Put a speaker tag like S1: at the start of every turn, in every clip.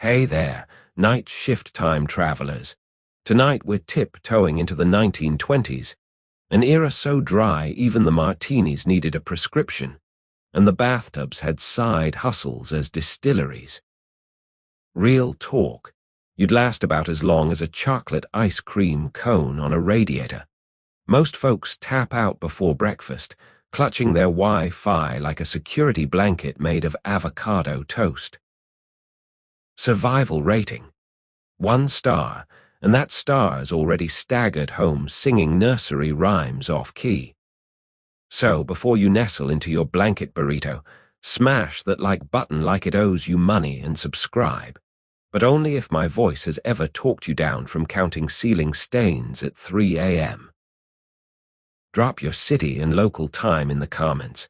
S1: Hey there, night shift time travelers. Tonight we're tiptoeing into the 1920s, an era so dry even the martinis needed a prescription, and the bathtubs had side hustles as distilleries. Real talk, you'd last about as long as a chocolate ice cream cone on a radiator. Most folks tap out before breakfast, clutching their Wi-Fi like a security blanket made of avocado toast. Survival rating: 1 star, and that star's already staggered home singing nursery rhymes off-key. So, before you nestle into your blanket burrito, smash that like button like it owes you money and subscribe. But only if my voice has ever talked you down from counting ceiling stains at 3 a.m. Drop your city and local time in the comments.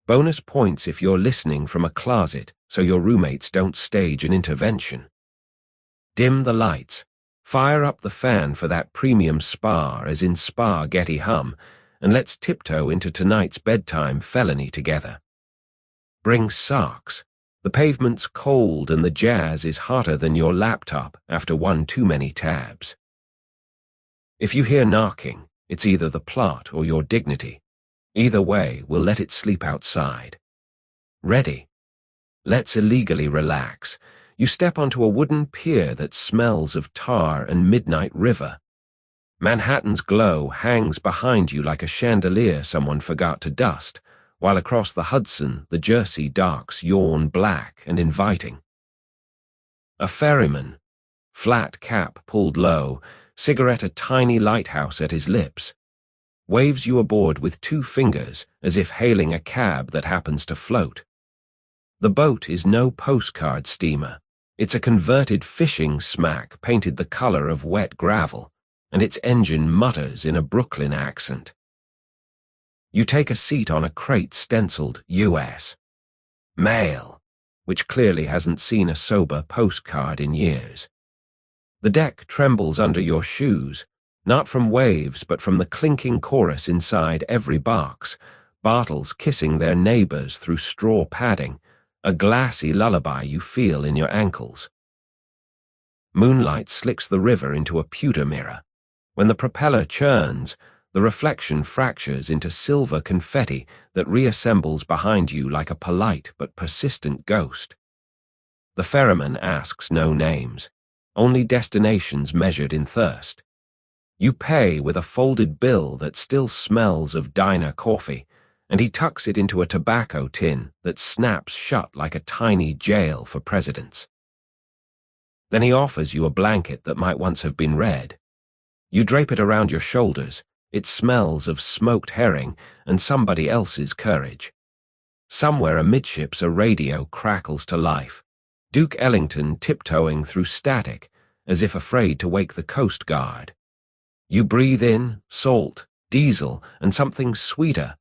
S1: Bonus points if you're listening from a closet so your roommates don't stage an intervention. Dim the lights. Fire up the fan for that premium spa as in spaghetti hum, and let's tiptoe into tonight's bedtime felony together. Bring socks. The pavement's cold and the jazz is hotter than your laptop after one too many tabs. If you hear knocking, it's either the plot or your dignity. Either way, we'll let it sleep outside. Ready? Let's illegally relax. You step onto a wooden pier that smells of tar and midnight river. Manhattan's glow hangs behind you like a chandelier someone forgot to dust, while across the Hudson, the Jersey docks yawn black and inviting. A ferryman, flat cap pulled low, cigarette a tiny lighthouse at his lips, waves you aboard with 2 fingers as if hailing a cab that happens to float. The boat is no postcard steamer. It's a converted fishing smack painted the color of wet gravel, and its engine mutters in a Brooklyn accent. You take a seat on a crate stenciled U.S. Mail, which clearly hasn't seen a sober postcard in years. The deck trembles under your shoes, not from waves but from the clinking chorus inside every box, bottles kissing their neighbors through straw padding, a glassy lullaby you feel in your ankles. Moonlight slicks the river into a pewter mirror. When the propeller churns, the reflection fractures into silver confetti that reassembles behind you like a polite but persistent ghost. The ferryman asks no names, only destinations measured in thirst. You pay with a folded bill that still smells of diner coffee, and he tucks it into a tobacco tin that snaps shut like a tiny jail for presidents. Then he offers you a blanket that might once have been red. You drape it around your shoulders. It smells of smoked herring and somebody else's courage. Somewhere amidships a radio crackles to life, Duke Ellington tiptoeing through static as if afraid to wake the Coast Guard. You breathe in salt, diesel, and something sweeter,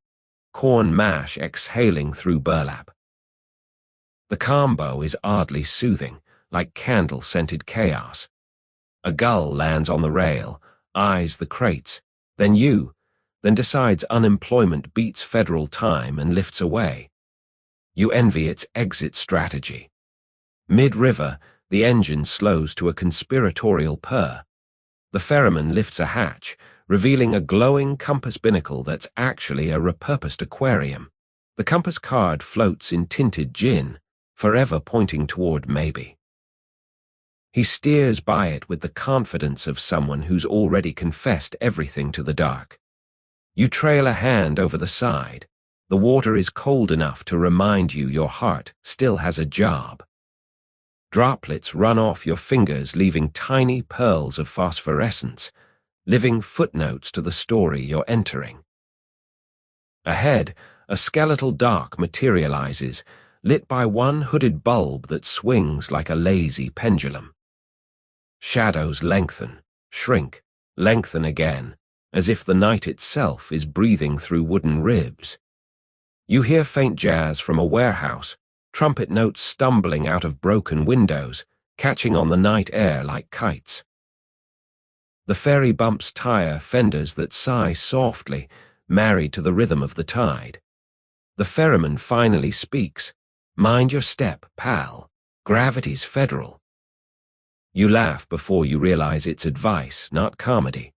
S1: corn mash exhaling through burlap. The combo is oddly soothing, like candle-scented chaos. A gull lands on the rail, eyes the crates, then decides unemployment beats federal time and lifts away. You envy its exit strategy. Mid-river, the engine slows to a conspiratorial purr. The ferryman lifts a hatch, revealing a glowing compass binnacle that's actually a repurposed aquarium. The compass card floats in tinted gin, forever pointing toward maybe. He steers by it with the confidence of someone who's already confessed everything to the dark. You trail a hand over the side. The water is cold enough to remind you your heart still has a job. Droplets run off your fingers, leaving tiny pearls of phosphorescence, living footnotes to the story you're entering. Ahead, a skeletal dock materializes, lit by one hooded bulb that swings like a lazy pendulum. Shadows lengthen, shrink, lengthen again, as if the night itself is breathing through wooden ribs. You hear faint jazz from a warehouse, trumpet notes stumbling out of broken windows, catching on the night air like kites. The ferry bumps tire fenders that sigh softly, married to the rhythm of the tide. The ferryman finally speaks. Mind your step, pal. Gravity's federal. You laugh before you realize it's advice, not comedy.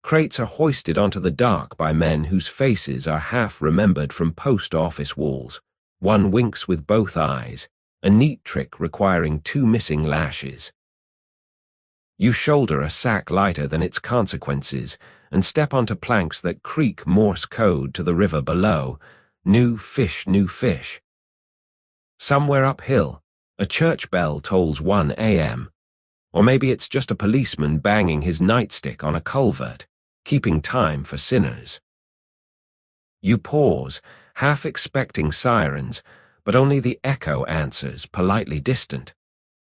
S1: Crates are hoisted onto the dock by men whose faces are half remembered from post office walls. One winks with both eyes, a neat trick requiring 2 missing lashes. You shoulder a sack lighter than its consequences and step onto planks that creak Morse code to the river below. New fish, new fish. Somewhere uphill, a church bell tolls 1 a.m. Or maybe it's just a policeman banging his nightstick on a culvert, keeping time for sinners. You pause, half expecting sirens, but only the echo answers, politely distant.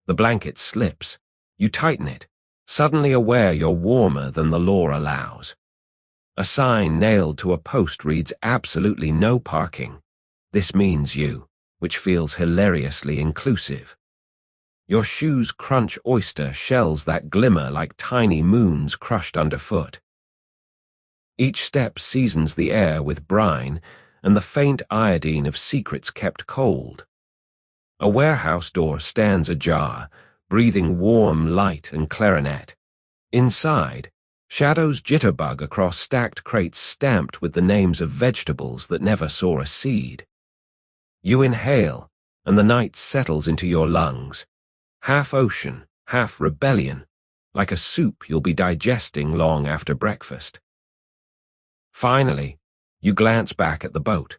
S1: The blanket slips. You tighten it, suddenly aware you're warmer than the law allows. A sign nailed to a post reads absolutely no parking. This means you, which feels hilariously inclusive. Your shoes crunch oyster shells that glimmer like tiny moons crushed underfoot. Each step seasons the air with brine and the faint iodine of secrets kept cold. A warehouse door stands ajar, breathing warm light and clarinet. Inside, shadows jitterbug across stacked crates stamped with the names of vegetables that never saw a seed. You inhale, and the night settles into your lungs. Half ocean, half rebellion, like a soup you'll be digesting long after breakfast. Finally, you glance back at the boat.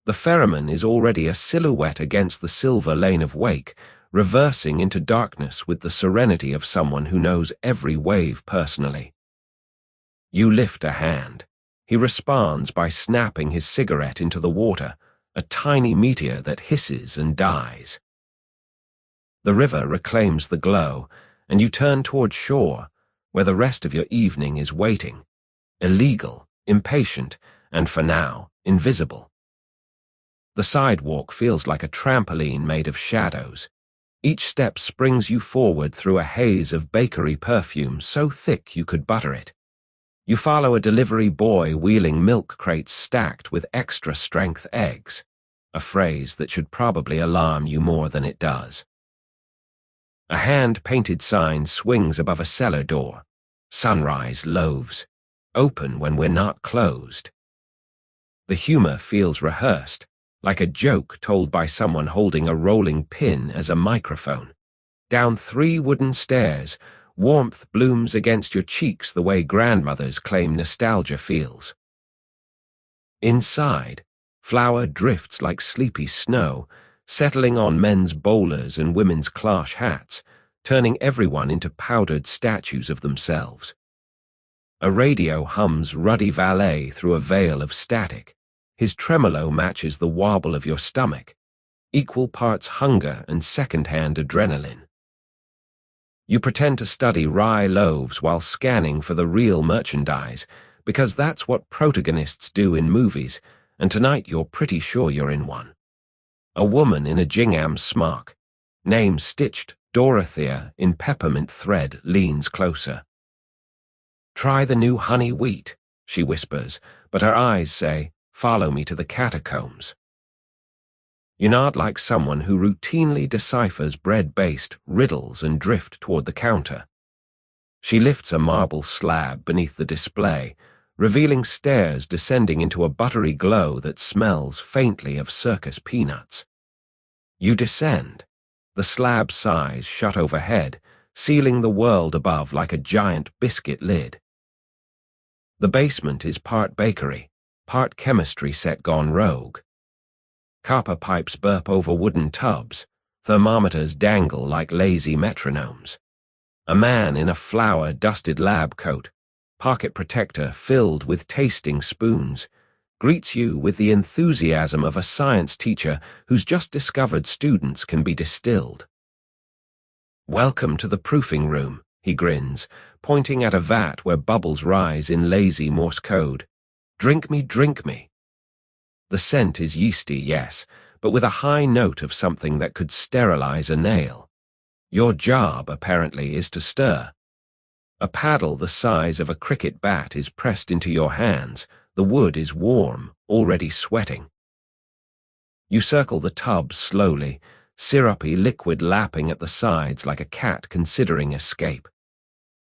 S1: The ferryman is already a silhouette against the silver lane of wake, reversing into darkness with the serenity of someone who knows every wave personally. You lift a hand. He responds by snapping his cigarette into the water, a tiny meteor that hisses and dies. The river reclaims the glow, and you turn toward shore, where the rest of your evening is waiting. Illegal, impatient, and for now, invisible. The sidewalk feels like a trampoline made of shadows. Each step springs you forward through a haze of bakery perfume so thick you could butter it. You follow a delivery boy wheeling milk crates stacked with extra-strength eggs, a phrase that should probably alarm you more than it does. A hand-painted sign swings above a cellar door. Sunrise loaves. Open when we're not closed. The humor feels rehearsed, like a joke told by someone holding a rolling pin as a microphone. Down 3 wooden stairs, warmth blooms against your cheeks the way grandmothers claim nostalgia feels. Inside, flour drifts like sleepy snow, settling on men's bowlers and women's clash hats, turning everyone into powdered statues of themselves. A radio hums ruddy valet through a veil of static. His tremolo matches the wobble of your stomach, equal parts hunger and second-hand adrenaline. You pretend to study rye loaves while scanning for the real merchandise, because that's what protagonists do in movies, and tonight you're pretty sure you're in one. A woman in a gingham smock, name stitched Dorothea in peppermint thread, leans closer. "Try the new honey wheat," she whispers, but her eyes say, "Follow me to the catacombs." You nod like someone who routinely deciphers bread-based riddles and drift toward the counter. She lifts a marble slab beneath the display, revealing stairs descending into a buttery glow that smells faintly of circus peanuts. You descend, the slab sighs shut overhead, sealing the world above like a giant biscuit lid. The basement is part bakery, part chemistry set gone rogue. Copper pipes burp over wooden tubs, thermometers dangle like lazy metronomes. A man in a flour-dusted lab coat, pocket protector filled with tasting spoons, greets you with the enthusiasm of a science teacher who's just discovered students can be distilled. "Welcome to the proofing room," he grins, pointing at a vat where bubbles rise in lazy Morse code. "Drink me, drink me." The scent is yeasty, yes, but with a high note of something that could sterilize a nail. Your job, apparently, is to stir. A paddle the size of a cricket bat is pressed into your hands. The wood is warm, already sweating. You circle the tub slowly, syrupy liquid lapping at the sides like a cat considering escape.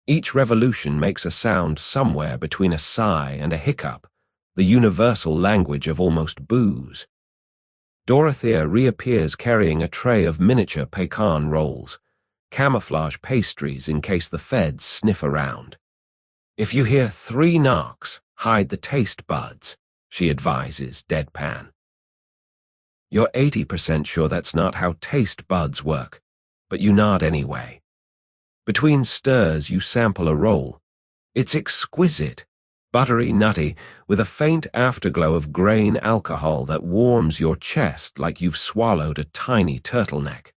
S1: Each revolution makes a sound somewhere between a sigh and a hiccup, the universal language of almost booze. Dorothea reappears carrying a tray of miniature pecan rolls, camouflage pastries in case the feds sniff around. If you hear 3 knocks, hide the taste buds, she advises, deadpan. You're 80% sure that's not how taste buds work, but you nod anyway. Between stirs, you sample a roll. It's exquisite, buttery, nutty, with a faint afterglow of grain alcohol that warms your chest like you've swallowed a tiny turtleneck.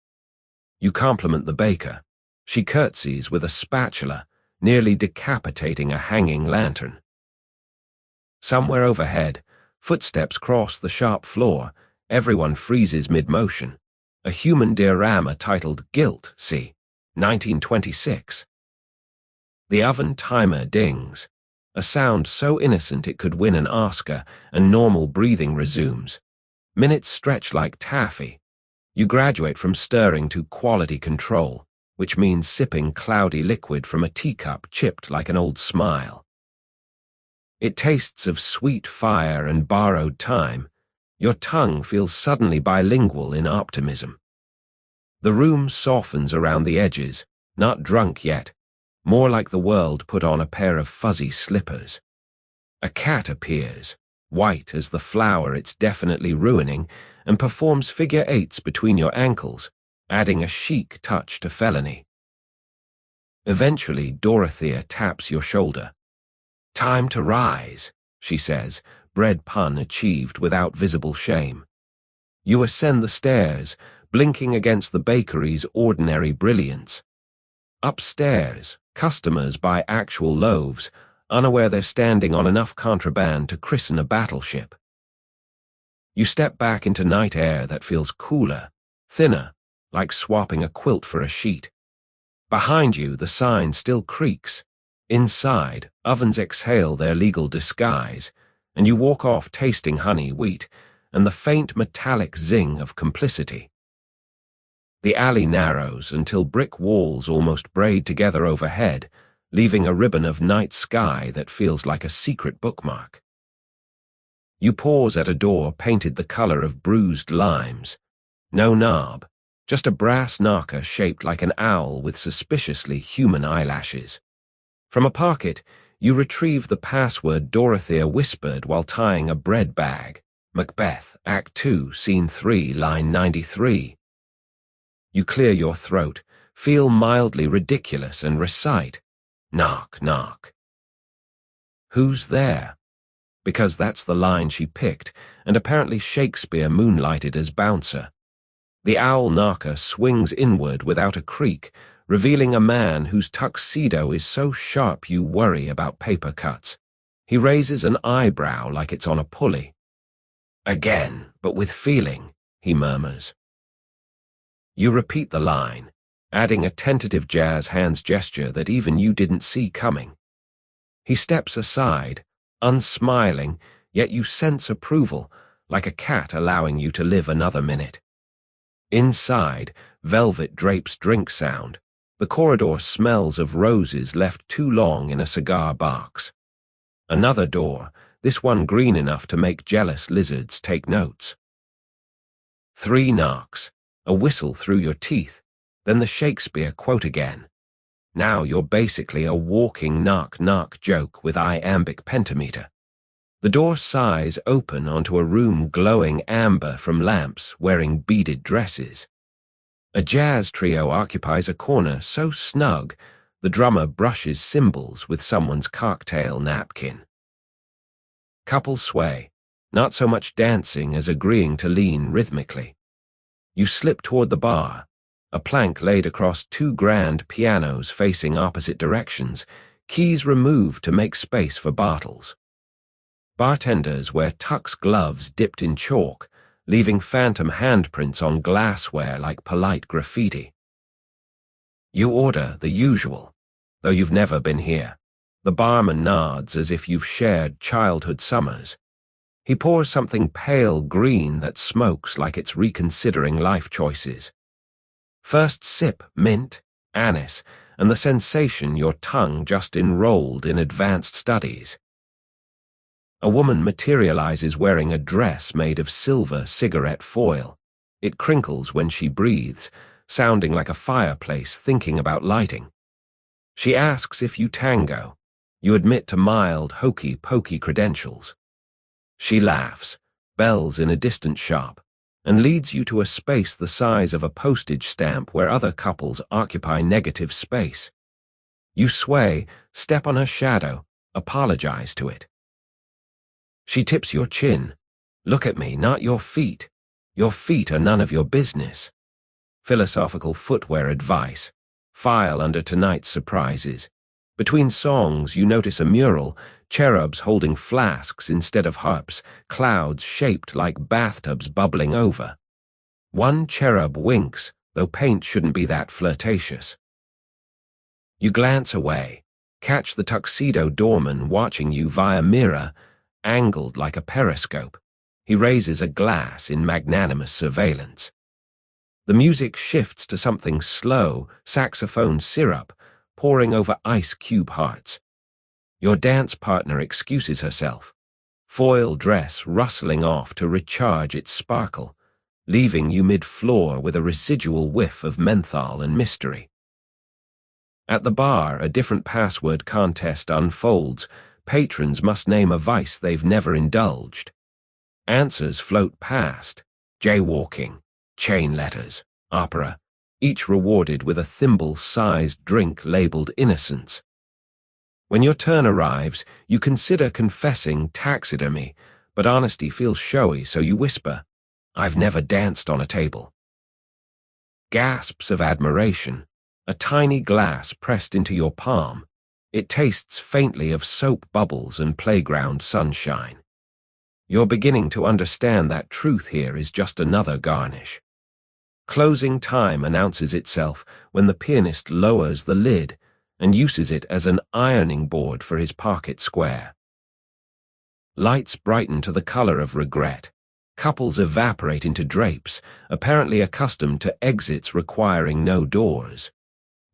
S1: You compliment the baker. She curtsies with a spatula, nearly decapitating a hanging lantern. Somewhere overhead, footsteps cross the sharp floor. Everyone freezes mid-motion. A human diorama titled Guilt, see, 1926. The oven timer dings, a sound so innocent it could win an Oscar, and normal breathing resumes. Minutes stretch like taffy. You graduate from stirring to quality control, which means sipping cloudy liquid from a teacup chipped like an old smile. It tastes of sweet fire and borrowed time. Your tongue feels suddenly bilingual in optimism. The room softens around the edges, not drunk yet, more like the world put on a pair of fuzzy slippers. A cat appears, white as the flower it's definitely ruining, and performs figure eights between your ankles, adding a chic touch to felony. Eventually, Dorothea taps your shoulder. "Time to rise," she says, bread pun achieved without visible shame. You ascend the stairs, blinking against the bakery's ordinary brilliance. Upstairs, customers buy actual loaves, unaware they're standing on enough contraband to christen a battleship. You step back into night air that feels cooler, thinner, like swapping a quilt for a sheet. Behind you, the sign still creaks. Inside, ovens exhale their legal disguise, and you walk off tasting honey, wheat, and the faint metallic zing of complicity. The alley narrows until brick walls almost braid together overhead, leaving a ribbon of night sky that feels like a secret bookmark. You pause at a door painted the color of bruised limes. No knob, just a brass knocker shaped like an owl with suspiciously human eyelashes. From a pocket, you retrieve the password Dorothea whispered while tying a bread bag. Macbeth, Act 2, Scene 3, line 93. You clear your throat, feel mildly ridiculous, and recite, "Knock, knock." Who's there? Because that's the line she picked, and apparently Shakespeare moonlighted as bouncer. The owl knocker swings inward without a creak, revealing a man whose tuxedo is so sharp you worry about paper cuts. He raises an eyebrow like it's on a pulley. "Again, but with feeling," he murmurs. You repeat the line, adding a tentative jazz hands gesture that even you didn't see coming. He steps aside, unsmiling, yet you sense approval, like a cat allowing you to live another minute. Inside, velvet drapes drink sound. The corridor smells of roses left too long in a cigar box. Another door, this one green enough to make jealous lizards take notes. 3 knocks, a whistle through your teeth, then the Shakespeare quote again. Now you're basically a walking knock-knock joke with iambic pentameter. The door sighs open onto a room glowing amber from lamps wearing beaded dresses. A jazz trio occupies a corner so snug the drummer brushes cymbals with someone's cocktail napkin. Couples sway, not so much dancing as agreeing to lean rhythmically. You slip toward the bar, a plank laid across 2 grand pianos facing opposite directions, keys removed to make space for bottles. Bartenders wear tux gloves dipped in chalk, leaving phantom handprints on glassware like polite graffiti. You order the usual, though you've never been here. The barman nods as if you've shared childhood summers. He pours something pale green that smokes like it's reconsidering life choices. First sip, mint, anise, and the sensation your tongue just enrolled in advanced studies. A woman materializes wearing a dress made of silver cigarette foil. It crinkles when she breathes, sounding like a fireplace thinking about lighting. She asks if you tango. You admit to mild, hokey-pokey credentials. She laughs, bells in a distant shop, and leads you to a space the size of a postage stamp where other couples occupy negative space. You sway, step on her shadow, apologize to it. She tips your chin. Look at me, not your feet. Your feet are none of your business. Philosophical footwear advice. File under tonight's surprises. Between songs, you notice a mural, cherubs holding flasks instead of harps, clouds shaped like bathtubs bubbling over. One cherub winks, though paint shouldn't be that flirtatious. You glance away, catch the tuxedo doorman watching you via mirror, angled like a periscope. He raises a glass in magnanimous surveillance. The music shifts to something slow, saxophone syrup, pouring over ice cube hearts. Your dance partner excuses herself, foil dress rustling off to recharge its sparkle, leaving you mid-floor with a residual whiff of menthol and mystery. At the bar, a different password contest unfolds. Patrons must name a vice they've never indulged. Answers float past: jaywalking, chain letters, opera, each rewarded with a thimble-sized drink labeled innocence. When your turn arrives, you consider confessing taxidermy, but honesty feels showy, so you whisper, "I've never danced on a table." Gasps of admiration, a tiny glass pressed into your palm. It tastes faintly of soap bubbles and playground sunshine. You're beginning to understand that truth here is just another garnish. Closing time announces itself when the pianist lowers the lid and uses it as an ironing board for his pocket square. Lights brighten to the color of regret. Couples evaporate into drapes, apparently accustomed to exits requiring no doors.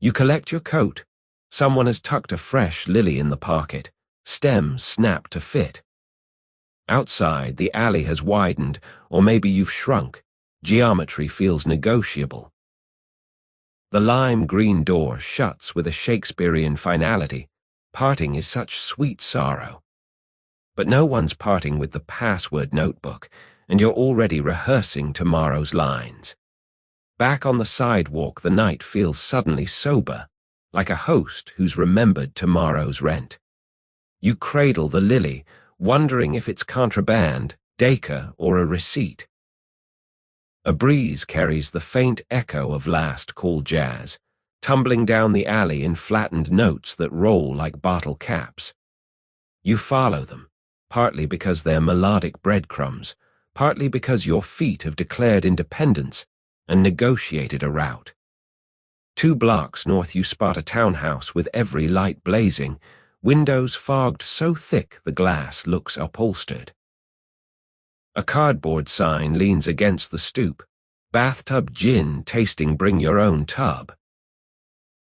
S1: You collect your coat. Someone has tucked a fresh lily in the pocket, stems snap to fit. Outside, the alley has widened, or maybe you've shrunk. Geometry feels negotiable. The lime green door shuts with a Shakespearean finality. Parting is such sweet sorrow. But no one's parting with the password notebook, and you're already rehearsing tomorrow's lines. Back on the sidewalk, the night feels suddenly sober, like a host who's remembered tomorrow's rent. You cradle the lily, wondering if it's contraband, Dacre, or a receipt. A breeze carries the faint echo of last call jazz, tumbling down the alley in flattened notes that roll like bottle caps. You follow them, partly because they're melodic breadcrumbs, partly because your feet have declared independence and negotiated a route. 2 blocks north you spot a townhouse with every light blazing, windows fogged so thick the glass looks upholstered. A cardboard sign leans against the stoop, bathtub gin tasting bring your own tub.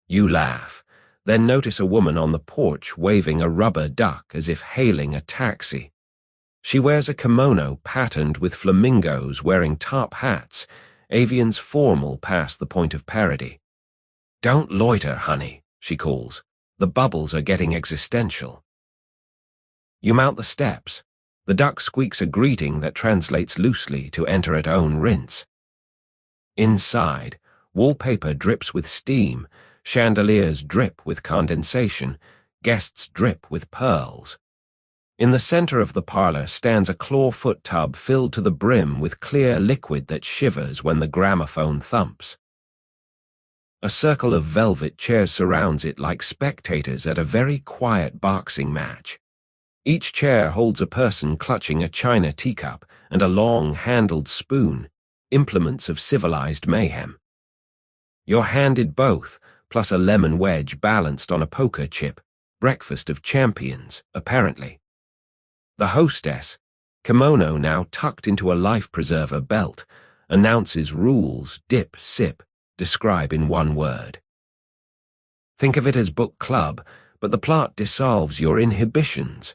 S1: You laugh, then notice a woman on the porch waving a rubber duck as if hailing a taxi. She wears a kimono patterned with flamingos wearing top hats, avians formal past the point of parody. "Don't loiter, honey," she calls. "The bubbles are getting existential." You mount the steps. The duck squeaks a greeting that translates loosely to enter at own rinse. Inside, wallpaper drips with steam, chandeliers drip with condensation, guests drip with pearls. In the center of the parlor stands a clawfoot tub filled to the brim with clear liquid that shivers when the gramophone thumps. A circle of velvet chairs surrounds it like spectators at a very quiet boxing match. Each chair holds a person clutching a china teacup and a long-handled spoon, implements of civilized mayhem. You're handed both, plus a lemon wedge balanced on a poker chip, breakfast of champions, apparently. The hostess, kimono now tucked into a life-preserver belt, announces rules: dip, sip, describe in one word. Think of it as book club, but the plot dissolves your inhibitions.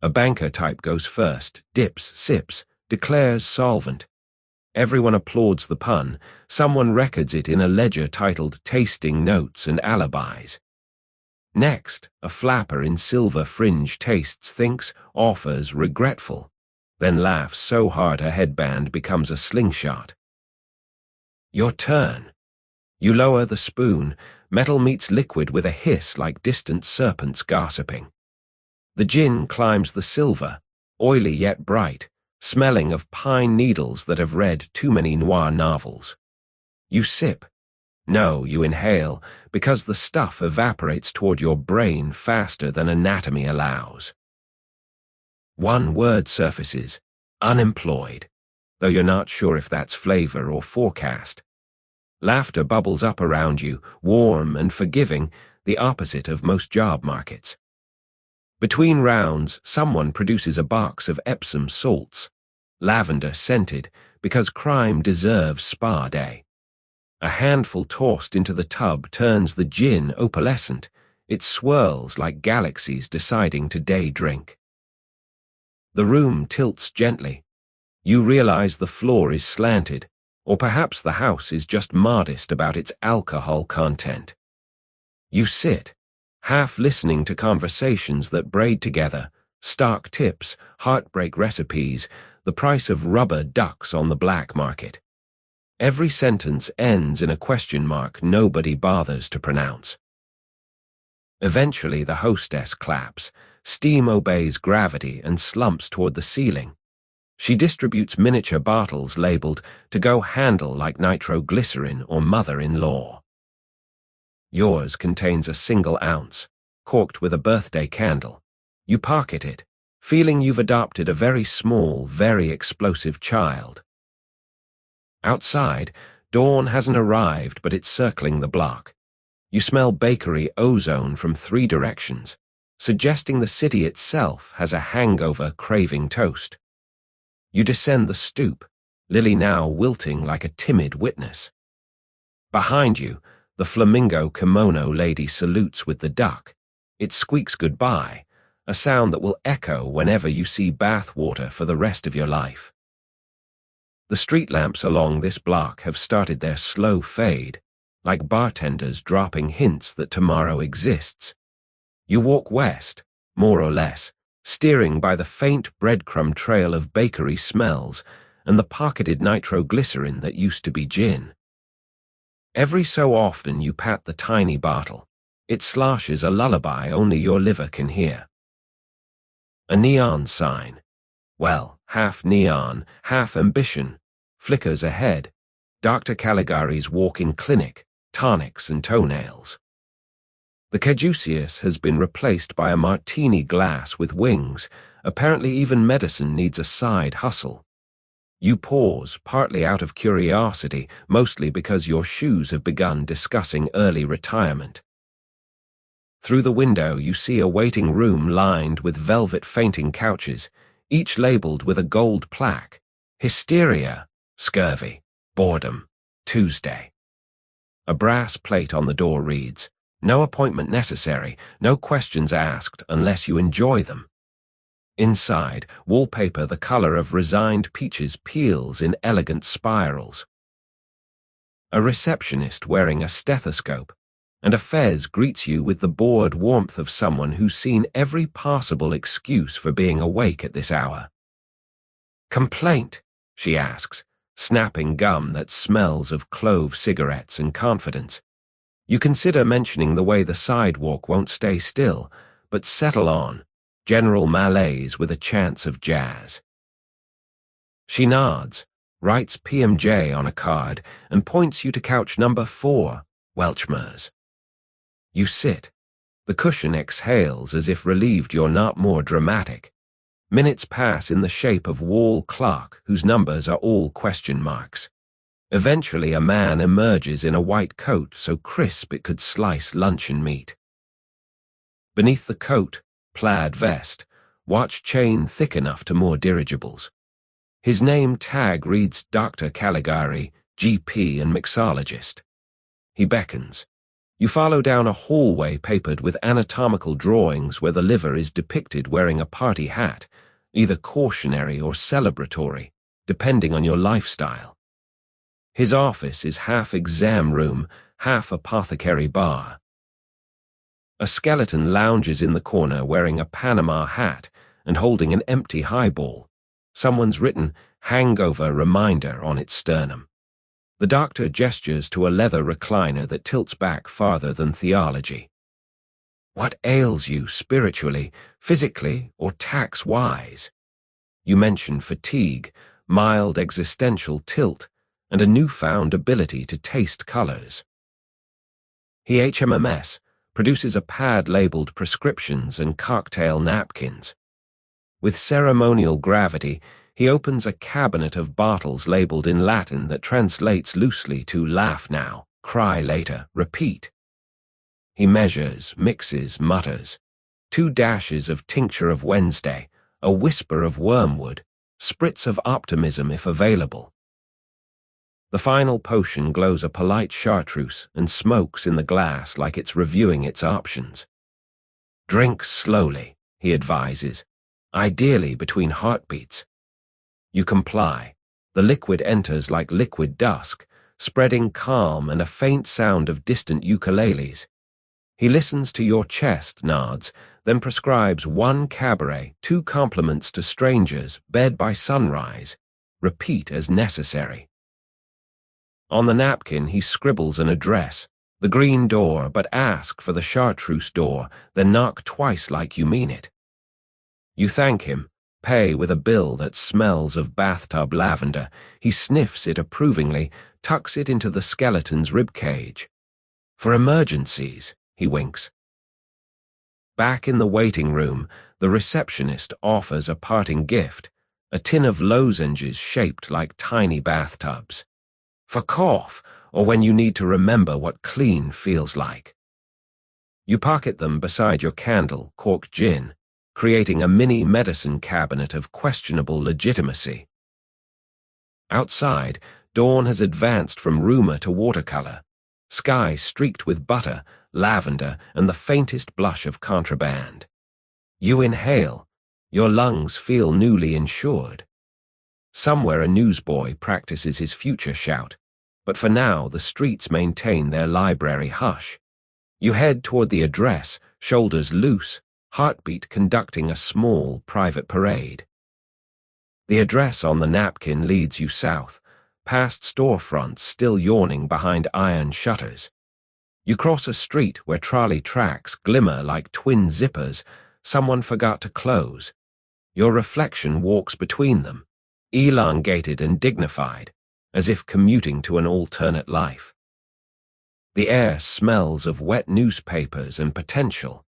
S1: A banker type goes first, dips, sips, declares solvent. Everyone applauds the pun. Someone records it in a ledger titled Tasting Notes and Alibis. Next, a flapper in silver fringe tastes, thinks, offers, regretful, then laughs so hard her headband becomes a slingshot. Your turn. You lower the spoon. Metal meets liquid with a hiss like distant serpents gossiping. The gin climbs the silver, oily yet bright, smelling of pine needles that have read too many noir novels. You sip. No, you inhale, because the stuff evaporates toward your brain faster than anatomy allows. One word surfaces, unemployed, though you're not sure if that's flavor or forecast. Laughter bubbles up around you, warm and forgiving, the opposite of most job markets. Between rounds, someone produces a box of Epsom salts, lavender-scented, because crime deserves spa day. A handful tossed into the tub turns the gin opalescent. It swirls like galaxies deciding to day drink. The room tilts gently. You realize the floor is slanted, or perhaps the house is just modest about its alcohol content. You sit, half listening to conversations that braid together, stock tips, heartbreak recipes, the price of rubber ducks on the black market. Every sentence ends in a question mark nobody bothers to pronounce. Eventually the hostess claps, steam obeys gravity and slumps toward the ceiling. She distributes miniature bottles labeled to go handle like nitroglycerin or mother-in-law. Yours contains a single ounce, corked with a birthday candle. You pocket it, feeling you've adopted a very small, very explosive child. Outside, dawn hasn't arrived, but it's circling the block. You smell bakery ozone from 3 directions, suggesting the city itself has a hangover craving toast. You descend the stoop, Lily now wilting like a timid witness. Behind you, the flamingo kimono lady salutes with the duck. It squeaks goodbye, a sound that will echo whenever you see bath water for the rest of your life. The street lamps along this block have started their slow fade, like bartenders dropping hints that tomorrow exists. You walk west, more or less, steering by the faint breadcrumb trail of bakery smells and the pocketed nitroglycerin that used to be gin. Every so often you pat the tiny bottle. It sloshes a lullaby only your liver can hear. A neon sign. Well, half neon, half ambition, flickers ahead. Dr. Caligari's walk-in clinic, tonics and toenails. The caduceus has been replaced by a martini glass with wings. Apparently even medicine needs a side hustle. You pause, partly out of curiosity, mostly because your shoes have begun discussing early retirement. Through the window you see a waiting room lined with velvet fainting couches, each labeled with a gold plaque. Hysteria, scurvy, boredom, Tuesday. A brass plate on the door reads, "No appointment necessary, no questions asked unless you enjoy them." Inside, wallpaper the color of resigned peaches peels in elegant spirals. A receptionist wearing a stethoscope and a fez greets you with the bored warmth of someone who's seen every possible excuse for being awake at this hour. "Complaint?" she asks, snapping gum that smells of clove cigarettes and confidence. You consider mentioning the way the sidewalk won't stay still, but settle on. General malaise with a chance of jazz. She nods, writes PMJ on a card, and points you to couch number 4, Welchmer's. You sit. The cushion exhales as if relieved you're not more dramatic. Minutes pass in the shape of wall clock whose numbers are all question marks. Eventually a man emerges in a white coat so crisp it could slice luncheon meat. Beneath the coat, plaid vest, watch chain thick enough to moor dirigibles. His name tag reads Dr. Caligari, GP and mixologist. He beckons. You follow down a hallway papered with anatomical drawings where the liver is depicted wearing a party hat, either cautionary or celebratory, depending on your lifestyle. His office is half exam room, half apothecary bar. A skeleton lounges in the corner wearing a Panama hat and holding an empty highball. Someone's written hangover reminder on its sternum. The doctor gestures to a leather recliner that tilts back farther than theology. What ails you spiritually, physically, or tax-wise? You mention fatigue, mild existential tilt, and a newfound ability to taste colors. He HMMS produces a pad labeled prescriptions and cocktail napkins. With ceremonial gravity, he opens a cabinet of bottles labeled in Latin that translates loosely to laugh now, cry later, repeat. He measures, mixes, mutters. 2 dashes of tincture of Wednesday, a whisper of wormwood, spritz of optimism if available. The final potion glows a polite chartreuse and smokes in the glass like it's reviewing its options. Drink slowly, he advises, ideally between heartbeats. You comply. The liquid enters like liquid dusk, spreading calm and a faint sound of distant ukuleles. He listens to your chest, nods, then prescribes 1 cabaret, 2 compliments to strangers, bed by sunrise. Repeat as necessary. On the napkin he scribbles an address, the green door, but ask for the chartreuse door, then knock twice like you mean it. You thank him, pay with a bill that smells of bathtub lavender. He sniffs it approvingly, tucks it into the skeleton's ribcage. For emergencies, he winks. Back in the waiting room, the receptionist offers a parting gift, a tin of lozenges shaped like tiny bathtubs. For cough, or when you need to remember what clean feels like. You pocket them beside your candle, cork gin, creating a mini medicine cabinet of questionable legitimacy. Outside, dawn has advanced from rumor to watercolor, sky streaked with butter, lavender, and the faintest blush of contraband. You inhale, your lungs feel newly insured. Somewhere a newsboy practices his future shout, but for now the streets maintain their library hush. You head toward the address, shoulders loose, heartbeat conducting a small private parade. The address on the napkin leads you south, past storefronts still yawning behind iron shutters. You cross a street where trolley tracks glimmer like twin zippers someone forgot to close. Your reflection walks between them, elongated and dignified, as if commuting to an alternate life. The air smells of wet newspapers and potential,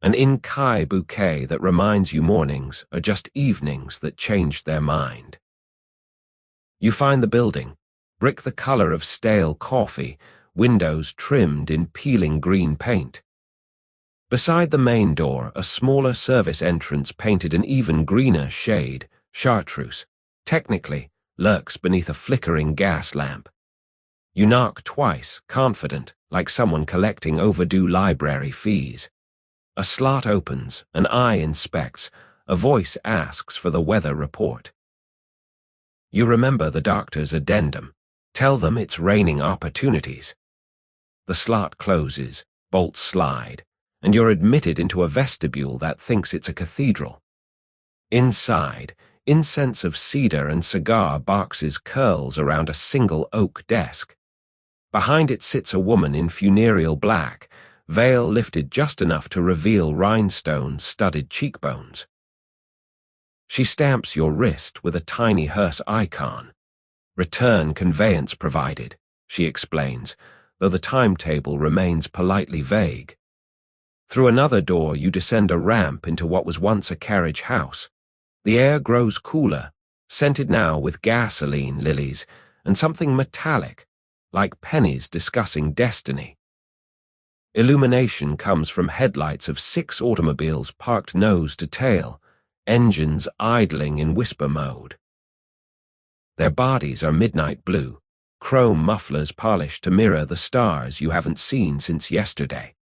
S1: an in-kai bouquet that reminds you mornings are just evenings that changed their mind. You find the building, brick the color of stale coffee, windows trimmed in peeling green paint. Beside the main door, a smaller service entrance painted an even greener shade, chartreuse, technically, lurks beneath a flickering gas lamp. You knock twice, confident, like someone collecting overdue library fees. A slot opens, an eye inspects, a voice asks for the weather report. You remember the doctor's addendum. Tell them it's raining opportunities. The slot closes, bolts slide, and you're admitted into a vestibule that thinks it's a cathedral. Inside, incense of cedar and cigar boxes curls around a single oak desk. Behind it sits a woman in funereal black, veil lifted just enough to reveal rhinestone-studded cheekbones. She stamps your wrist with a tiny hearse icon. Return conveyance provided, she explains, though the timetable remains politely vague. Through another door you descend a ramp into what was once a carriage house. The air grows cooler, scented now with gasoline lilies and something metallic, like pennies discussing destiny. Illumination comes from headlights of 6 automobiles parked nose to tail, engines idling in whisper mode. Their bodies are midnight blue, chrome mufflers polished to mirror the stars you haven't seen since yesterday.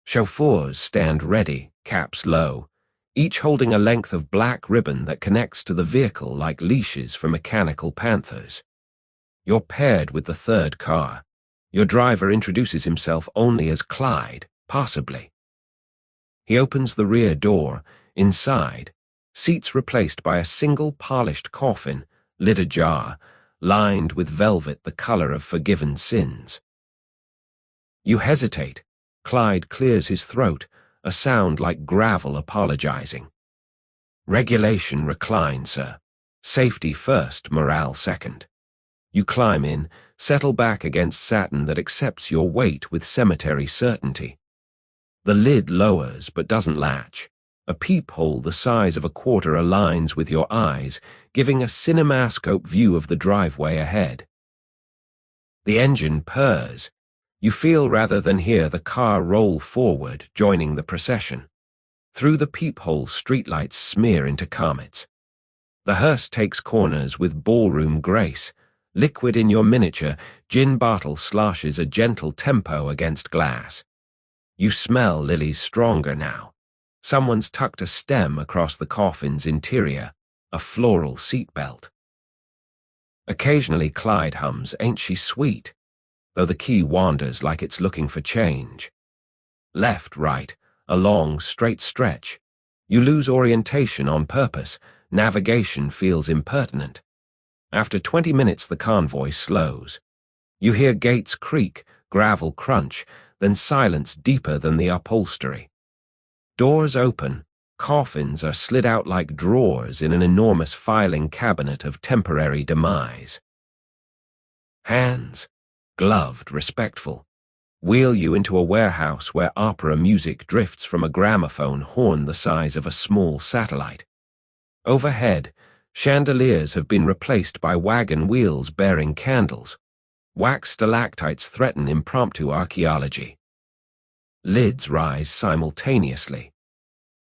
S1: Chauffeurs stand ready, caps low, each holding a length of black ribbon that connects to the vehicle like leashes for mechanical panthers. You're paired with the third car. Your driver introduces himself only as Clyde, possibly. He opens the rear door. Inside, seats replaced by a single polished coffin, lid ajar, lined with velvet the color of forgiven sins. You hesitate. Clyde clears his throat, a sound like gravel apologizing. Regulation recline, sir. Safety first, morale second. You climb in, settle back against satin that accepts your weight with cemetery certainty. The lid lowers but doesn't latch. A peephole the size of a quarter aligns with your eyes, giving a cinemascope view of the driveway ahead. The engine purrs. You feel rather than hear the car roll forward, joining the procession. Through the peephole, streetlights smear into comets. The hearse takes corners with ballroom grace. Liquid in your miniature, gin bottle sloshes a gentle tempo against glass. You smell lilies stronger now. Someone's tucked a stem across the coffin's interior, a floral seatbelt. Occasionally Clyde hums, "Ain't she sweet?" though the key wanders like it's looking for change. Left, right, a long, straight stretch. You lose orientation on purpose. Navigation feels impertinent. After 20 minutes, the convoy slows. You hear gates creak, gravel crunch, then silence deeper than the upholstery. Doors open. Coffins are slid out like drawers in an enormous filing cabinet of temporary demise. Hands, gloved, respectful, wheel you into a warehouse where opera music drifts from a gramophone horn the size of a small satellite. Overhead, chandeliers have been replaced by wagon wheels bearing candles. Wax stalactites threaten impromptu archaeology. Lids rise simultaneously.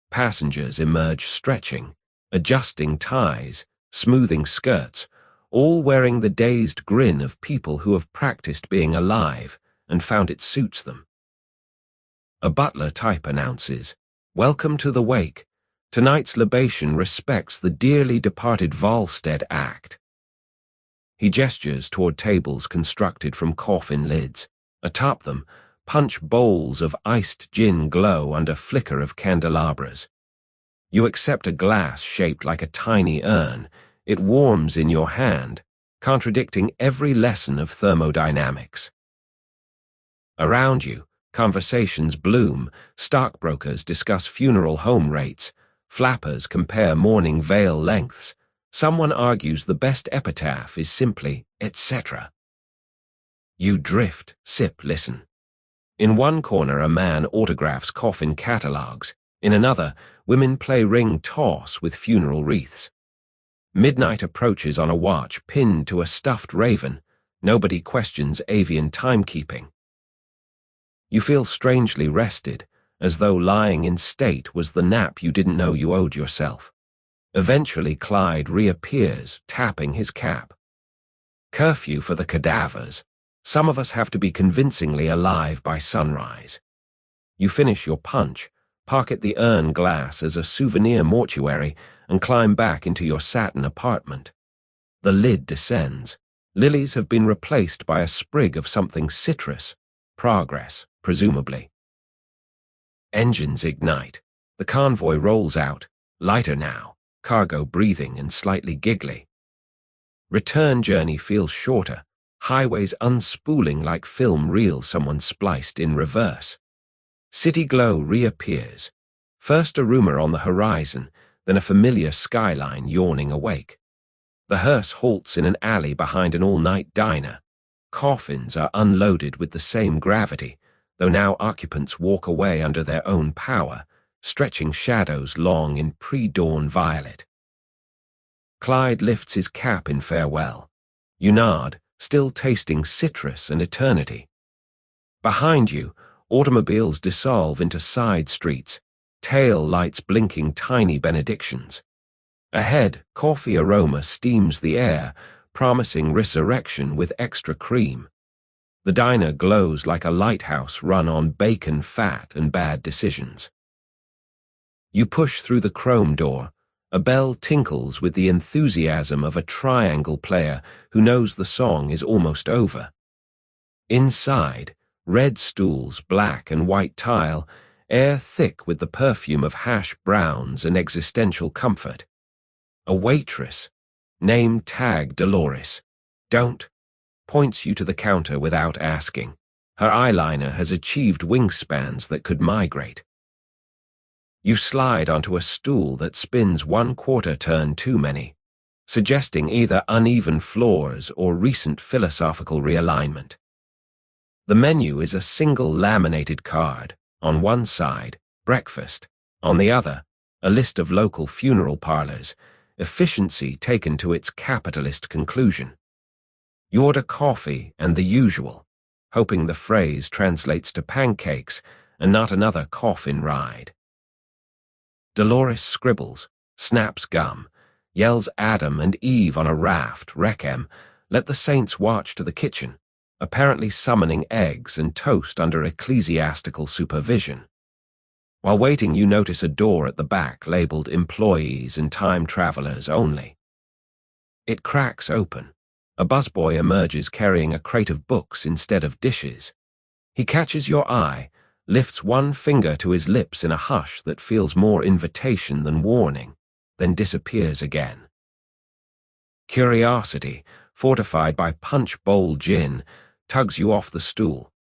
S1: Passengers emerge stretching, adjusting ties, smoothing skirts, all wearing the dazed grin of people who have practiced being alive and found it suits them. A butler type announces, "Welcome to the wake. Tonight's libation respects the dearly departed Volstead act." He gestures toward tables constructed from coffin lids. Atop them, punch bowls of iced gin glow under flicker of candelabras. You accept a glass shaped like a tiny urn. It warms in your hand, contradicting every lesson of thermodynamics. Around you, conversations bloom. Stockbrokers discuss funeral home rates. Flappers compare mourning veil lengths. Someone argues the best epitaph is simply, etc. You drift, sip, listen. In one corner, a man autographs coffin catalogs. In another, women play ring toss with funeral wreaths. Midnight approaches on a watch pinned to a stuffed raven. Nobody questions avian timekeeping. You feel strangely rested, as though lying in state was the nap you didn't know you owed yourself. Eventually, Clyde reappears, tapping his cap. "Curfew for the cadavers. Some of us have to be convincingly alive by sunrise." You finish your punch, pocket the urn glass as a souvenir mortuary, and climb back into your satin apartment. The lid descends. Lilies have been replaced by a sprig of something citrus. Progress, presumably. Engines ignite. The convoy rolls out, lighter now, cargo breathing and slightly giggly. Return journey feels shorter, highways unspooling like film reels someone spliced in reverse. City glow reappears. First a rumor on the horizon, then a familiar skyline yawning awake. The hearse halts in an alley behind an all-night diner. Coffins are unloaded with the same gravity, though now occupants walk away under their own power, stretching shadows long in pre-dawn violet. Clyde lifts his cap in farewell. You nod, still tasting citrus and eternity. Behind you, automobiles dissolve into side streets, tail lights blinking tiny benedictions. Ahead, coffee aroma steams the air, promising resurrection with extra cream. The diner glows like a lighthouse run on bacon fat and bad decisions. You push through the chrome door. A bell tinkles with the enthusiasm of a triangle player who knows the song is almost over. Inside, red stools, black and white tile, air thick with the perfume of hash browns and existential comfort. A waitress, name tag Dolores, don't, points you to the counter without asking. Her eyeliner has achieved wingspans that could migrate. You slide onto a stool that spins 1/4 turn too many, suggesting either uneven floors or recent philosophical realignment. The menu is a single laminated card. On one side, breakfast. On the other, a list of local funeral parlors, efficiency taken to its capitalist conclusion. You order coffee and the usual, hoping the phrase translates to pancakes and not another coffin ride. Dolores scribbles, snaps gum, yells Adam and Eve on a raft, Rechem, let the saints watch to the kitchen, apparently summoning eggs and toast under ecclesiastical supervision. While waiting, you notice a door at the back labeled Employees and Time Travelers Only. It cracks open. A busboy emerges carrying a crate of books instead of dishes. He catches your eye, lifts one finger to his lips in a hush that feels more invitation than warning, then disappears again. Curiosity, fortified by punch bowl gin, tugs you off the stool.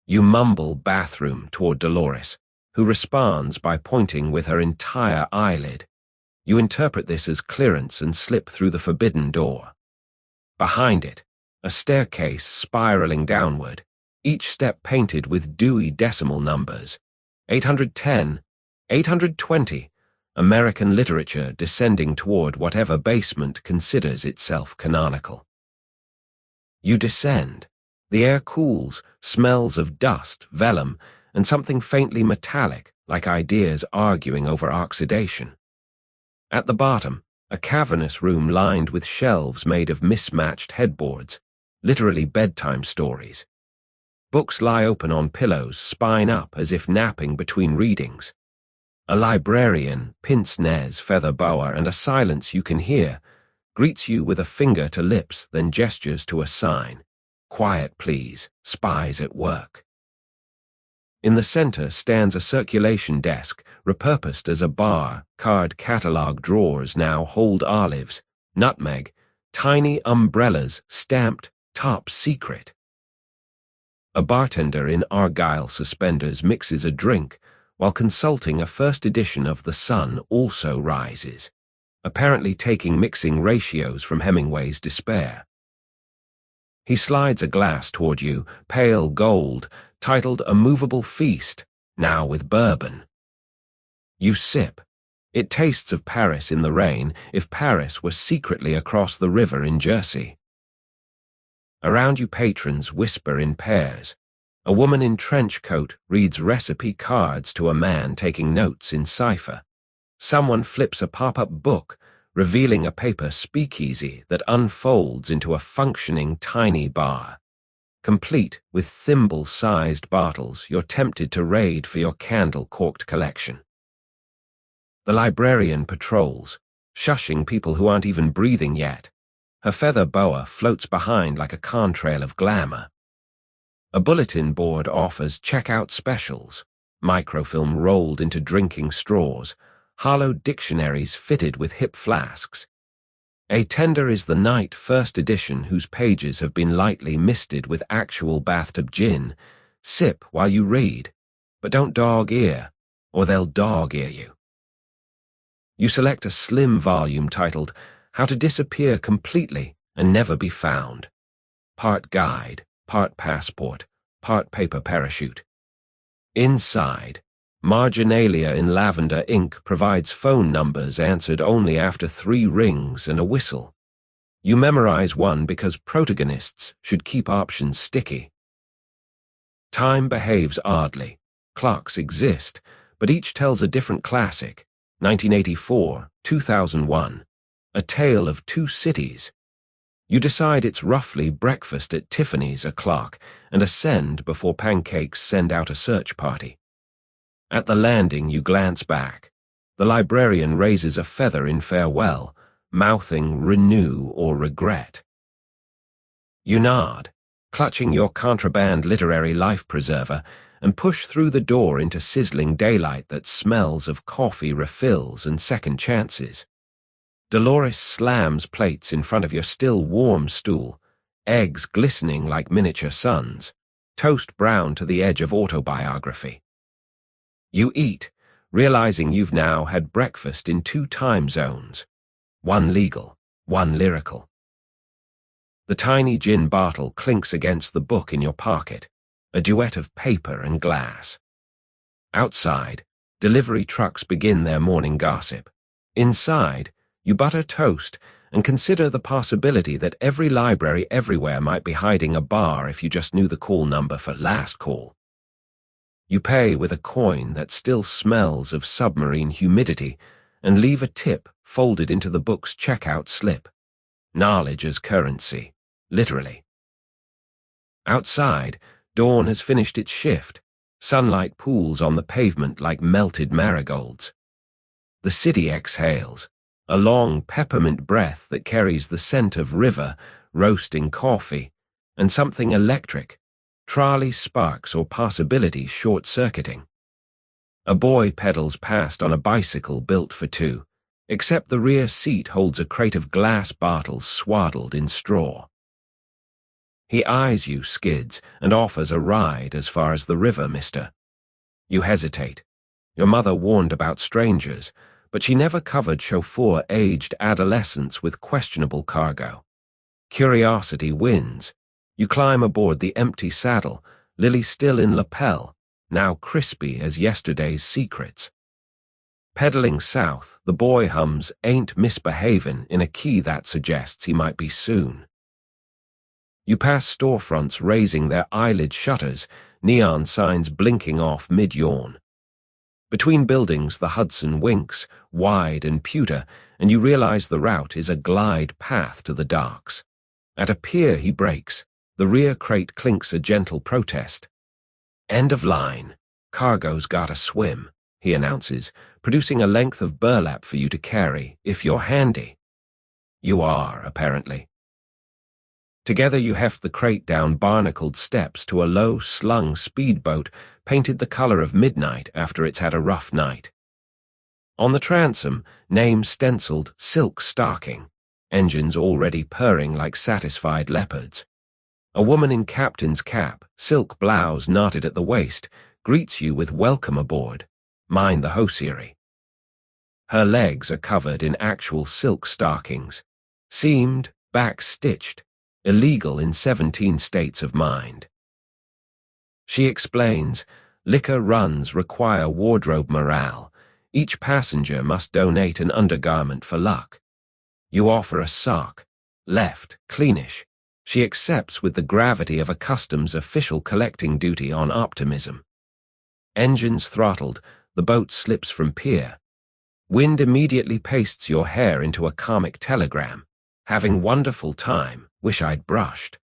S1: You mumble bathroom toward Dolores, who responds by pointing with her entire eyelid. You interpret this as clearance and slip through the forbidden door. Behind it, a staircase spiraling downward, each step painted with dewy decimal numbers. 810, 820, American literature descending toward whatever basement considers itself canonical. You descend. The air cools, smells of dust, vellum, and something faintly metallic, like ideas arguing over oxidation. At the bottom, a cavernous room lined with shelves made of mismatched headboards, literally bedtime stories. Books lie open on pillows, spine up as if napping between readings. A librarian, pince-nez, feather boa, and a silence you can hear, greets you with a finger to lips, then gestures to a sign. Quiet, please. Spies at work. In the center stands a circulation desk, repurposed as a bar. Card catalog drawers now hold olives, nutmeg, tiny umbrellas stamped top secret. A bartender in argyle suspenders mixes a drink while consulting a first edition of The Sun Also Rises, apparently taking mixing ratios from Hemingway's Despair. He slides a glass toward you, pale gold, titled A Movable Feast, now with bourbon. You sip. It tastes of Paris in the rain, if Paris were secretly across the river in Jersey. Around you patrons whisper in pairs. A woman in trench coat reads recipe cards to a man taking notes in cipher. Someone flips a pop-up book, revealing a paper speakeasy that unfolds into a functioning tiny bar. Complete with thimble-sized bottles you're tempted to raid for your candle-corked collection. The librarian patrols, shushing people who aren't even breathing yet. Her feather boa floats behind like a contrail of glamour. A bulletin board offers checkout specials, microfilm rolled into drinking straws, hollow dictionaries fitted with hip flasks. A tender is the night first edition whose pages have been lightly misted with actual bathtub gin. Sip while you read, but don't dog-ear, or they'll dog-ear you. You select a slim volume titled How to Disappear Completely and Never Be Found. Part guide, part passport, part paper parachute. Inside, marginalia in lavender ink provides phone numbers answered only after 3 rings and a whistle. You memorize one because protagonists should keep options sticky. Time behaves oddly. Clocks exist, but each tells a different classic. 1984, 2001. A Tale of Two Cities. You decide it's roughly breakfast at Tiffany's o'clock and ascend before pancakes send out a search party. At the landing, you glance back. The librarian raises a feather in farewell, mouthing renew or regret. You nod, clutching your contraband literary life preserver, and push through the door into sizzling daylight that smells of coffee refills and second chances. Dolores slams plates in front of your still warm stool, eggs glistening like miniature suns, toast brown to the edge of autobiography. You eat, realizing you've now had breakfast in 2 time zones, one legal, one lyrical. The tiny gin bottle clinks against the book in your pocket, a duet of paper and glass. Outside, delivery trucks begin their morning gossip. Inside, you butter toast and consider the possibility that every library everywhere might be hiding a bar if you just knew the call number for last call. You pay with a coin that still smells of submarine humidity and leave a tip folded into the book's checkout slip. Knowledge as currency, literally. Outside, dawn has finished its shift. Sunlight pools on the pavement like melted marigolds. The city exhales, a long peppermint breath that carries the scent of river, roasting coffee, and something electric, trolley sparks or possibility short-circuiting. A boy pedals past on a bicycle built for 2, except the rear seat holds a crate of glass bottles swaddled in straw. He eyes you, skids, and offers a ride as far as the river, mister. You hesitate. Your mother warned about strangers, but she never covered chauffeur-aged adolescents with questionable cargo. Curiosity wins. You climb aboard the empty saddle, Lily still in lapel, now crispy as yesterday's secrets. Pedaling south, the boy hums Ain't Misbehavin' in a key that suggests he might be soon. You pass storefronts raising their eyelid shutters, neon signs blinking off mid-yawn. Between buildings, the Hudson winks, wide and pewter, and you realize the route is a glide path to the docks. At a pier, he brakes. The rear crate clinks a gentle protest. End of line. Cargo's gotta swim, he announces, producing a length of burlap for you to carry, if you're handy. You are, apparently. Together you heft the crate down barnacled steps to a low-slung speedboat painted the color of midnight after it's had a rough night. On the transom, name stenciled Silk Stocking, engines already purring like satisfied leopards. A woman in captain's cap, silk blouse knotted at the waist, greets you with welcome aboard. Mind the hosiery. Her legs are covered in actual silk stockings, seamed, back-stitched, illegal in 17 states of mind. She explains, liquor runs require wardrobe morale. Each passenger must donate an undergarment for luck. You offer a sock, left, cleanish. She accepts with the gravity of a customs official collecting duty on optimism. Engines throttled, the boat slips from pier. Wind immediately pastes your hair into a comic telegram. Having wonderful time, wish I'd brushed.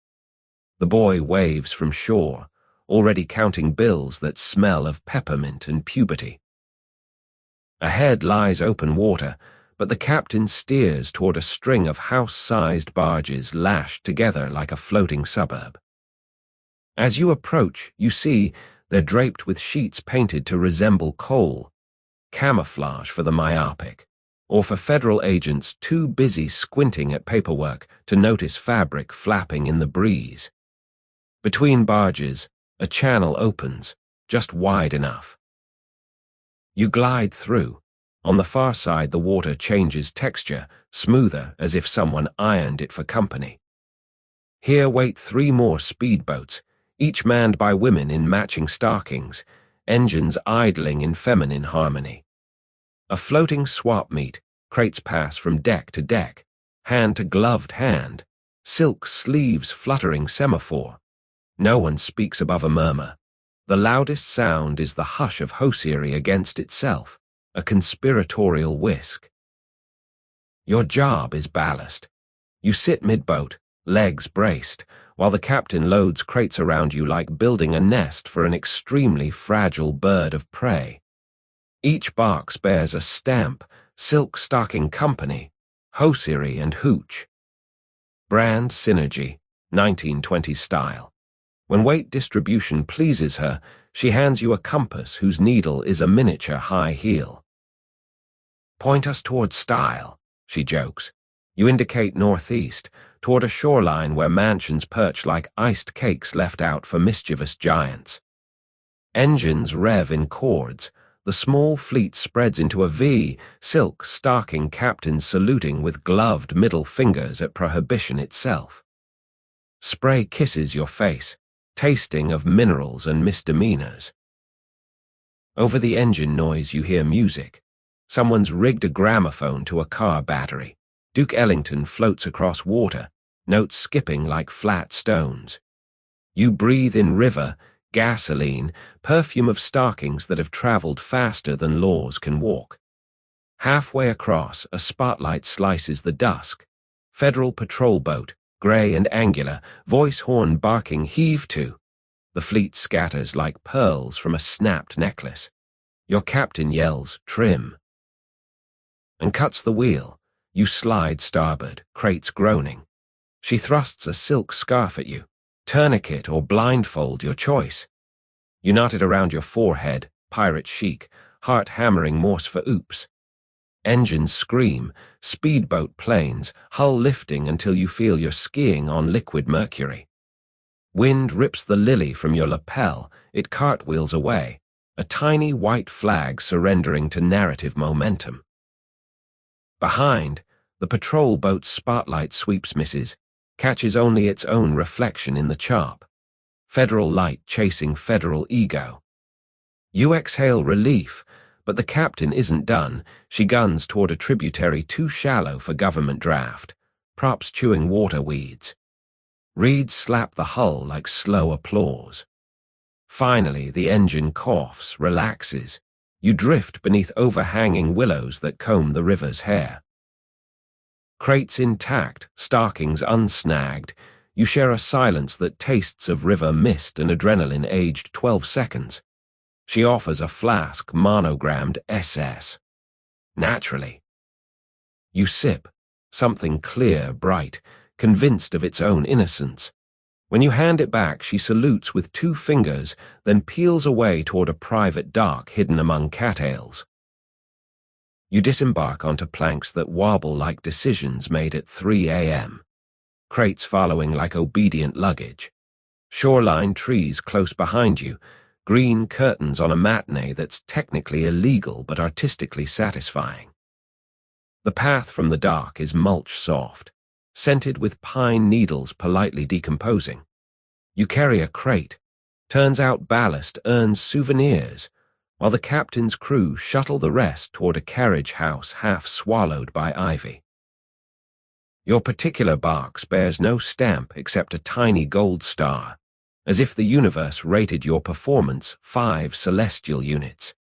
S1: The boy waves from shore, already counting bills that smell of peppermint and puberty. Ahead lies open water, but the captain steers toward a string of house-sized barges lashed together like a floating suburb. As you approach, you see they're draped with sheets painted to resemble coal, camouflage for the myopic, or for federal agents too busy squinting at paperwork to notice fabric flapping in the breeze. Between barges, a channel opens, just wide enough. You glide through. On the far side, the water changes texture, smoother as if someone ironed it for company. Here wait 3 more speedboats, each manned by women in matching stockings, engines idling in feminine harmony. A floating swap meet, crates pass from deck to deck, hand to gloved hand, silk sleeves fluttering semaphore. No one speaks above a murmur. The loudest sound is the hush of hosiery against itself, a conspiratorial whisk. Your job is ballast. You sit mid-boat, legs braced, while the captain loads crates around you like building a nest for an extremely fragile bird of prey. Each box bears a stamp, Silk Stocking Company, Hosiery and Hooch. Brand Synergy, 1920s style. When weight distribution pleases her, she hands you a compass whose needle is a miniature high heel. Point us toward style, she jokes. You indicate northeast, toward a shoreline where mansions perch like iced cakes left out for mischievous giants. Engines rev in chords. The small fleet spreads into a V, Silk Stocking captains saluting with gloved middle fingers at Prohibition itself. Spray kisses your face, tasting of minerals and misdemeanors. Over the engine noise you hear music. Someone's rigged a gramophone to a car battery. Duke Ellington floats across water, notes skipping like flat stones. You breathe in river, gasoline, perfume of stockings that have traveled faster than laws can walk. Halfway across, a spotlight slices the dusk. Federal patrol boat, gray and angular, voice horn barking heave to. The fleet scatters like pearls from a snapped necklace. Your captain yells, trim, and cuts the wheel. You slide starboard, crates groaning. She thrusts a silk scarf at you. Tourniquet or blindfold, your choice. You knot it around your forehead, pirate chic, heart hammering Morse for oops. Engines scream, speedboat planes, hull lifting until you feel you're skiing on liquid mercury. Wind rips the lily from your lapel, it cartwheels away, a tiny white flag surrendering to narrative momentum. Behind, the patrol boat's spotlight sweeps misses, catches only its own reflection in the chop. Federal light chasing federal ego. You exhale relief, but the captain isn't done. She guns toward a tributary too shallow for government draft, props chewing water weeds. Reeds slap the hull like slow applause. Finally, the engine coughs, relaxes. You drift beneath overhanging willows that comb the river's hair. Crates intact, stockings unsnagged, you share a silence that tastes of river mist and adrenaline aged 12 seconds. She offers a flask monogrammed SS. Naturally. You sip, something clear, bright, convinced of its own innocence. When you hand it back, she salutes with 2 fingers, then peels away toward a private dock hidden among cattails. You disembark onto planks that wobble like decisions made at 3 a.m. Crates following like obedient luggage. Shoreline trees close behind you, green curtains on a matinee that's technically illegal but artistically satisfying. The path from the dock is mulch soft, scented with pine needles politely decomposing. You carry a crate. Turns out ballast earns souvenirs, while the captain's crew shuttle the rest toward a carriage house half swallowed by ivy. Your particular box bears no stamp except a tiny gold star, as if the universe rated your performance 5 celestial units.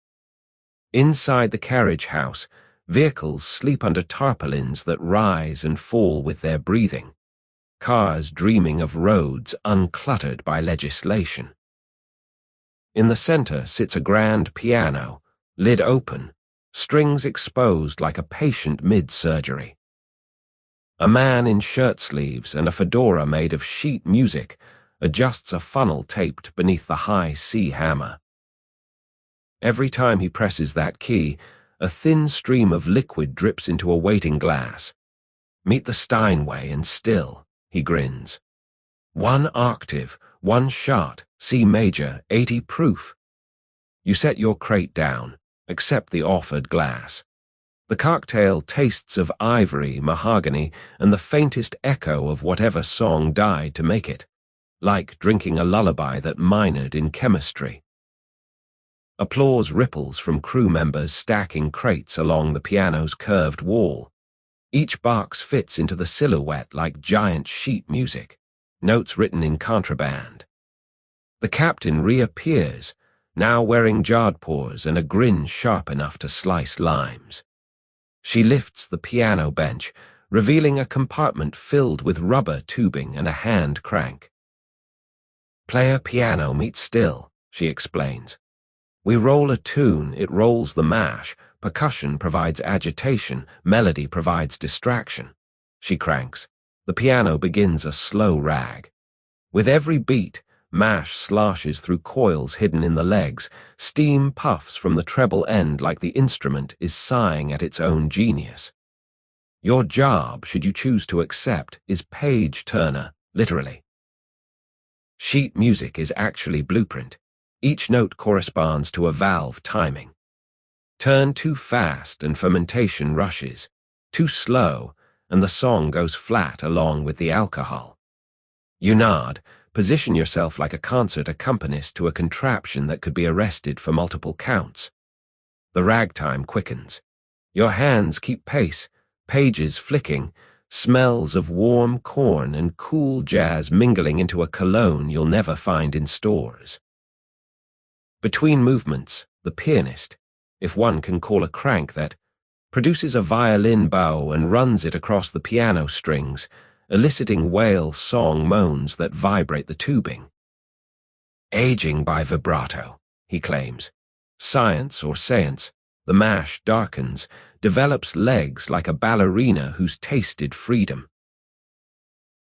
S1: Inside the carriage house, vehicles sleep under tarpaulins that rise and fall with their breathing, cars dreaming of roads uncluttered by legislation. In the center sits a grand piano, lid open, strings exposed like a patient mid-surgery. A man in shirt sleeves and a fedora made of sheet music adjusts a funnel taped beneath the high C hammer. Every time he presses that key, a thin stream of liquid drips into a waiting glass. Meet the Steinway and still, he grins. 1 octave, 1 shot, C major, 80 proof. You set your crate down, accept the offered glass. The cocktail tastes of ivory, mahogany, and the faintest echo of whatever song died to make it, like drinking a lullaby that minored in chemistry. Applause ripples from crew members stacking crates along the piano's curved wall. Each box fits into the silhouette like giant sheet music, notes written in contraband. The captain reappears, now wearing jodhpurs and a grin sharp enough to slice limes. She lifts the piano bench, revealing a compartment filled with rubber tubing and a hand crank. "Player piano meets still," she explains. "We roll a tune, it rolls the mash. Percussion provides agitation, melody provides distraction." She cranks. The piano begins a slow rag. With every beat, mash sloshes through coils hidden in the legs. Steam puffs from the treble end like the instrument is sighing at its own genius. Your job, should you choose to accept, is page turner, literally. Sheet music is actually blueprint. Each note corresponds to a valve timing. Turn too fast and fermentation rushes. Too slow, and the song goes flat along with the alcohol. You nod, position yourself like a concert accompanist to a contraption that could be arrested for multiple counts. The ragtime quickens. Your hands keep pace, pages flicking, smells of warm corn and cool jazz mingling into a cologne you'll never find in stores. Between movements, the pianist, if one can call a crank that, produces a violin bow and runs it across the piano strings, eliciting wail song moans that vibrate the tubing. "Aging by vibrato," he claims. Science or seance, the mash darkens, develops legs like a ballerina who's tasted freedom.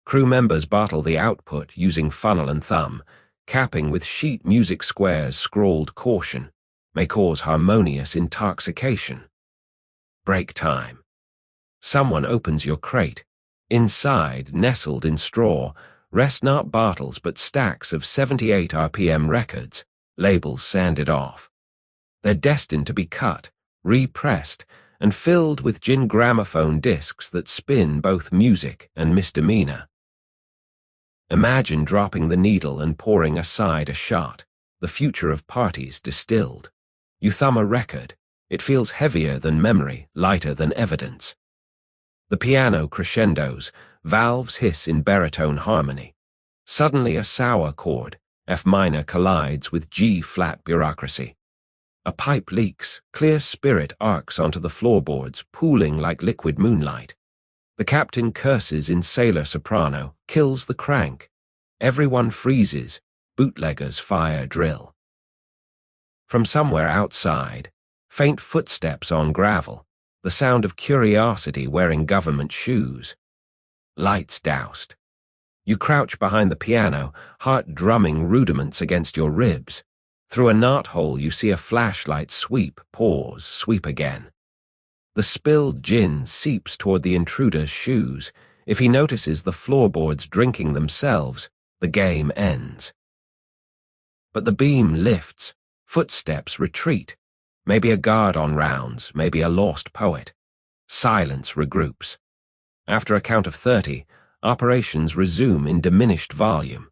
S1: Crew members bottle the output using funnel and thumb, capping with sheet music squares scrawled caution, may cause harmonious intoxication. Break time. Someone opens your crate. Inside, nestled in straw, rest not bottles but stacks of 78 RPM records, labels sanded off. They're destined to be cut, repressed, and filled with gin gramophone discs that spin both music and misdemeanor. Imagine dropping the needle and pouring aside a shot, the future of parties distilled. You thumb a record. It feels heavier than memory, lighter than evidence. The piano crescendos, valves hiss in baritone harmony. Suddenly a sour chord, F minor collides with G-flat bureaucracy. A pipe leaks, clear spirit arcs onto the floorboards, pooling like liquid moonlight. The captain curses in sailor soprano, kills the crank. Everyone freezes, bootleggers fire drill. From somewhere outside, faint footsteps on gravel, the sound of curiosity wearing government shoes. Lights doused. You crouch behind the piano, heart drumming rudiments against your ribs. Through a knothole you see a flashlight sweep, pause, sweep again. The spilled gin seeps toward the intruder's shoes. If he notices the floorboards drinking themselves, the game ends. But the beam lifts, footsteps retreat. Maybe a guard on rounds, maybe a lost poet. Silence regroups. After a count of 30, operations resume in diminished volume.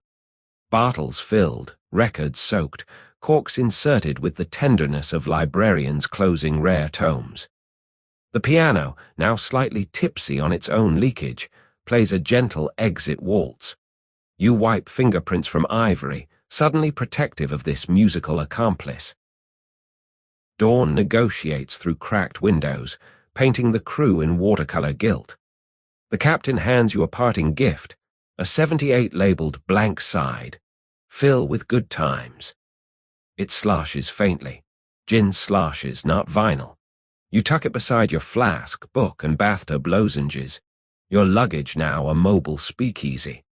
S1: Bottles filled, records soaked, corks inserted with the tenderness of librarians closing rare tomes. The piano, now slightly tipsy on its own leakage, plays a gentle exit waltz. You wipe fingerprints from ivory, suddenly protective of this musical accomplice. Dawn negotiates through cracked windows, painting the crew in watercolor gilt. The captain hands you a parting gift, a 78 labeled blank side. Fill with good times. It sloshes faintly. Gin sloshes, not vinyl. You tuck it beside your flask, book, and bathtub lozenges. Your luggage now a mobile speakeasy.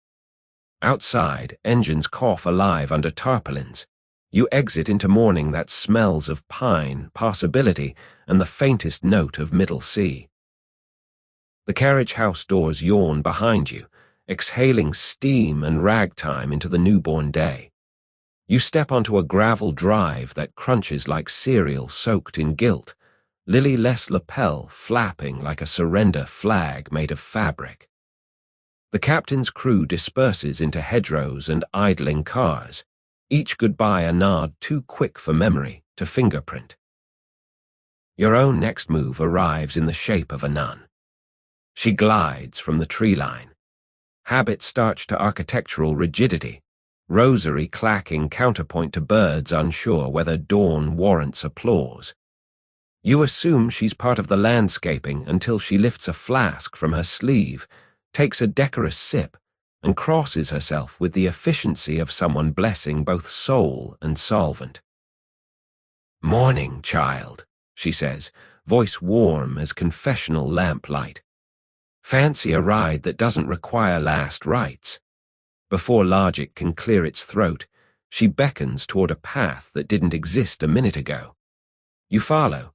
S1: Outside, engines cough alive under tarpaulins. You exit into morning that smells of pine, possibility, and the faintest note of middle sea. The carriage house doors yawn behind you, exhaling steam and ragtime into the newborn day. You step onto a gravel drive that crunches like cereal soaked in guilt, lily-less lapel flapping like a surrender flag made of fabric. The captain's crew disperses into hedgerows and idling cars, each goodbye a nod too quick for memory to fingerprint. Your own next move arrives in the shape of a nun. She glides from the tree line. Habit starched to architectural rigidity, rosary clacking counterpoint to birds unsure whether dawn warrants applause. You assume she's part of the landscaping until she lifts a flask from her sleeve, takes a decorous sip, and crosses herself with the efficiency of someone blessing both soul and solvent. "Morning, child," she says, voice warm as confessional lamplight. "Fancy a ride that doesn't require last rites." Before logic can clear its throat, she beckons toward a path that didn't exist a minute ago. You follow,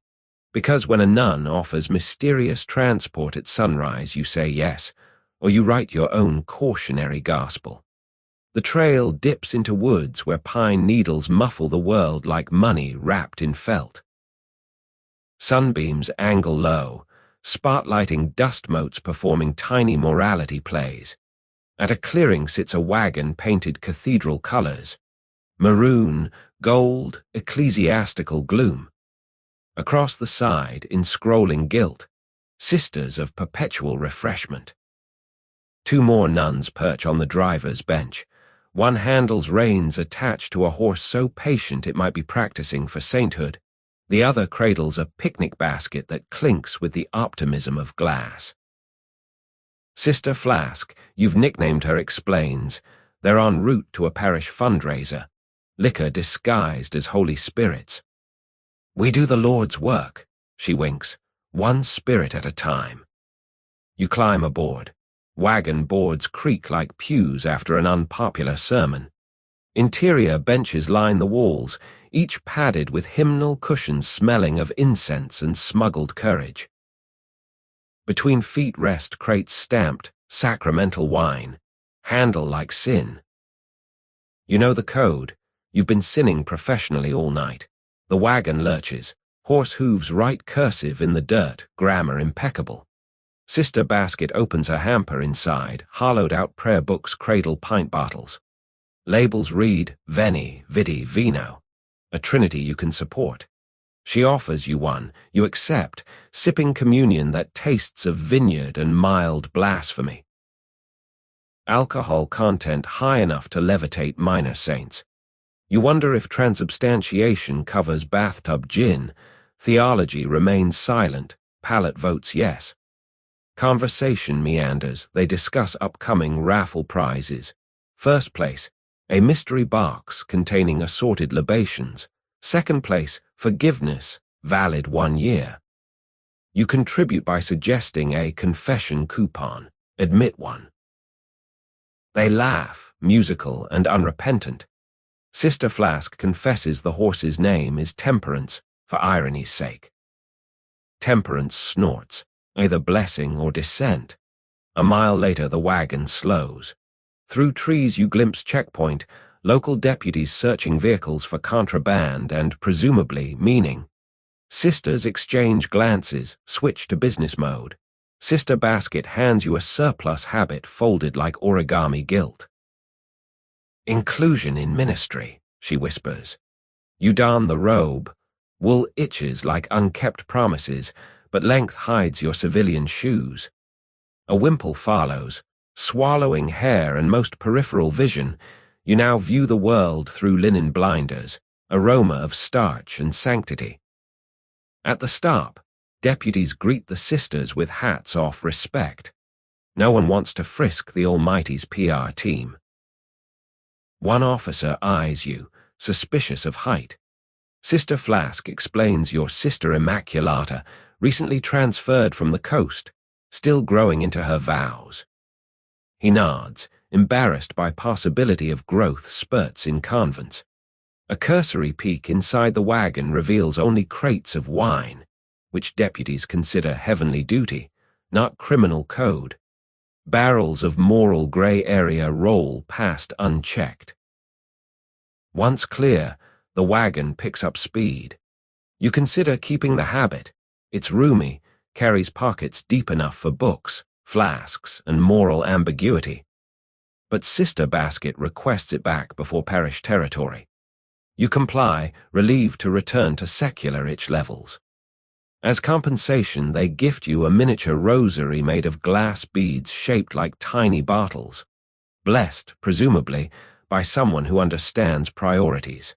S1: because when a nun offers mysterious transport at sunrise, you say yes, or you write your own cautionary gospel. The trail dips into woods where pine needles muffle the world like money wrapped in felt. Sunbeams angle low, spotlighting dust motes performing tiny morality plays. At a clearing sits a wagon painted cathedral colors: maroon, gold, ecclesiastical gloom. Across the side, in scrolling gilt, sisters of perpetual refreshment. Two more nuns perch on the driver's bench. One handles reins attached to a horse so patient it might be practicing for sainthood. The other cradles a picnic basket that clinks with the optimism of glass. Sister Flask, you've nicknamed her, explains. They're en route to a parish fundraiser, liquor disguised as holy spirits. "We do the Lord's work," she winks, "one spirit at a time." You climb aboard. Wagon boards creak like pews after an unpopular sermon. Interior benches line the walls, each padded with hymnal cushions smelling of incense and smuggled courage. Between feet rest crates stamped, sacramental wine, handle like sin. You know the code. You've been sinning professionally all night. The wagon lurches, horse hooves write cursive in the dirt, grammar impeccable. Sister Basket opens her hamper inside, hollowed-out prayer books cradle pint bottles. Labels read, Veni, Vidi, Vino, a trinity you can support. She offers you one, you accept, sipping communion that tastes of vineyard and mild blasphemy. Alcohol content high enough to levitate minor saints. You wonder if transubstantiation covers bathtub gin. Theology remains silent, palate votes yes. Conversation meanders, they discuss upcoming raffle prizes. First place, a mystery box containing assorted libations. Second place, forgiveness, valid 1 year. You contribute by suggesting a confession coupon, admit one. They laugh, musical and unrepentant. Sister Flask confesses the horse's name is Temperance, for irony's sake. Temperance snorts, either blessing or dissent. A mile later, the wagon slows. Through trees you glimpse checkpoint, local deputies searching vehicles for contraband and, presumably, meaning. Sisters exchange glances, switch to business mode. Sister Basket hands you a surplus habit folded like origami gilt. "Inclusion in ministry," she whispers. You don the robe. Wool itches like unkept promises, but length hides your civilian shoes. A wimple follows, swallowing hair and most peripheral vision. You now view the world through linen blinders, aroma of starch and sanctity. At the stop, deputies greet the sisters with hats off respect. No one wants to frisk the Almighty's PR team. One officer eyes you, suspicious of height. Sister Flask explains your Sister Immaculata, recently transferred from the coast, still growing into her vows. He nods, embarrassed by possibility of growth spurts in convents. A cursory peek inside the wagon reveals only crates of wine, which deputies consider heavenly duty, not criminal code. Barrels of moral gray area roll past unchecked. Once clear, the wagon picks up speed. You consider keeping the habit. It's roomy, carries pockets deep enough for books, flasks, and moral ambiguity. But Sister Basket requests it back before parish territory. You comply, relieved to return to secular itch levels. As compensation, they gift you a miniature rosary made of glass beads shaped like tiny bottles, blessed, presumably, by someone who understands priorities.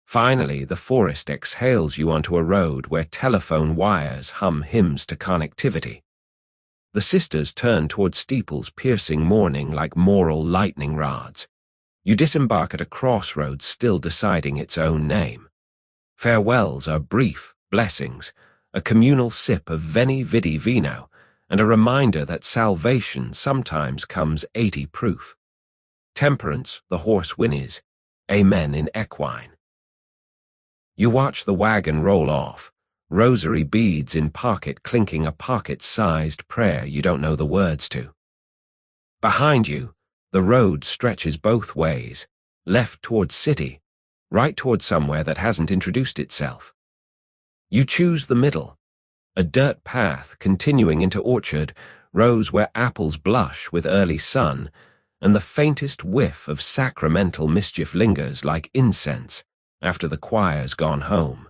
S1: Finally, the forest exhales you onto a road where telephone wires hum hymns to connectivity. The sisters turn toward steeples piercing morning like moral lightning rods. You disembark at a crossroads still deciding its own name. Farewells are brief blessings, a communal sip of veni vidi vino, and a reminder that salvation sometimes comes 80 proof. Temperance, the horse whinnies, amen in equine. You watch the wagon roll off, rosary beads in pocket clinking a pocket-sized prayer you don't know the words to. Behind you, the road stretches both ways, left towards city, right towards somewhere that hasn't introduced itself. You choose the middle, a dirt path continuing into orchard, rows where apples blush with early sun, and the faintest whiff of sacramental mischief lingers like incense after the choir's gone home.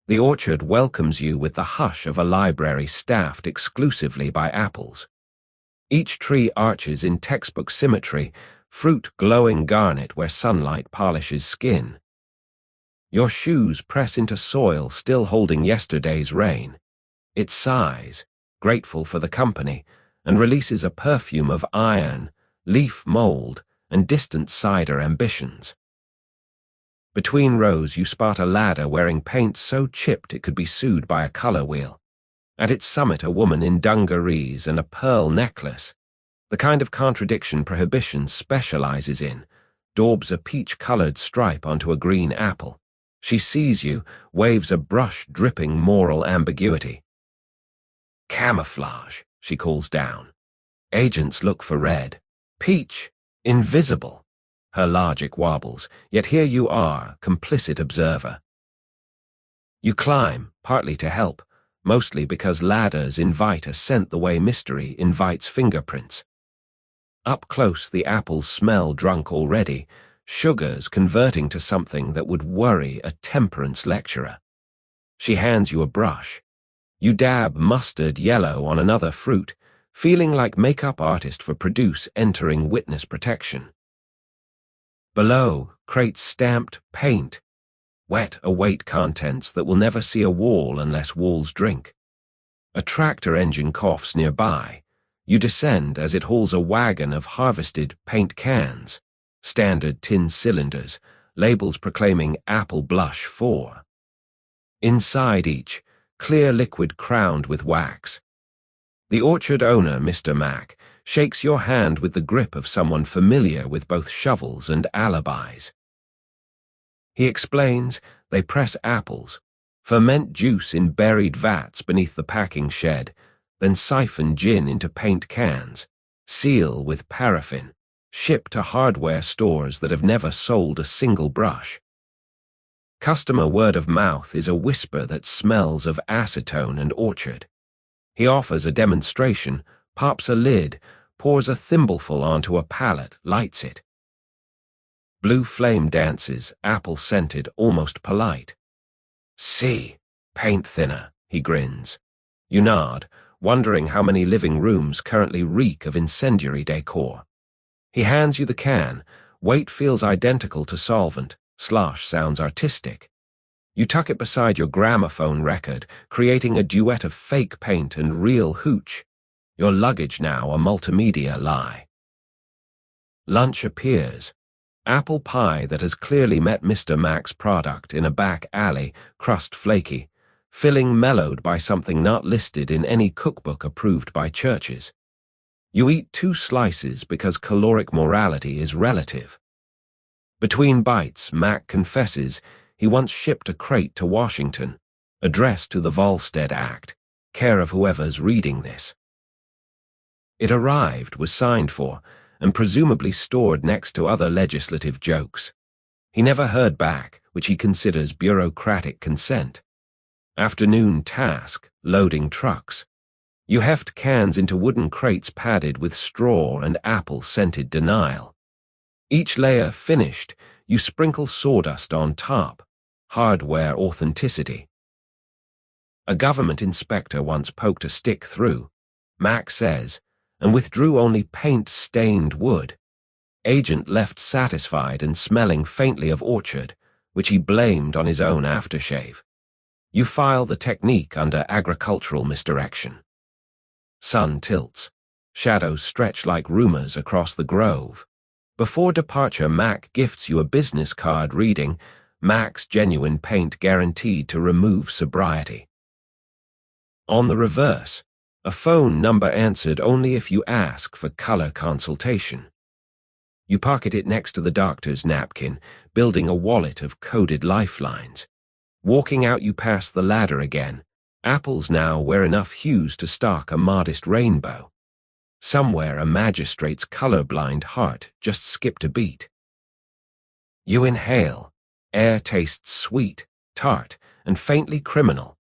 S1: The orchard welcomes you with the hush of a library staffed exclusively by apples. Each tree arches in textbook symmetry, fruit glowing garnet where sunlight polishes skin. Your shoes press into soil still holding yesterday's rain. It sighs, grateful for the company, and releases a perfume of iron, leaf mold, and distant cider ambitions. Between rows you spot a ladder wearing paint so chipped it could be sued by a color wheel. At its summit a woman in dungarees and a pearl necklace, the kind of contradiction Prohibition specializes in, daubs a peach-colored stripe onto a green apple. She sees you, waves a brush dripping moral ambiguity. Camouflage, she calls down. Agents look for red. Peach, invisible. Her logic wobbles, yet here you are, complicit observer. You climb, partly to help, mostly because ladders invite a scent the way mystery invites fingerprints. Up close the apples smell drunk already, sugars converting to something that would worry a temperance lecturer. She hands you a brush. You dab mustard yellow on another fruit, feeling like makeup artist for produce entering witness protection. Below, crates stamped paint. Wet await contents that will never see a wall unless walls drink. A tractor engine coughs nearby. You descend as it hauls a wagon of harvested paint cans, standard tin cylinders, labels proclaiming Apple Blush 4. Inside each, clear liquid crowned with wax. The orchard owner, Mr. Mack, shakes your hand with the grip of someone familiar with both shovels and alibis. He explains they press apples, ferment juice in buried vats beneath the packing shed, then siphon gin into paint cans, seal with paraffin, ship to hardware stores that have never sold a single brush. Customer word of mouth is a whisper that smells of acetone and orchard. He offers a demonstration, pops a lid, pours a thimbleful onto a pallet, lights it. Blue flame dances, apple-scented, almost polite. See, paint thinner, he grins. You nod, wondering how many living rooms currently reek of incendiary decor. He hands you the can. Weight feels identical to solvent. Slosh sounds artistic. You tuck it beside your gramophone record, creating a duet of fake paint and real hooch. Your luggage now a multimedia lie. Lunch appears. Apple pie that has clearly met Mr. Mack's product in a back alley, crust flaky, filling mellowed by something not listed in any cookbook approved by churches. You eat 2 slices because caloric morality is relative. Between bites, Mack confesses he once shipped a crate to Washington, addressed to the Volstead Act, care of whoever's reading this. It arrived, was signed for, and presumably stored next to other legislative jokes. He never heard back, which he considers bureaucratic consent. Afternoon task, loading trucks. You heft cans into wooden crates padded with straw and apple-scented denial. Each layer finished, you sprinkle sawdust on top. Hardware authenticity. A government inspector once poked a stick through, Mack says, and withdrew only paint-stained wood. Agent left satisfied and smelling faintly of orchard, which he blamed on his own aftershave. You file the technique under agricultural misdirection. Sun tilts. Shadows stretch like rumors across the grove. Before departure, Mac gifts you a business card reading, Mac's genuine paint guaranteed to remove sobriety. On the reverse, a phone number answered only if you ask for color consultation. You pocket it next to the doctor's napkin, building a wallet of coded lifelines. Walking out, you pass the ladder again. Apples now wear enough hues to stock a modest rainbow. Somewhere a magistrate's colorblind heart just skipped a beat. You inhale. Air tastes sweet, tart, and faintly criminal,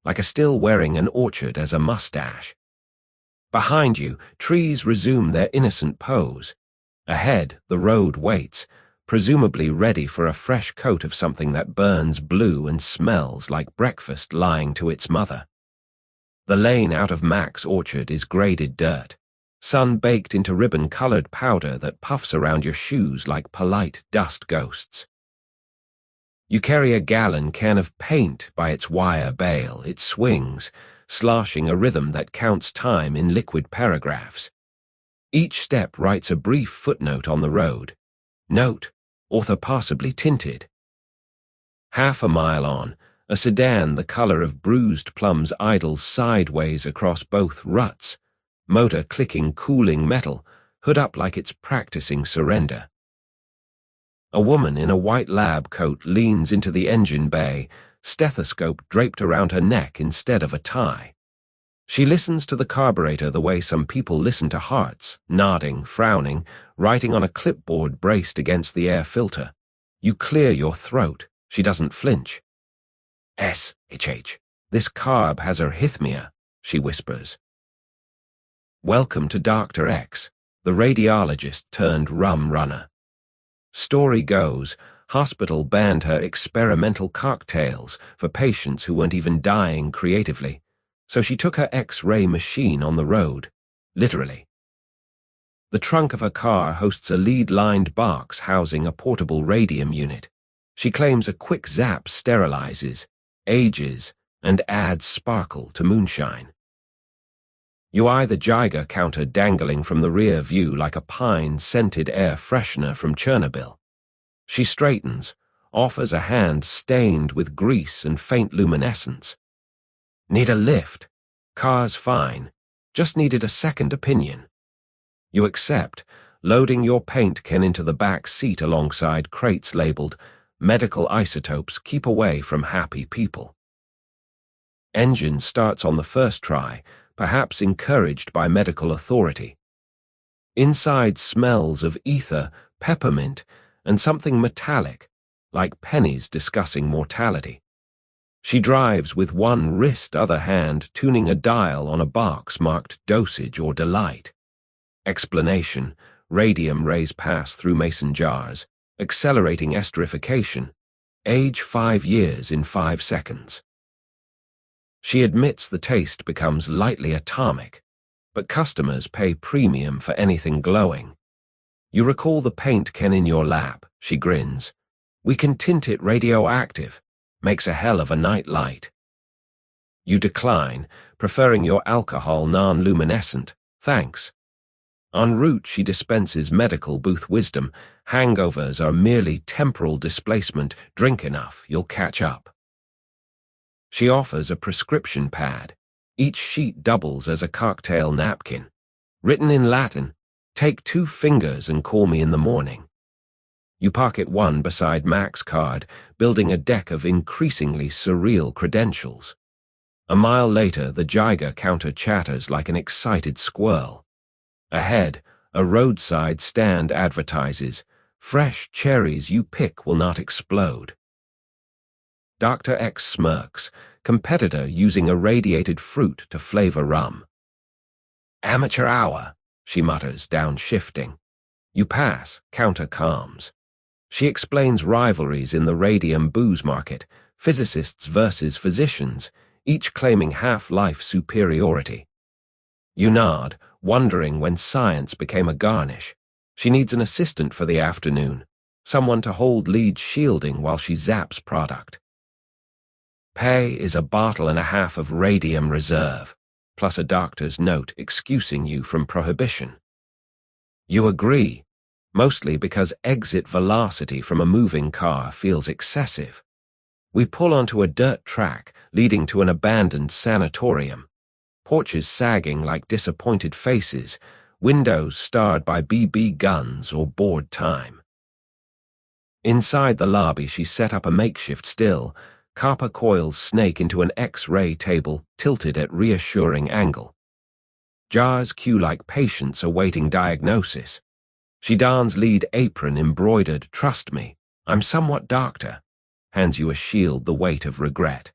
S1: like a still wearing an orchard as a mustache. Behind you, trees resume their innocent pose. Ahead, the road waits, presumably ready for a fresh coat of something that burns blue and smells like breakfast lying to its mother. The lane out of Mac's orchard is graded dirt, sun baked into ribbon-colored powder that puffs around your shoes like polite dust ghosts. You carry a gallon can of paint by its wire bale. It swings, sloshing a rhythm that counts time in liquid paragraphs. Each step writes a brief footnote on the road. Note, author possibly tinted. Half a mile on, a sedan the color of bruised plums idles sideways across both ruts, motor clicking cooling metal, hood up like it's practicing surrender. A woman in a white lab coat leans into the engine bay, stethoscope draped around her neck instead of a tie. She listens to the carburetor the way some people listen to hearts, nodding, frowning, writing on a clipboard braced against the air filter. You clear your throat. She doesn't flinch. S-H-H. This carb has arrhythmia, she whispers. Welcome to Dr. X, the radiologist turned rum runner. Story goes, hospital banned her experimental cocktails for patients who weren't even dying creatively, so she took her X-ray machine on the road, literally. The trunk of her car hosts a lead-lined box housing a portable radium unit. She claims a quick zap sterilizes, ages, and adds sparkle to moonshine. You eye the Geiger counter dangling from the rear view like a pine-scented air freshener from Chernobyl. She straightens, offers a hand stained with grease and faint luminescence. Need a lift? Car's fine. Just needed a second opinion. You accept, loading your paint can into the back seat alongside crates labeled Medical Isotopes Keep Away from Happy People. Engine starts on the first try, perhaps encouraged by medical authority. Inside smells of ether, peppermint, and something metallic, like pennies discussing mortality. She drives with one wrist, other hand, tuning a dial on a box marked dosage or delight. Explanation, radium rays pass through mason jars, accelerating esterification. Age 5 years in 5 seconds. She admits the taste becomes lightly atomic, but customers pay premium for anything glowing. You recall the paint can in your lap, she grins. We can tint it radioactive, makes a hell of a night light. You decline, preferring your alcohol non-luminescent, thanks. En route she dispenses medical booth wisdom, hangovers are merely temporal displacement, drink enough, you'll catch up. She offers a prescription pad. Each sheet doubles as a cocktail napkin. Written in Latin, take 2 fingers and call me in the morning. You pocket one beside Mac's card, building a deck of increasingly surreal credentials. A mile later, the Geiger counter chatters like an excited squirrel. Ahead, a roadside stand advertises, fresh cherries you pick will not explode. Dr. X smirks, competitor using irradiated fruit to flavor rum. Amateur hour, she mutters, downshifting. You pass, counter calms. She explains rivalries in the radium booze market, physicists versus physicians, each claiming half-life superiority. You nod, wondering when science became a garnish. She needs an assistant for the afternoon, someone to hold lead shielding while she zaps product. Pay is a bottle and a half of radium reserve, plus a doctor's note excusing you from Prohibition. You agree, mostly because exit velocity from a moving car feels excessive. We pull onto a dirt track leading to an abandoned sanatorium, porches sagging like disappointed faces, windows starred by BB guns or bored time. Inside the lobby, she set up a makeshift still, copper coils snake into an X-ray table tilted at reassuring angle. Jars queue like patients awaiting diagnosis. She dons lead apron embroidered, "Trust me, I'm somewhat doctor," hands you a shield the weight of regret.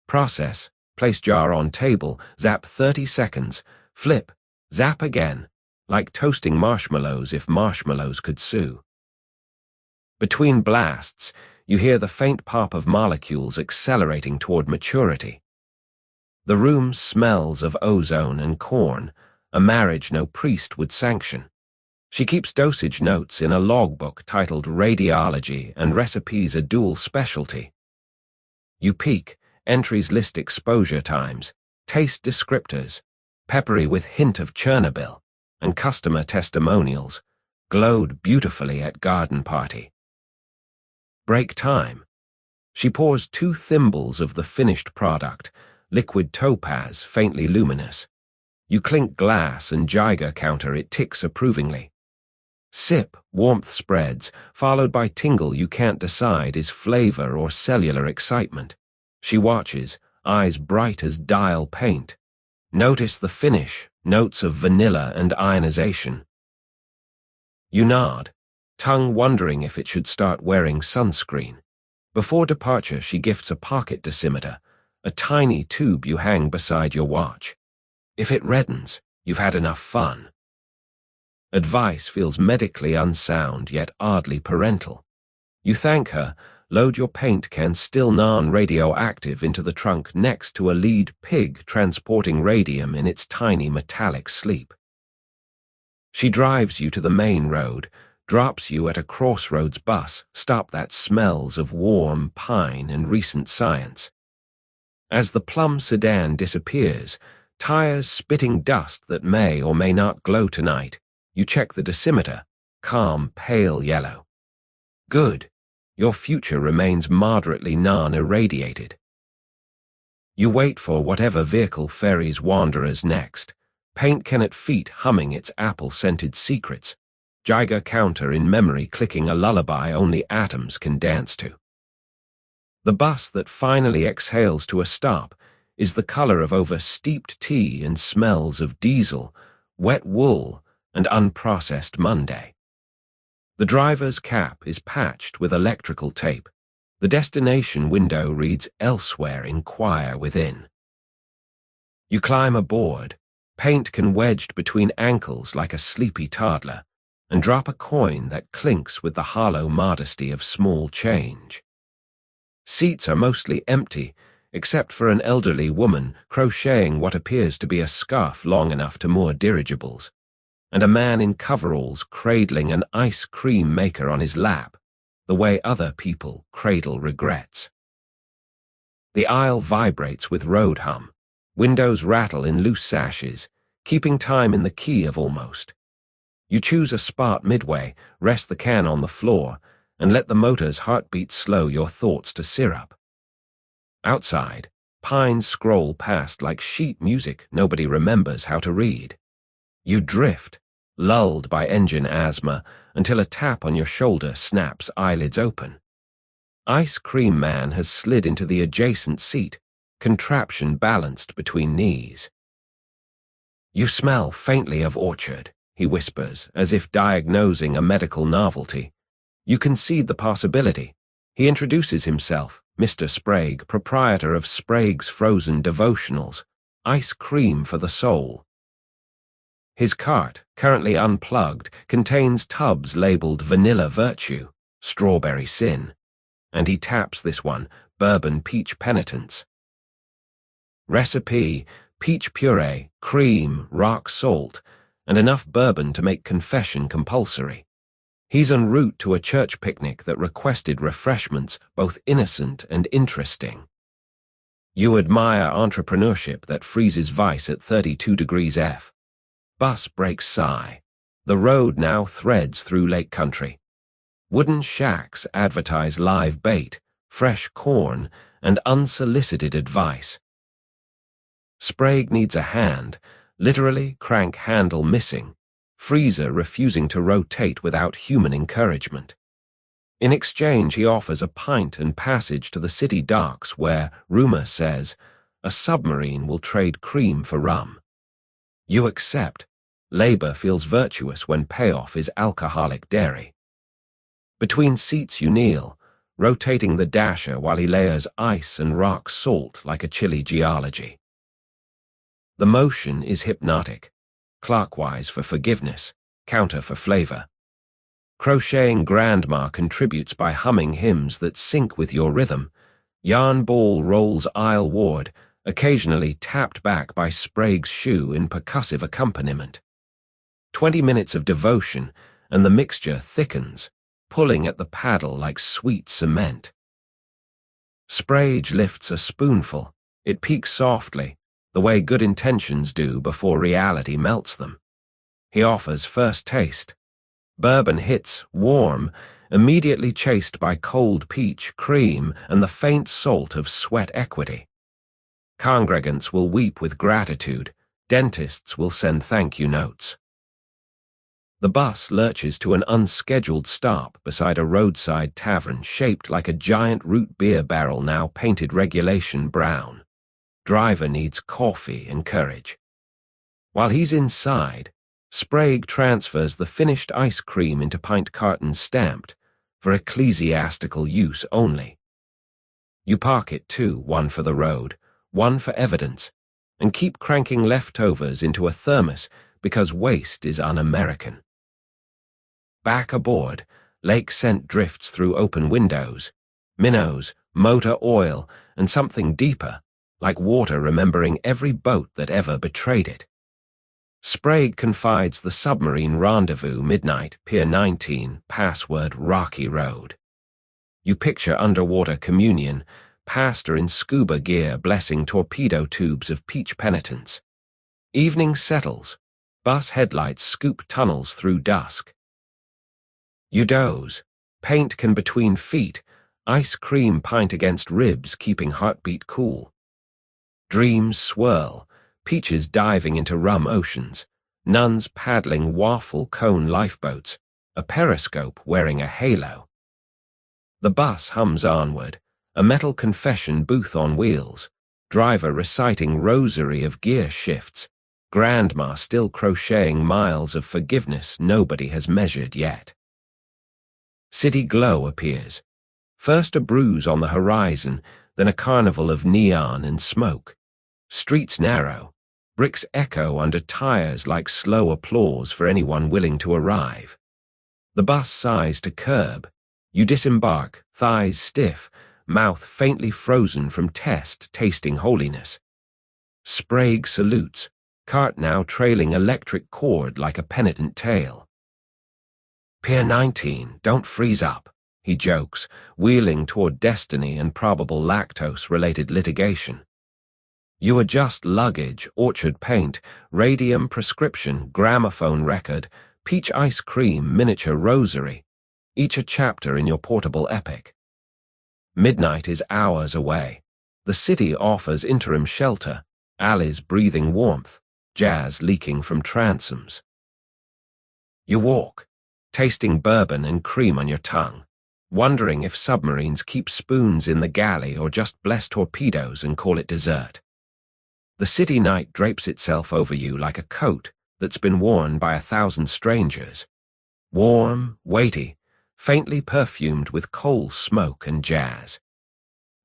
S1: Process, place jar on table, zap 30 seconds, flip, zap again, like toasting marshmallows if marshmallows could sue. Between blasts, you hear the faint pop of molecules accelerating toward maturity. The room smells of ozone and corn, a marriage no priest would sanction. She keeps dosage notes in a logbook titled Radiology and recipes a dual specialty. You peek, entries list exposure times, taste descriptors, peppery with hint of Chernobyl, and customer testimonials, glowed beautifully at garden party. Break time. She pours 2 thimbles of the finished product, liquid topaz, faintly luminous. You clink glass and Geiger counter, it ticks approvingly. Sip, warmth spreads, followed by tingle you can't decide is flavor or cellular excitement. She watches, eyes bright as dial paint. Notice the finish, notes of vanilla and ionization. You nod, tongue wondering if it should start wearing sunscreen. Before departure, she gifts a pocket dosimeter, a tiny tube you hang beside your watch. If it reddens, you've had enough fun. Advice feels medically unsound, yet oddly parental. You thank her, load your paint can still non-radioactive into the trunk next to a lead pig transporting radium in its tiny metallic sleep. She drives you to the main road, drops you at a crossroads bus stop that smells of warm pine and recent science. As the plum sedan disappears, tires spitting dust that may or may not glow tonight, you check the dosimeter, calm, pale yellow. Good. Your future remains moderately non-irradiated. You wait for whatever vehicle ferries wanderers next, paint can at feet humming its apple-scented secrets, Geiger counter in memory clicking a lullaby only atoms can dance to. The bus that finally exhales to a stop is the color of over-steeped tea and smells of diesel, wet wool, and unprocessed Monday. The driver's cap is patched with electrical tape. The destination window reads "Elsewhere, inquire within." You climb aboard, paint can wedged between ankles like a sleepy toddler, and drop a coin that clinks with the hollow modesty of small change. Seats are mostly empty, except for an elderly woman crocheting what appears to be a scarf long enough to moor dirigibles, and a man in coveralls cradling an ice cream maker on his lap, the way other people cradle regrets. The aisle vibrates with road hum. Windows rattle in loose sashes, keeping time in the key of almost. You choose a spot midway, rest the can on the floor, and let the motor's heartbeat slow your thoughts to syrup. Outside, pines scroll past like sheet music nobody remembers how to read. You drift, lulled by engine asthma, until a tap on your shoulder snaps eyelids open. Ice Cream Man has slid into the adjacent seat, contraption balanced between knees. "You smell faintly of orchard," he whispers, as if diagnosing a medical novelty. You concede the possibility. He introduces himself, Mr. Sprague, proprietor of Sprague's Frozen Devotionals, ice cream for the soul. His cart, currently unplugged, contains tubs labeled Vanilla Virtue, Strawberry Sin, and he taps this one, Bourbon Peach Penitence. Recipe, peach puree, cream, rock salt, and enough bourbon to make confession compulsory. He's en route to a church picnic that requested refreshments both innocent and interesting. You admire entrepreneurship that freezes vice at 32 degrees F. Bus brakes sigh. The road now threads through lake country. Wooden shacks advertise live bait, fresh corn, and unsolicited advice. Sprague needs a hand, literally crank handle missing, freezer refusing to rotate without human encouragement. In exchange, he offers a pint and passage to the city docks where, rumor says, a submarine will trade cream for rum. You accept. Labor feels virtuous when payoff is alcoholic dairy. Between seats you kneel, rotating the dasher while he layers ice and rock salt like a chilly geology. The motion is hypnotic, clockwise for forgiveness, counter for flavor. Crocheting grandma contributes by humming hymns that sync with your rhythm. Yarn ball rolls aisle ward, occasionally tapped back by Sprague's shoe in percussive accompaniment. 20 minutes of devotion, and the mixture thickens, pulling at the paddle like sweet cement. Sprague lifts a spoonful. It peaks softly, the way good intentions do before reality melts them. He offers first taste. Bourbon hits, warm, immediately chased by cold peach, cream, and the faint salt of sweat equity. Congregants will weep with gratitude. Dentists will send thank-you notes. The bus lurches to an unscheduled stop beside a roadside tavern shaped like a giant root beer barrel now painted regulation brown. Driver needs coffee and courage. While he's inside, Sprague transfers the finished ice cream into pint cartons stamped, for ecclesiastical use only. You park it too, one for the road, one for evidence, and keep cranking leftovers into a thermos because waste is un-American. Back aboard, lake scent drifts through open windows, minnows, motor oil, and something deeper, like water remembering every boat that ever betrayed it. Sprague confides the submarine rendezvous midnight, Pier 19, password Rocky Road. You picture underwater communion, pastor in scuba gear blessing torpedo tubes of peach penitence. Evening settles, bus headlights scoop tunnels through dusk. You doze, paint can between feet, ice cream pint against ribs keeping heartbeat cool. Dreams swirl, peaches diving into rum oceans, nuns paddling waffle cone lifeboats, a periscope wearing a halo. The bus hums onward, a metal confession booth on wheels, driver reciting rosary of gear shifts, grandma still crocheting miles of forgiveness nobody has measured yet. City glow appears. First a bruise on the horizon, then a carnival of neon and smoke. Streets narrow, bricks echo under tires like slow applause for anyone willing to arrive. The bus sighs to curb. You disembark, thighs stiff, mouth faintly frozen from test tasting holiness. Sprague salutes, cart now trailing electric cord like a penitent tail. Pier 19, don't freeze up, he jokes, wheeling toward destiny and probable lactose-related litigation. You adjust luggage, orchard paint, radium prescription, gramophone record, peach ice cream, miniature rosary, each a chapter in your portable epic. Midnight is hours away. The city offers interim shelter, alleys breathing warmth, jazz leaking from transoms. You walk, tasting bourbon and cream on your tongue, wondering if submarines keep spoons in the galley or just bless torpedoes and call it dessert. The city night drapes itself over you like a coat that's been worn by 1,000 strangers. Warm, weighty, faintly perfumed with coal smoke and jazz.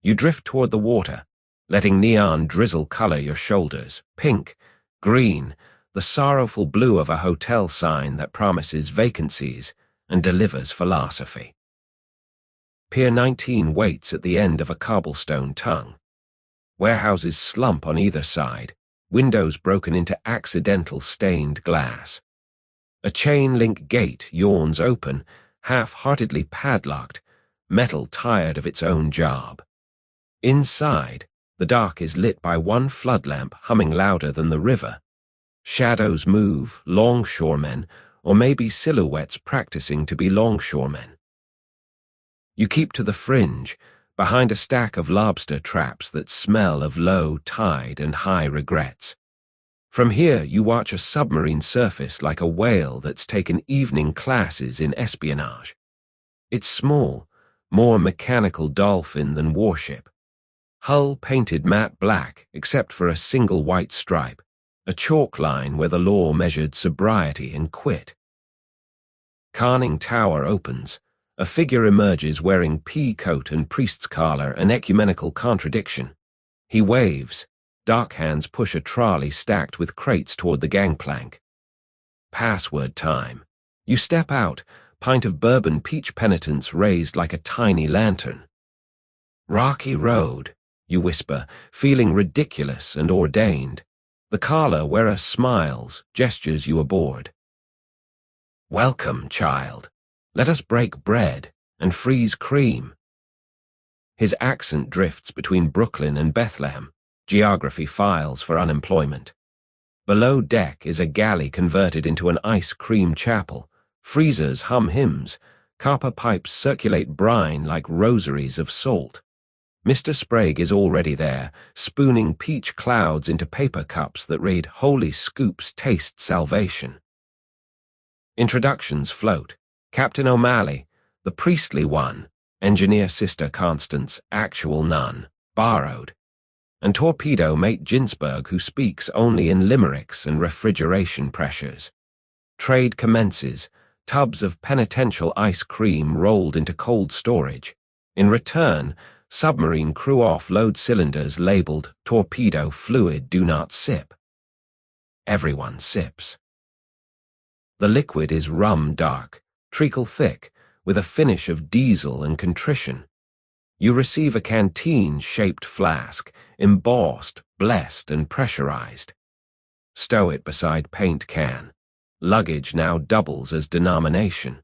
S1: You drift toward the water, letting neon drizzle color your shoulders, pink, green, the sorrowful blue of a hotel sign that promises vacancies and delivers philosophy. Pier 19 waits at the end of a cobblestone tongue. Warehouses slump on either side, windows broken into accidental stained glass. A chain-link gate yawns open, half-heartedly padlocked, metal tired of its own job. Inside, the dock is lit by one floodlamp humming louder than the river. Shadows move, longshoremen, or maybe silhouettes practicing to be longshoremen. You keep to the fringe, behind a stack of lobster traps that smell of low tide and high regrets. From here, you watch a submarine surface like a whale that's taken evening classes in espionage. It's small, more mechanical dolphin than warship. Hull painted matte black except for a single white stripe, a chalk line where the law measured sobriety and quit. Conning tower opens. A figure emerges wearing pea coat and priest's collar, an ecumenical contradiction. He waves. Dock hands push a trolley stacked with crates toward the gangplank. Password time. You step out, pint of bourbon peach penitence raised like a tiny lantern. Rocky road, you whisper, feeling ridiculous and ordained. The collar wearer smiles, gestures you aboard. Welcome, child. Let us break bread and freeze cream. His accent drifts between Brooklyn and Bethlehem, geography files for unemployment. Below deck is a galley converted into an ice cream chapel. Freezers hum hymns. Copper pipes circulate brine like rosaries of salt. Mr. Sprague is already there, spooning peach clouds into paper cups that read "Holy Scoops Taste Salvation." Introductions float. Captain O'Malley, the priestly one, engineer Sister Constance, actual nun, borrowed, and torpedo mate Ginsberg, who speaks only in limericks and refrigeration pressures. Trade commences, tubs of penitential ice cream rolled into cold storage. In return, submarine crew offload cylinders labeled torpedo fluid do not sip. Everyone sips. The liquid is rum dark, treacle thick, with a finish of diesel and contrition. You receive a canteen-shaped flask, embossed, blessed, and pressurized. Stow it beside paint can. Luggage now doubles as denomination.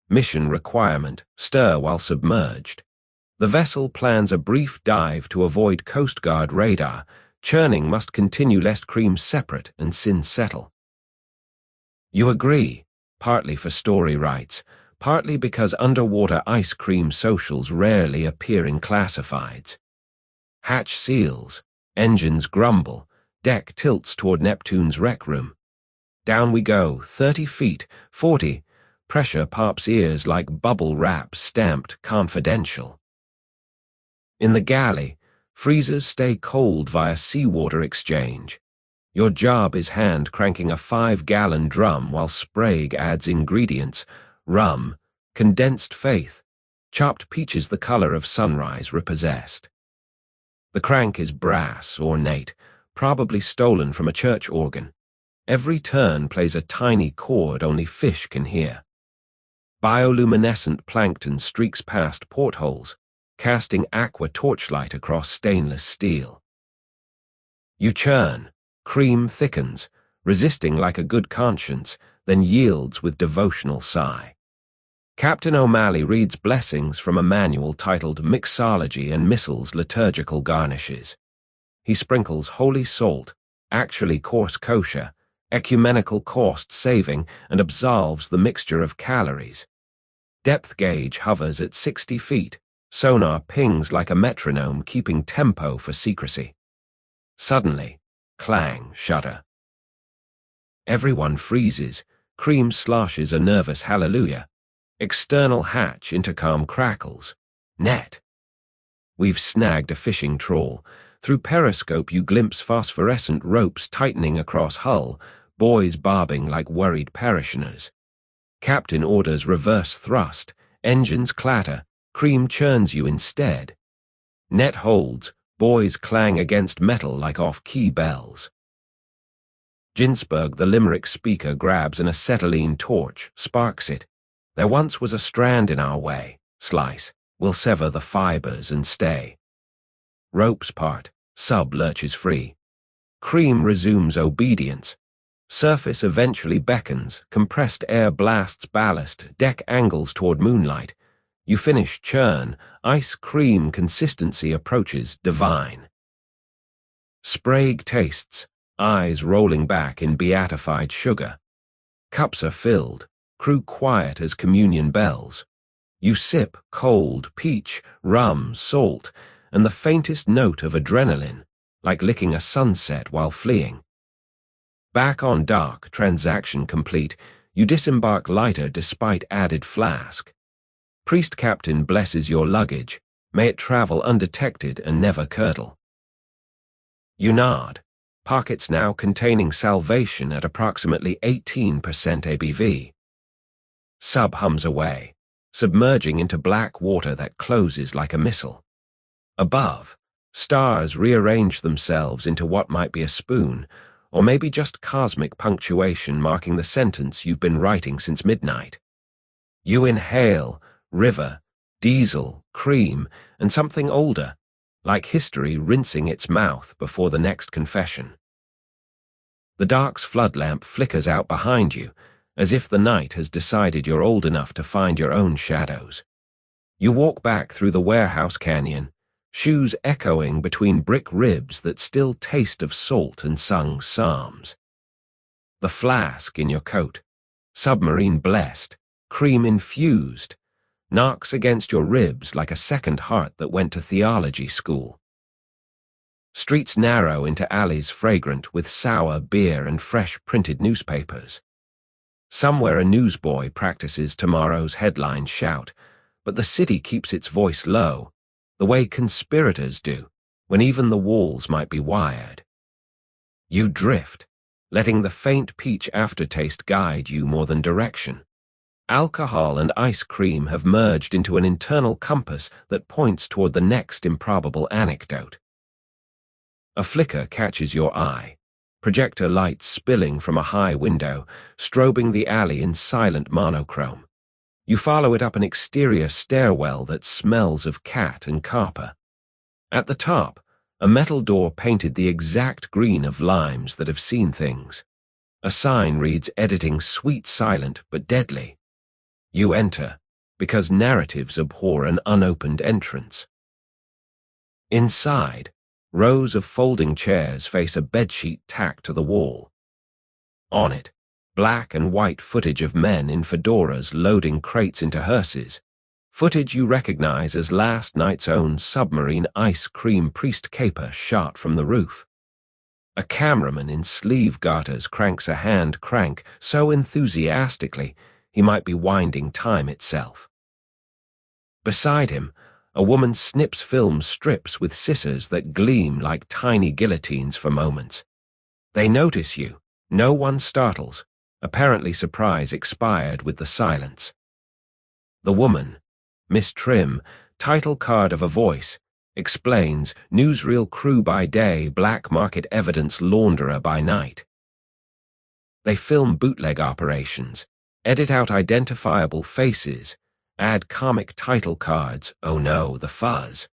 S1: Mission requirement, stir while submerged. The vessel plans a brief dive to avoid Coast Guard radar. Churning must continue lest cream separate and sin settle. You agree, partly for story rights, partly because underwater ice cream socials rarely appear in classifieds. Hatch seals, engines grumble, deck tilts toward Neptune's rec room. Down we go, 30 feet, 40, pressure pops ears like bubble wrap stamped confidential. In the galley, freezers stay cold via seawater exchange. Your job is hand cranking a 5-gallon drum while Sprague adds ingredients: rum, condensed faith, chopped peaches the color of sunrise repossessed. The crank is brass, ornate, probably stolen from a church organ. Every turn plays a tiny chord only fish can hear. Bioluminescent plankton streaks past portholes, casting aqua torchlight across stainless steel. You churn. Cream thickens, resisting like a good conscience, then yields with devotional sigh. Captain O'Malley reads blessings from a manual titled Mixology and Missiles Liturgical Garnishes. He sprinkles holy salt, actually coarse kosher, ecumenical cost-saving, and absolves the mixture of calories. Depth gauge hovers at 60 feet. Sonar pings like a metronome, keeping tempo for secrecy. Suddenly, clang, shudder. Everyone freezes. Cream sloshes a nervous hallelujah. External hatch intercom crackles. Net. We've snagged a fishing trawl. Through periscope you glimpse phosphorescent ropes tightening across hull, boys bobbing like worried parishioners. Captain orders reverse thrust. Engines clatter. Cream churns you instead. Net holds. Boys clang against metal like off-key bells. Ginsberg, the limerick speaker, grabs an acetylene torch, sparks it. There once was a strand in our way. Slice. We'll sever the fibers and stay. Ropes part. Sub lurches free. Cream resumes obedience. Surface eventually beckons, compressed air blasts ballast, deck angles toward moonlight. You finish churn, ice cream consistency approaches divine. Sprague tastes, eyes rolling back in beatified sugar. Cups are filled, crew quiet as communion bells. You sip cold, peach, rum, salt, and the faintest note of adrenaline, like licking a sunset while fleeing. Back on dock, transaction complete, you disembark lighter despite added flask. Priest captain blesses your luggage. May it travel undetected and never curdle. You nod, pockets now containing salvation at approximately 18% ABV. Sub hums away, submerging into black water that closes like a missile. Above, stars rearrange themselves into what might be a spoon, or maybe just cosmic punctuation marking the sentence you've been writing since midnight. You inhale, river, diesel, cream, and something older, like history rinsing its mouth before the next confession. The dock's flood lamp flickers out behind you, as if the night has decided you're old enough to find your own shadows. You walk back through the warehouse canyon, shoes echoing between brick ribs that still taste of salt and sung psalms. The flask in your coat, submarine blessed, cream infused, knocks against your ribs like a second heart that went to theology school. Streets narrow into alleys fragrant with sour beer and fresh printed newspapers. Somewhere a newsboy practices tomorrow's headline shout, but the city keeps its voice low, the way conspirators do, when even the walls might be wired. You drift, letting the faint peach aftertaste guide you more than direction. Alcohol and ice cream have merged into an internal compass that points toward the next improbable anecdote. A flicker catches your eye, projector lights spilling from a high window, strobing the alley in silent monochrome. You follow it up an exterior stairwell that smells of cat and copper. At the top, a metal door painted the exact green of limes that have seen things. A sign reads editing sweet silent but deadly. You enter, because narratives abhor an unopened entrance. Inside, rows of folding chairs face a bedsheet tacked to the wall. On it, black and white footage of men in fedoras loading crates into hearses, footage you recognize as last night's own submarine ice cream priest caper shot from the roof. A cameraman in sleeve garters cranks a hand crank so enthusiastically he might be winding time itself. Beside him, a woman snips film strips with scissors that gleam like tiny guillotines for moments. They notice you. No one startles. Apparently surprise expired with the silence. The woman, Miss Trim, title card of a voice, explains newsreel crew by day, black market evidence launderer by night. They film bootleg operations, edit out identifiable faces, add comic title cards, oh no, the fuzz,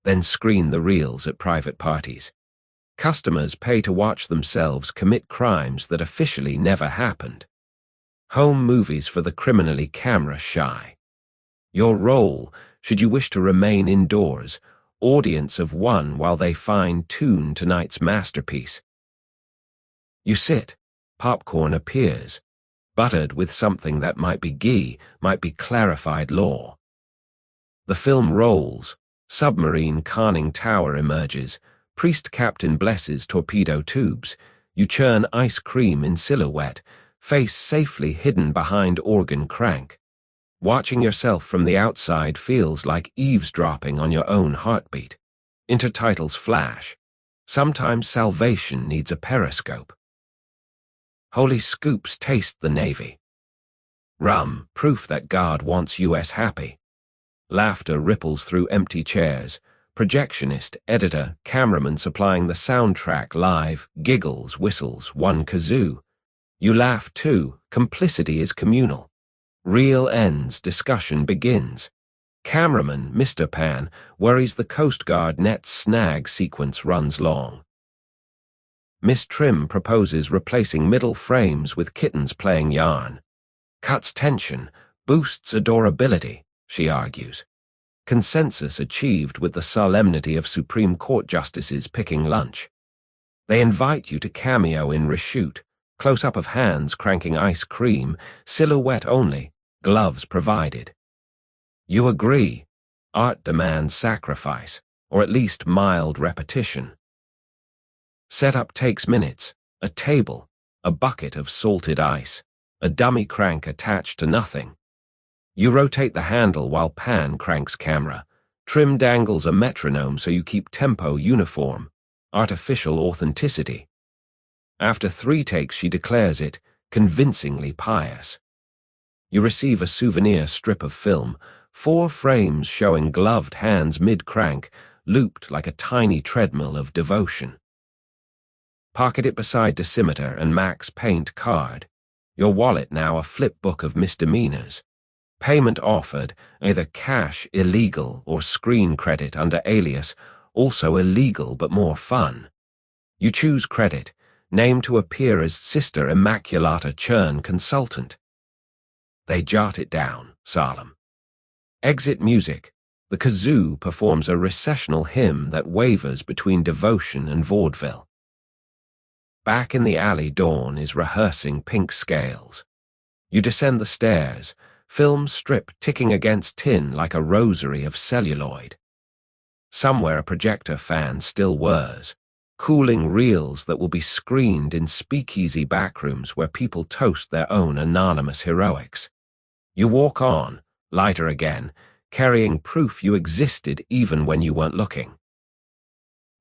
S1: then screen the reels at private parties. Customers pay to watch themselves commit crimes that officially never happened. Home movies for the criminally camera-shy. Your role, should you wish to remain indoors, audience of one while they fine-tune tonight's masterpiece. You sit, popcorn appears, buttered with something that might be ghee, might be clarified law. The film rolls, submarine conning tower emerges, priest captain blesses torpedo tubes, you churn ice cream in silhouette, face safely hidden behind organ crank. Watching yourself from the outside feels like eavesdropping on your own heartbeat. Intertitles flash. Sometimes salvation needs a periscope. Holy scoops taste the Navy. Rum, proof that God wants US happy. Laughter ripples through empty chairs. Projectionist, editor, cameraman supplying the soundtrack live, giggles, whistles, one kazoo. You laugh too, complicity is communal. Reel ends, discussion begins. Cameraman, Mr. Pan, worries the Coast Guard net's snag sequence runs long. Miss Trim proposes replacing middle frames with kittens playing yarn. Cuts tension, boosts adorability, she argues. Consensus achieved with the solemnity of Supreme Court justices picking lunch. They invite you to cameo in reshoot, close-up of hands cranking ice cream, silhouette only, gloves provided. You agree. Art demands sacrifice, or at least mild repetition. Setup takes minutes, a table, a bucket of salted ice, a dummy crank attached to nothing. You rotate the handle while Pan cranks camera. Trim dangles a metronome so you keep tempo uniform, artificial authenticity. After 3 takes, she declares it convincingly pious. You receive a souvenir strip of film, 4 frames showing gloved hands mid-crank, looped like a tiny treadmill of devotion. Pocket it beside decimeter and Max Paint card. Your wallet now a flip book of misdemeanors. Payment offered, either cash illegal or screen credit under alias, also illegal but more fun. You choose credit, name to appear as Sister Immaculata Churn Consultant. They jot it down, solemn. Exit music. The kazoo performs a recessional hymn that wavers between devotion and vaudeville. Back in the alley, Dawn is rehearsing pink scales. You descend the stairs, film strip ticking against tin like a rosary of celluloid. Somewhere a projector fan still whirs, cooling reels that will be screened in speakeasy backrooms where people toast their own anonymous heroics. You walk on, lighter again, carrying proof you existed even when you weren't looking.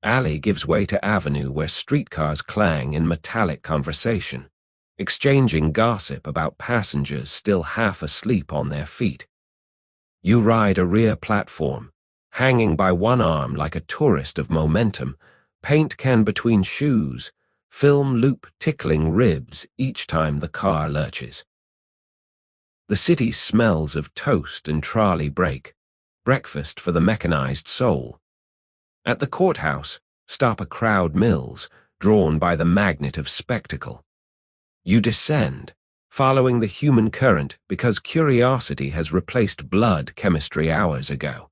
S1: Alley gives way to avenue where streetcars clang in metallic conversation, exchanging gossip about passengers still half asleep on their feet. You ride a rear platform, hanging by one arm like a tourist of momentum, paint can between shoes, film loop tickling ribs each time the car lurches. The city smells of toast and trolley brake, breakfast for the mechanized soul. At the courthouse, stop a crowd mills, drawn by the magnet of spectacle. You descend, following the human current because curiosity has replaced blood chemistry hours ago.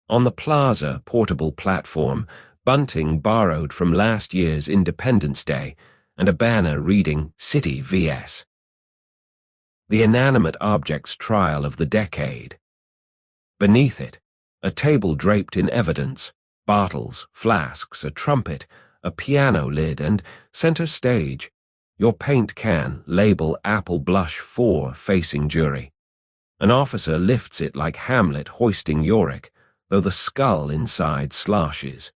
S1: On the plaza portable platform, bunting borrowed from last year's Independence Day and a banner reading City vs. The inanimate object's trial of the decade. Beneath it, a table draped in evidence, bottles, flasks, a trumpet, a piano lid, and center stage, your paint can, label Apple Blush 4 facing jury. An officer lifts it like Hamlet hoisting Yorick, though the skull inside sloshes.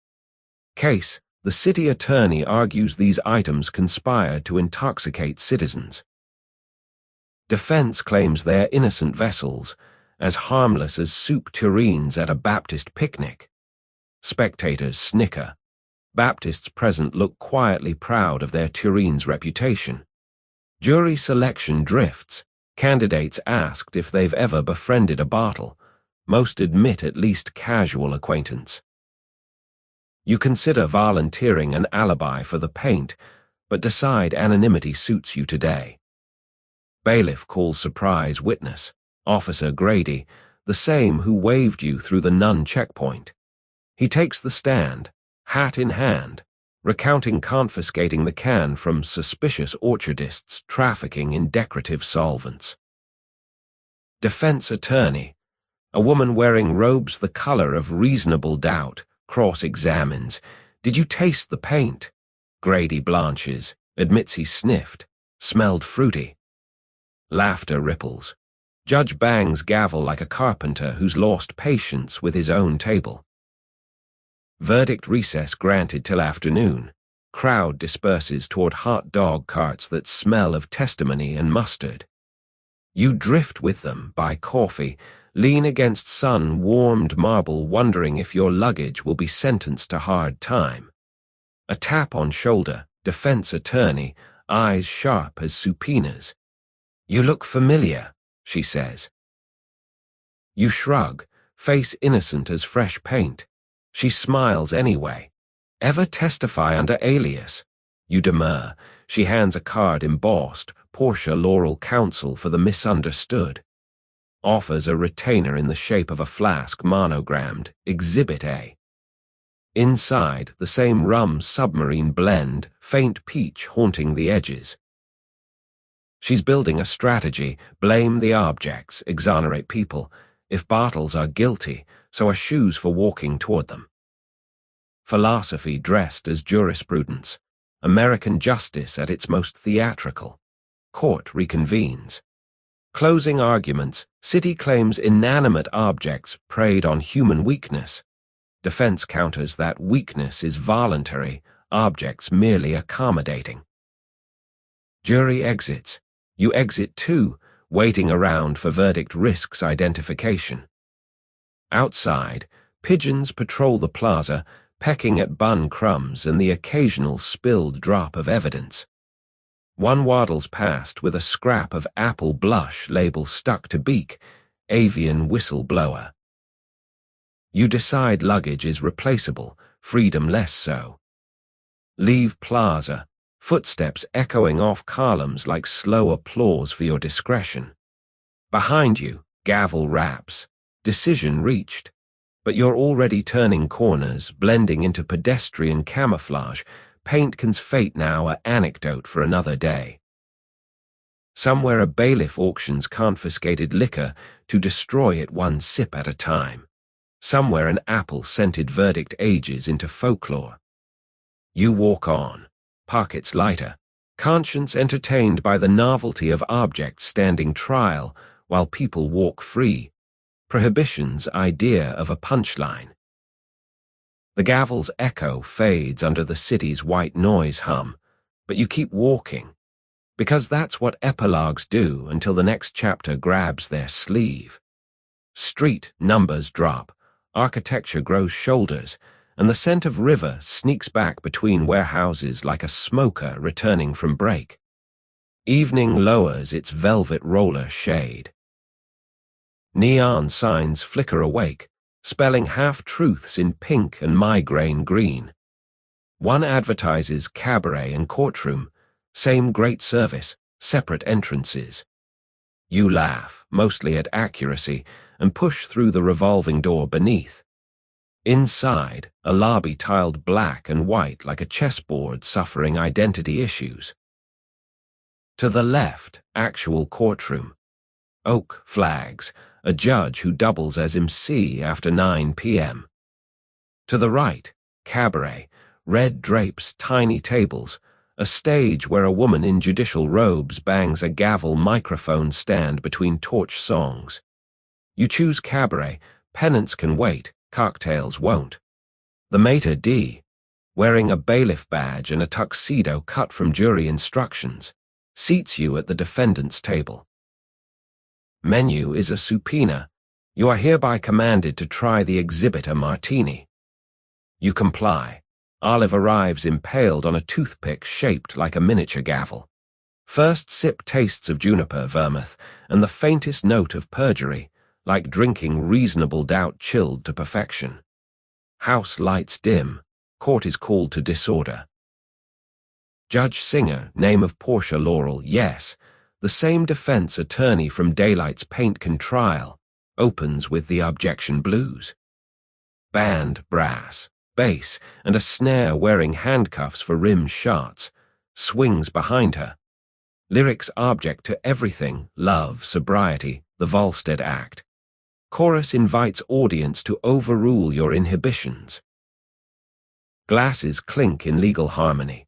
S1: Case, the city attorney argues these items conspired to intoxicate citizens. Defense claims they are innocent vessels, as harmless as soup tureens at a Baptist picnic. Spectators snicker. Baptists present look quietly proud of their tureens' reputation. Jury selection drifts. Candidates asked if they've ever befriended a bottle. Most admit at least casual acquaintance. You consider volunteering an alibi for the paint, but decide anonymity suits you today. Bailiff calls surprise witness, Officer Grady, the same who waved you through the nun checkpoint. He takes the stand, hat in hand, recounting confiscating the can from suspicious orchardists trafficking in decorative solvents. Defense attorney, a woman wearing robes the color of reasonable doubt, cross-examines. Did you taste the paint? Grady blanches, admits he sniffed, smelled fruity. Laughter ripples. Judge bangs gavel like a carpenter who's lost patience with his own table. Verdict recess granted till afternoon. Crowd disperses toward hot dog carts that smell of testimony and mustard. You drift with them, buy coffee, lean against sun-warmed marble wondering if your luggage will be sentenced to hard time. A tap on shoulder, defense attorney, eyes sharp as subpoenas. You look familiar, she says. You shrug, face innocent as fresh paint. She smiles anyway. Ever testify under alias? You demur. She hands a card embossed, Portia Laurel Counsel for the Misunderstood. Offers a retainer in the shape of a flask monogrammed, Exhibit A. Inside, the same rum submarine blend, faint peach haunting the edges. She's building a strategy, blame the objects, exonerate people. If bottles are guilty, so are shoes for walking toward them. Philosophy dressed as jurisprudence. American justice at its most theatrical. Court reconvenes. Closing arguments, city claims inanimate objects preyed on human weakness. Defense counters that weakness is voluntary, objects merely accommodating. Jury exits. You exit too, waiting around for verdict risks identification. Outside, pigeons patrol the plaza, pecking at bun crumbs and the occasional spilled drop of evidence. One waddles past with a scrap of apple blush label stuck to beak, avian whistleblower. You decide luggage is replaceable, freedom less so. Leave plaza, footsteps echoing off columns like slow applause for your discretion. Behind you, gavel raps, decision reached, but you're already turning corners, blending into pedestrian camouflage. Paintcan's fate now a anecdote for another day. Somewhere a bailiff auctions confiscated liquor to destroy it one sip at a time. Somewhere an apple-scented verdict ages into folklore. You walk on, pockets lighter, conscience entertained by the novelty of objects standing trial while people walk free. Prohibition's idea of a punchline. The gavel's echo fades under the city's white noise hum, but you keep walking, because that's what epilogues do until the next chapter grabs their sleeve. Street numbers drop, architecture grows shoulders, and the scent of river sneaks back between warehouses like a smoker returning from break. Evening lowers its velvet roller shade. Neon signs flicker awake, spelling half-truths in pink and migraine green. One advertises cabaret and courtroom, same great service, separate entrances. You laugh, mostly at accuracy, and push through the revolving door beneath. Inside, a lobby tiled black and white like a chessboard suffering identity issues. To the left, actual courtroom. Oak flags, a judge who doubles as MC after 9 p.m. To the right, cabaret, red drapes, tiny tables, a stage where a woman in judicial robes bangs a gavel microphone stand between torch songs. You choose cabaret, penance can wait, cocktails won't. The maitre d', wearing a bailiff badge and a tuxedo cut from jury instructions, seats you at the defendant's table. Menu is a subpoena. You are hereby commanded to try the exhibit a martini. You comply. Olive arrives impaled on a toothpick shaped like a miniature gavel. First sip tastes of juniper vermouth and the faintest note of perjury, like drinking reasonable doubt chilled to perfection. House lights dim. Court is called to disorder. Judge Singer, name of Portia Laurel, yes. The same defense attorney from Daylight's Paintcan trial, opens with the objection blues. Band, brass, bass, and a snare wearing handcuffs for rimmed shots, swings behind her. Lyrics object to everything, love, sobriety, the Volstead Act. Chorus invites audience to overrule your inhibitions. Glasses clink in legal harmony.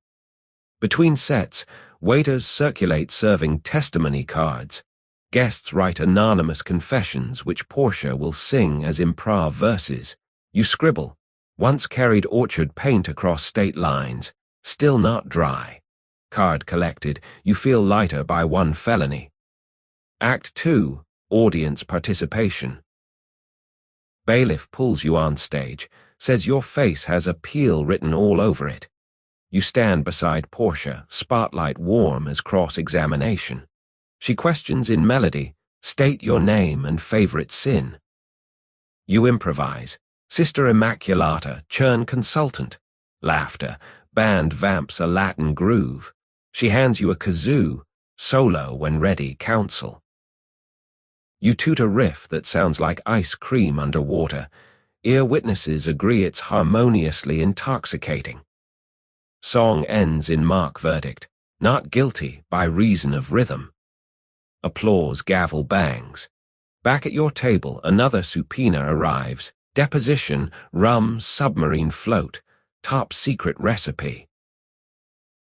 S1: Between sets, waiters circulate serving testimony cards. Guests write anonymous confessions which Portia will sing as improv verses. You scribble. Once carried orchard paint across state lines. Still not dry. Card collected. You feel lighter by one felony. Act 2. Audience participation. Bailiff pulls you on stage, says your face has appeal written all over it. You stand beside Portia, spotlight warm as cross-examination. She questions in melody, state your name and favorite sin. You improvise, Sister Immaculata, churn consultant, Laughter. Band vamps a Latin groove. She hands you a kazoo. Solo when ready, counsel. You toot a riff that sounds like ice cream underwater. Ear witnesses agree it's harmoniously intoxicating. Song ends in mark verdict. Not guilty by reason of rhythm. Applause gavel bangs. Back at your table, another subpoena arrives. Deposition, rum, submarine float, top secret recipe.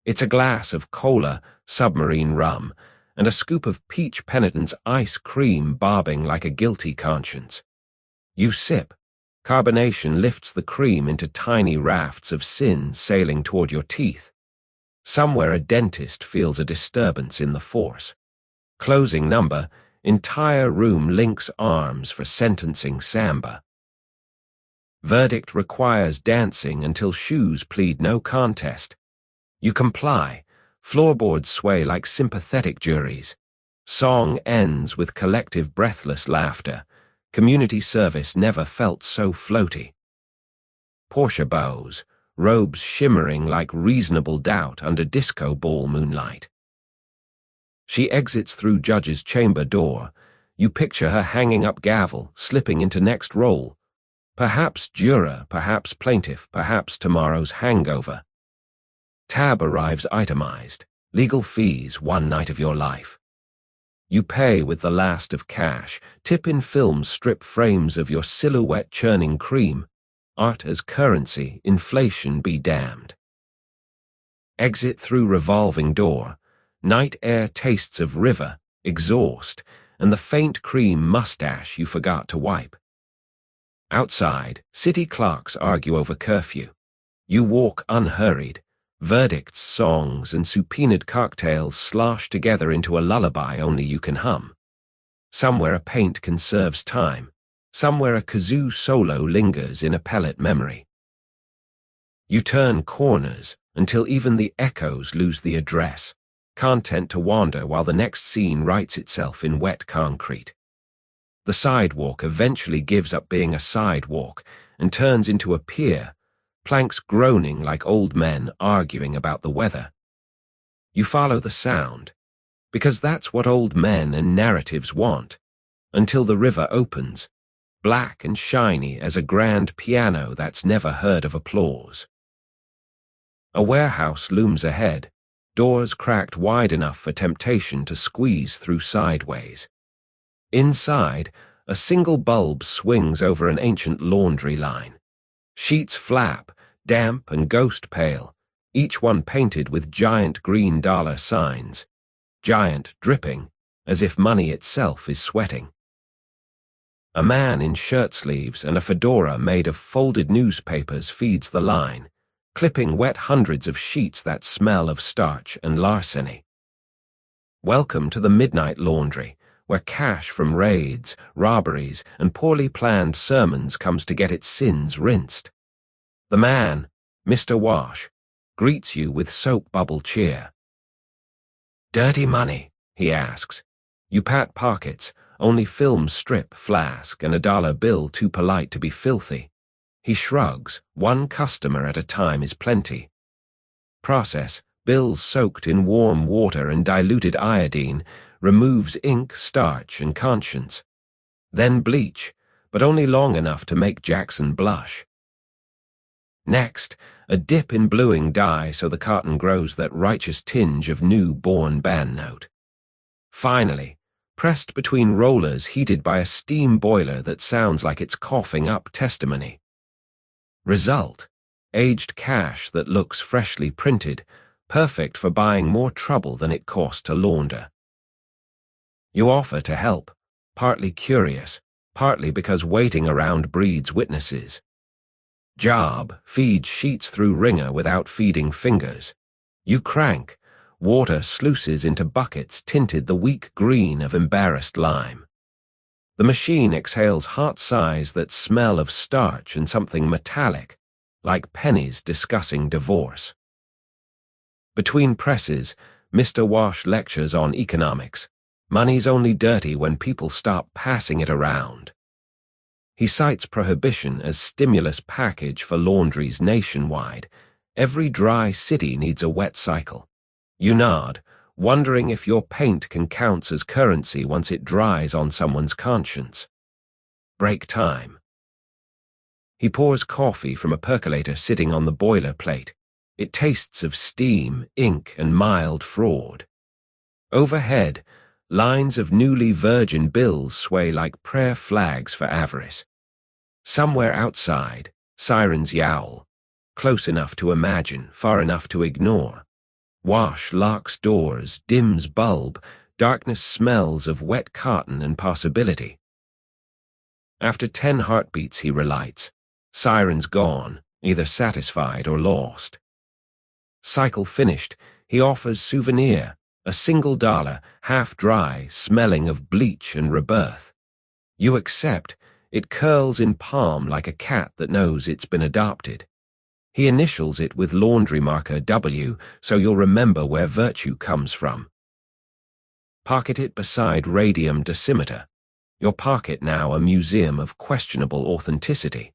S1: It's a glass of cola, submarine rum, and a scoop of peach penitent's ice cream bobbing like a guilty conscience. You sip. Carbonation lifts the cream into tiny rafts of sin sailing toward your teeth. Somewhere a dentist feels a disturbance in the force. Closing number, entire room links arms for sentencing samba. Verdict requires dancing until shoes plead no contest. You comply. Floorboards sway like sympathetic juries. Song ends with collective breathless laughter. Community service never felt so floaty. Portia bows, robes shimmering like reasonable doubt under disco ball moonlight. She exits through judge's chamber door. You picture her hanging up gavel, slipping into next role. Perhaps juror, perhaps plaintiff, perhaps tomorrow's hangover. Tab arrives itemized. Legal fees, one night of your life. You pay with the last of cash. Tip in film strip frames of your silhouette churning cream. Art as currency, inflation be damned. Exit through revolving door. Night air tastes of river, exhaust, and the faint cream mustache you forgot to wipe. Outside, city clerks argue over curfew. You walk unhurried. Verdicts, songs, and subpoenaed cocktails slosh together into a lullaby only you can hum. Somewhere a paint conserves time. Somewhere a kazoo solo lingers in appellate memory. You turn corners until even the echoes lose the address, content to wander while the next scene writes itself in wet concrete. The sidewalk eventually gives up being a sidewalk and turns into a pier, planks groaning like old men arguing about the weather. You follow the sound, because that's what old men and narratives want, until the river opens, black and shiny as a grand piano that's never heard of applause. A warehouse looms ahead, doors cracked wide enough for temptation to squeeze through sideways. Inside, a single bulb swings over an ancient laundry line. Sheets flap, damp and ghost pale, each one painted with giant green dollar signs. Giant, dripping, as if money itself is sweating. A man in shirt sleeves and a fedora made of folded newspapers feeds the line, clipping wet hundreds of sheets that smell of starch and larceny. Welcome to the midnight laundry, where cash from raids, robberies, and poorly planned sermons comes to get its sins rinsed. The man, Mr. Wash, greets you with soap bubble cheer. "Dirty money?" he asks. You pat pockets, only film strip, flask, and a dollar bill too polite to be filthy. He shrugs. One customer at a time is plenty. Process, bills soaked in warm water and diluted iodine, removes ink, starch, and conscience. Then bleach, but only long enough to make Jackson blush. Next, a dip in bluing dye so the cotton grows that righteous tinge of new-born band note. Finally, pressed between rollers heated by a steam boiler that sounds like it's coughing up testimony. Result, aged cash that looks freshly printed, perfect for buying more trouble than it cost to launder. You offer to help, partly curious, partly because waiting around breeds witnesses. Job, feed sheets through wringer without feeding fingers. You crank, water sluices into buckets tinted the weak green of embarrassed lime. The machine exhales hot sighs that smell of starch and something metallic, like pennies discussing divorce. Between presses, Mr. Wash lectures on economics. Money's only dirty when people stop passing it around. He cites Prohibition as stimulus package for laundries nationwide, Every dry city needs a wet cycle. You nod, wondering if your paint can count as currency once it dries on someone's conscience. Break time. He pours coffee from a percolator sitting on the boiler plate. It tastes of steam, ink, and mild fraud. Overhead, lines of newly virgin bills sway like prayer flags for avarice. Somewhere outside, sirens yowl, close enough to imagine, far enough to ignore. Wash locks doors, dims bulb, darkness smells of wet cotton and possibility. After 10 heartbeats he relights. Sirens gone, either satisfied or lost. Cycle finished, he offers souvenir, a $1, half dry, smelling of bleach and rebirth. You accept, it curls in palm like a cat that knows it's been adopted. He initials it with laundry marker W, so you'll remember where virtue comes from. Pocket it beside radium dosimeter. Your pocket now a museum of questionable authenticity.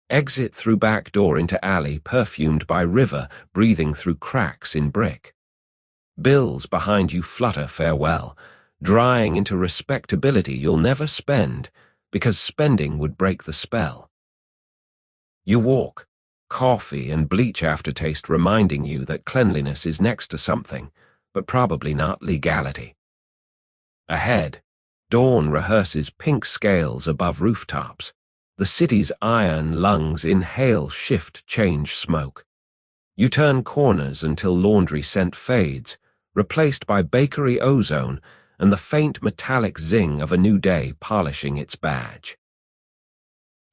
S1: Exit through back door into alley perfumed by river, breathing through cracks in brick. Bills behind you flutter farewell, drying into respectability you'll never spend, because spending would break the spell. You walk, coffee and bleach aftertaste reminding you that cleanliness is next to something, but probably not legality. Ahead, dawn rehearses pink scales above rooftops. The city's iron lungs inhale shift change smoke. You turn corners until laundry scent fades, replaced by bakery ozone and the faint metallic zing of a new day polishing its badge.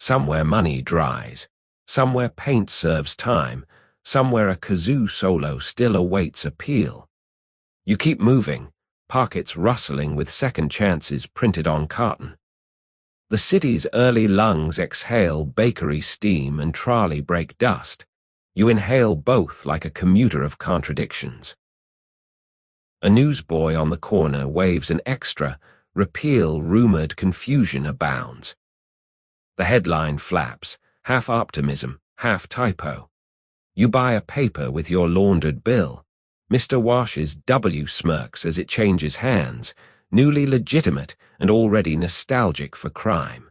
S1: Somewhere money dries, somewhere paint serves time, somewhere a kazoo solo still awaits appeal. You keep moving, pockets rustling with second chances printed on cotton. The city's early lungs exhale bakery steam and trolley brake dust. You inhale both like a commuter of contradictions. A newsboy on the corner waves an extra, repeal rumored confusion abounds. The headline flaps, half optimism, half typo. You buy a paper with your laundered bill. Mr. Wash's W smirks as it changes hands, newly legitimate and already nostalgic for crime.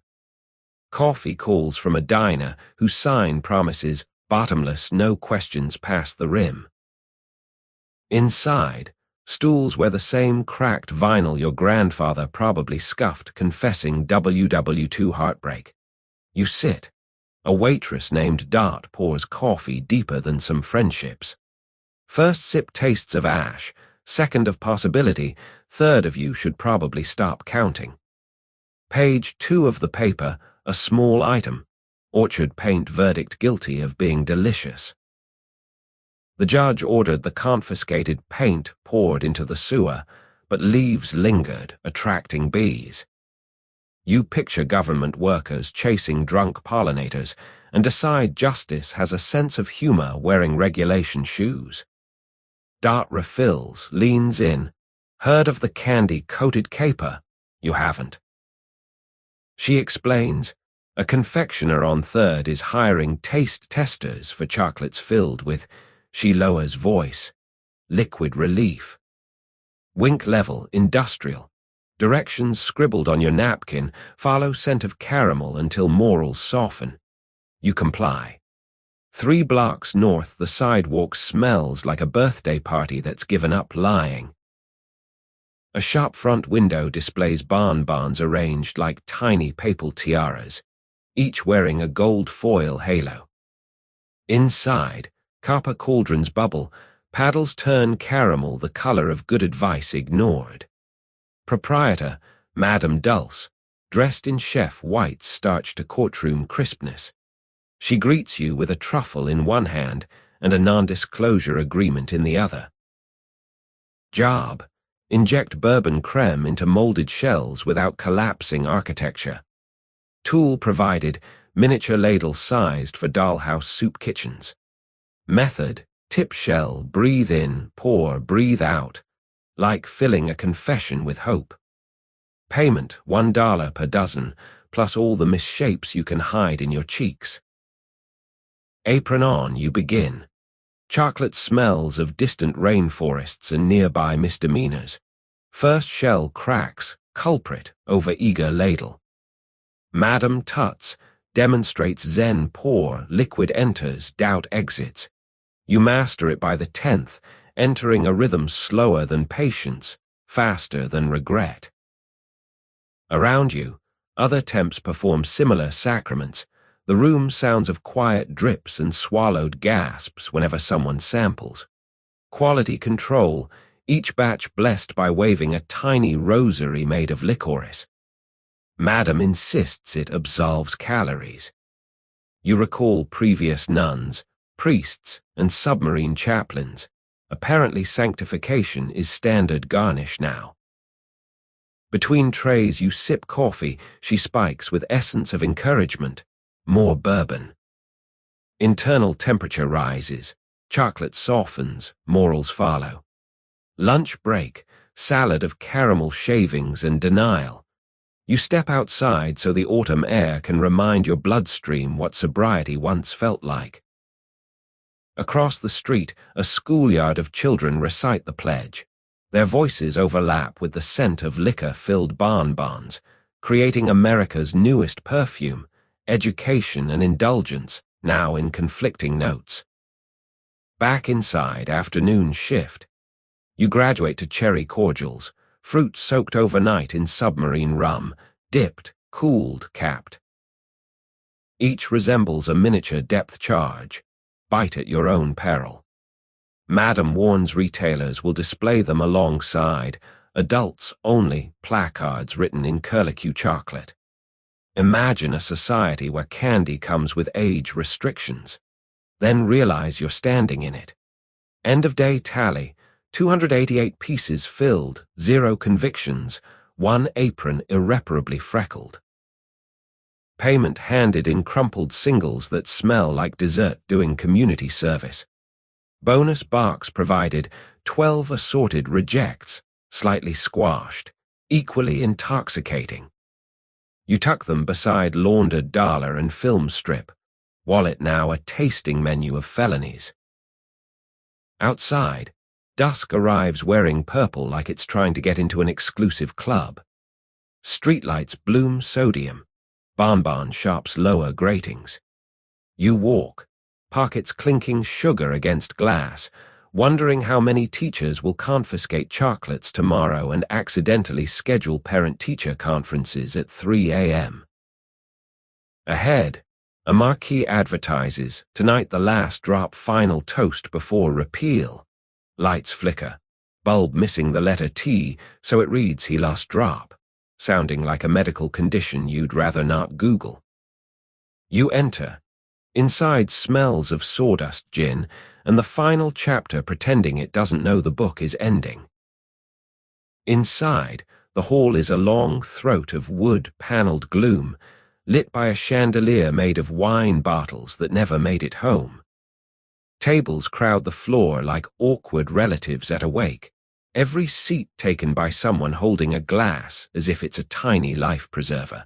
S1: Coffee calls from a diner whose sign promises bottomless, no questions past the rim. Inside, stools where the same cracked vinyl your grandfather probably scuffed confessing WW2 heartbreak. You sit. A waitress named Dot pours coffee deeper than some friendships. First sip tastes of ash, second of possibility, third of you should probably stop counting. Page 2 of the paper, a small item. Orchard paint verdict guilty of being delicious. The judge ordered the confiscated paint poured into the sewer, but leaves lingered, attracting bees. You picture government workers chasing drunk pollinators and decide justice has a sense of humor wearing regulation shoes. Dart refills, leans in. Heard of the candy-coated caper? You haven't. She explains, a confectioner on 3rd is hiring taste testers for chocolates filled with, she lowers voice, liquid relief. Wink level, industrial. Directions scribbled on your napkin follow scent of caramel until morals soften. You comply. 3 blocks north, the sidewalk smells like a birthday party that's given up lying. A shop front window displays bonbons arranged like tiny papal tiaras, each wearing a gold foil halo. Inside, copper cauldrons bubble, paddles turn caramel, the color of good advice ignored. Proprietor, Madame Dulce, dressed in chef whites starched to courtroom crispness. She greets you with a truffle in one hand and a non-disclosure agreement in the other. Job, inject bourbon creme into molded shells without collapsing architecture. Tool provided, miniature ladle sized for dollhouse soup kitchens. Method, tip shell, breathe in, pour, breathe out, like filling a confession with hope. Payment, $1 per dozen, plus all the misshapes you can hide in your cheeks. Apron on, you begin. Chocolate smells of distant rainforests and nearby misdemeanors. First shell cracks, culprit over eager ladle. Madam Tuts demonstrates Zen pour, liquid enters, doubt exits. You master it by the 10th, entering a rhythm slower than patience, faster than regret. Around you, other temps perform similar sacraments. The room sounds of quiet drips and swallowed gasps whenever someone samples. Quality control, each batch blessed by waving a tiny rosary made of licorice. Madam insists it absolves calories. You recall previous nuns, priests, and submarine chaplains. Apparently sanctification is standard garnish now. Between trays you sip coffee she spikes with essence of encouragement. More bourbon. Internal temperature rises. Chocolate softens. Morals follow. Lunch break. Salad of caramel shavings and denial. You step outside so the autumn air can remind your bloodstream what sobriety once felt like. Across the street, a schoolyard of children recite the pledge. Their voices overlap with the scent of liquor-filled bonbons, creating America's newest perfume, education and indulgence, now in conflicting notes. Back inside, afternoon shift. You graduate to cherry cordials, fruit soaked overnight in submarine rum, dipped, cooled, capped. Each resembles a miniature depth charge. Bite at your own peril. Madam warns retailers will display them alongside adults-only placards written in curlicue chocolate. Imagine a society where candy comes with age restrictions. Then realize you're standing in it. End-of-day tally, 288 pieces filled, 0 convictions, 1 apron irreparably freckled. Payment handed in crumpled singles that smell like dessert doing community service. Bonus barks provided, 12 assorted rejects, slightly squashed, equally intoxicating. You tuck them beside laundered dollar and film strip, wallet now a tasting menu of felonies. Outside, dusk arrives wearing purple like it's trying to get into an exclusive club. Streetlights bloom sodium, bonbon shops lower gratings. You walk, pockets clinking sugar against glass, wondering how many teachers will confiscate chocolates tomorrow and accidentally schedule parent-teacher conferences at 3 a.m. Ahead, a marquee advertises, tonight the last drop final toast before repeal. Lights flicker, bulb missing the letter T, so it reads he lost drop, sounding like a medical condition you'd rather not Google. You enter. Inside smells of sawdust gin, and the final chapter pretending it doesn't know the book is ending. Inside, the hall is a long throat of wood-paneled gloom, lit by a chandelier made of wine bottles that never made it home. Tables crowd the floor like awkward relatives at a wake, every seat taken by someone holding a glass as if it's a tiny life preserver.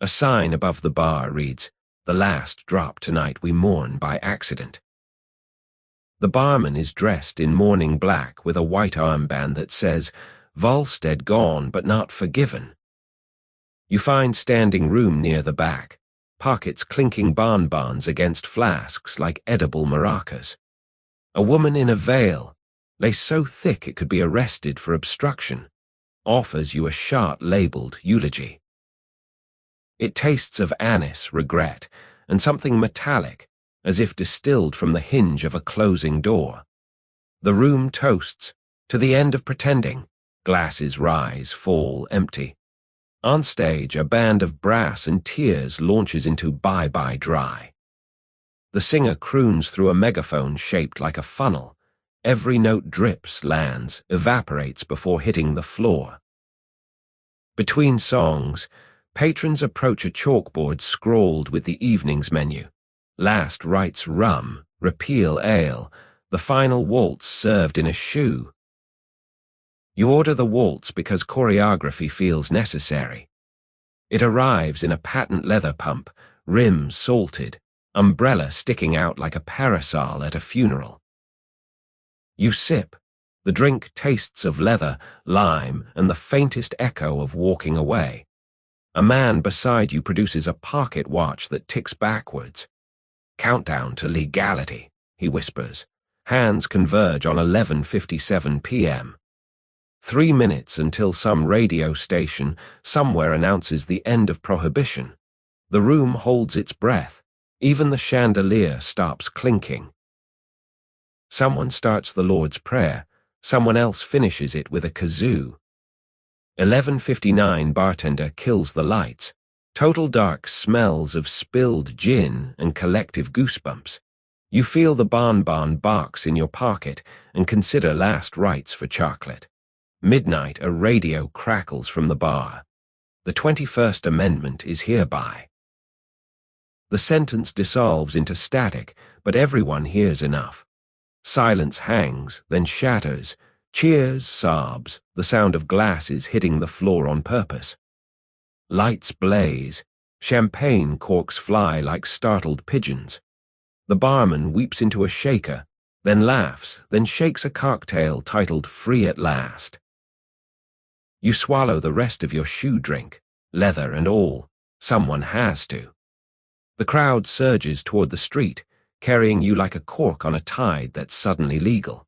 S1: A sign above the bar reads, "The last drop tonight we mourn by accident." The barman is dressed in morning black with a white armband that says, "Volstead gone but not forgiven." You find standing room near the back, pockets clinking bonbons against flasks like edible maracas. A woman in a veil, laced so thick it could be arrested for obstruction, offers you a shot labeled eulogy. It tastes of anise, regret, and something metallic, as if distilled from the hinge of a closing door. The room toasts, to the end of pretending. Glasses rise, fall, empty. On stage, a band of brass and tears launches into Bye Bye Dry. The singer croons through a megaphone shaped like a funnel. Every note drips, lands, evaporates before hitting the floor. Between songs, patrons approach a chalkboard scrawled with the evening's menu. Last writes rum, repeal ale, the final waltz served in a shoe. You order the waltz because choreography feels necessary. It arrives in a patent leather pump, rim salted, umbrella sticking out like a parasol at a funeral. You sip. The drink tastes of leather, lime, and the faintest echo of walking away. A man beside you produces a pocket watch that ticks backwards. Countdown to legality, he whispers. Hands converge on 11:57 p.m. 3 minutes until some radio station somewhere announces the end of Prohibition. The room holds its breath. Even the chandelier stops clinking. Someone starts the Lord's Prayer. Someone else finishes it with a kazoo. 11:59 bartender kills the lights. Total dark smells of spilled gin and collective goosebumps. You feel the bonbon box in your pocket and consider last rites for chocolate. Midnight, a radio crackles from the bar. The 21st Amendment is hereby. The sentence dissolves into static, but everyone hears enough. Silence hangs, then shatters. Cheers, sobs, the sound of glasses hitting the floor on purpose. Lights blaze. Champagne corks fly like startled pigeons. The barman weeps into a shaker, then laughs, then shakes a cocktail titled Free at Last. You swallow the rest of your shoe drink, leather and all. Someone has to. The crowd surges toward the street, carrying you like a cork on a tide that's suddenly legal.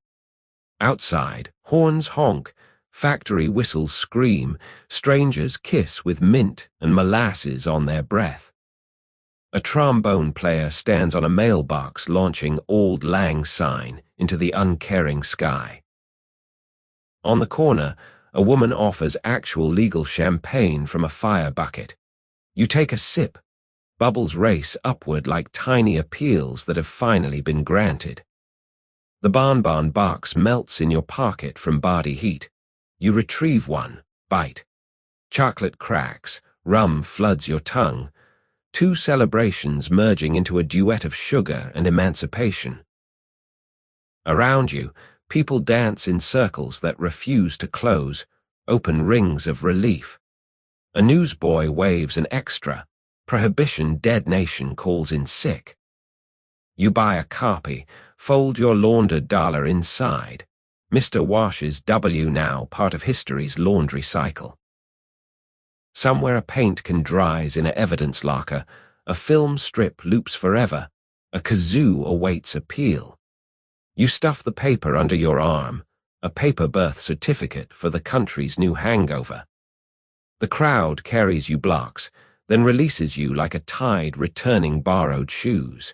S1: Outside, horns honk, factory whistles scream, strangers kiss with mint and molasses on their breath. A trombone player stands on a mailbox launching Auld Lang Syne into the uncaring sky. On the corner, a woman offers actual legal champagne from a fire bucket. You take a sip. Bubbles race upward like tiny appeals that have finally been granted. The bonbon box melts in your pocket from body heat. You retrieve one, bite. Chocolate cracks, rum floods your tongue. Two celebrations merging into a duet of sugar and emancipation. Around you, people dance in circles that refuse to close, open rings of relief. A newsboy waves an extra. Prohibition dead nation calls in sick. You buy a copy, fold your laundered dollar inside. Mr. Wash's W now part of history's laundry cycle. Somewhere a paint can dries in an evidence locker, a film strip loops forever, a kazoo awaits appeal. You stuff the paper under your arm, a paper birth certificate for the country's new hangover. The crowd carries you blocks, then releases you like a tide returning borrowed shoes.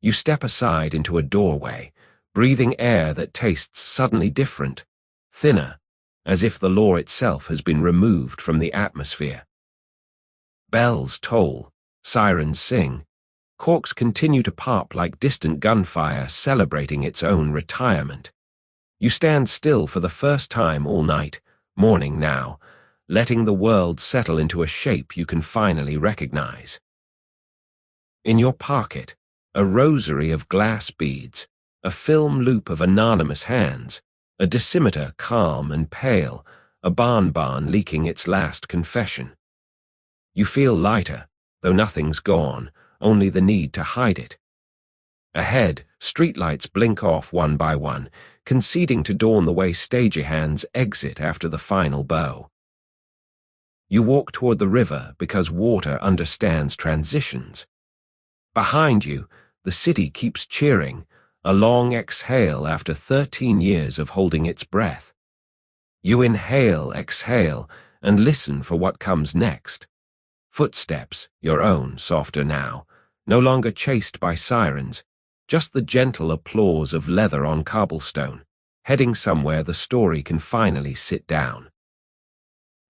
S1: You step aside into a doorway, breathing air that tastes suddenly different, thinner, as if the law itself has been removed from the atmosphere. Bells toll, sirens sing, corks continue to pop like distant gunfire celebrating its own retirement. You stand still for the first time all night, morning now, letting the world settle into a shape you can finally recognize. In your pocket, a rosary of glass beads, a film loop of anonymous hands, a decimeter calm and pale, a bonbon leaking its last confession. You feel lighter, though nothing's gone, only the need to hide it. Ahead, streetlights blink off one by one, conceding to dawn the way stagehands exit after the final bow. You walk toward the river because water understands transitions. Behind you, the city keeps cheering, a long exhale after 13 years of holding its breath. You inhale, exhale, and listen for what comes next. Footsteps, your own, softer now, no longer chased by sirens, just the gentle applause of leather on cobblestone, heading somewhere the story can finally sit down.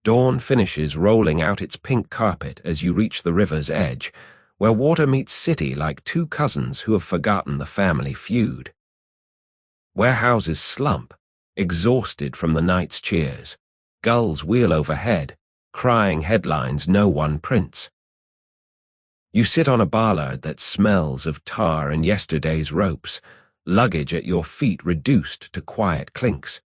S1: Dawn finishes rolling out its pink carpet as you reach the river's edge, where water meets city like two cousins who have forgotten the family feud. Warehouses slump, exhausted from the night's cheers. Gulls wheel overhead, crying headlines no one prints. You sit on a bollard that smells of tar and yesterday's ropes, luggage at your feet reduced to quiet clinks.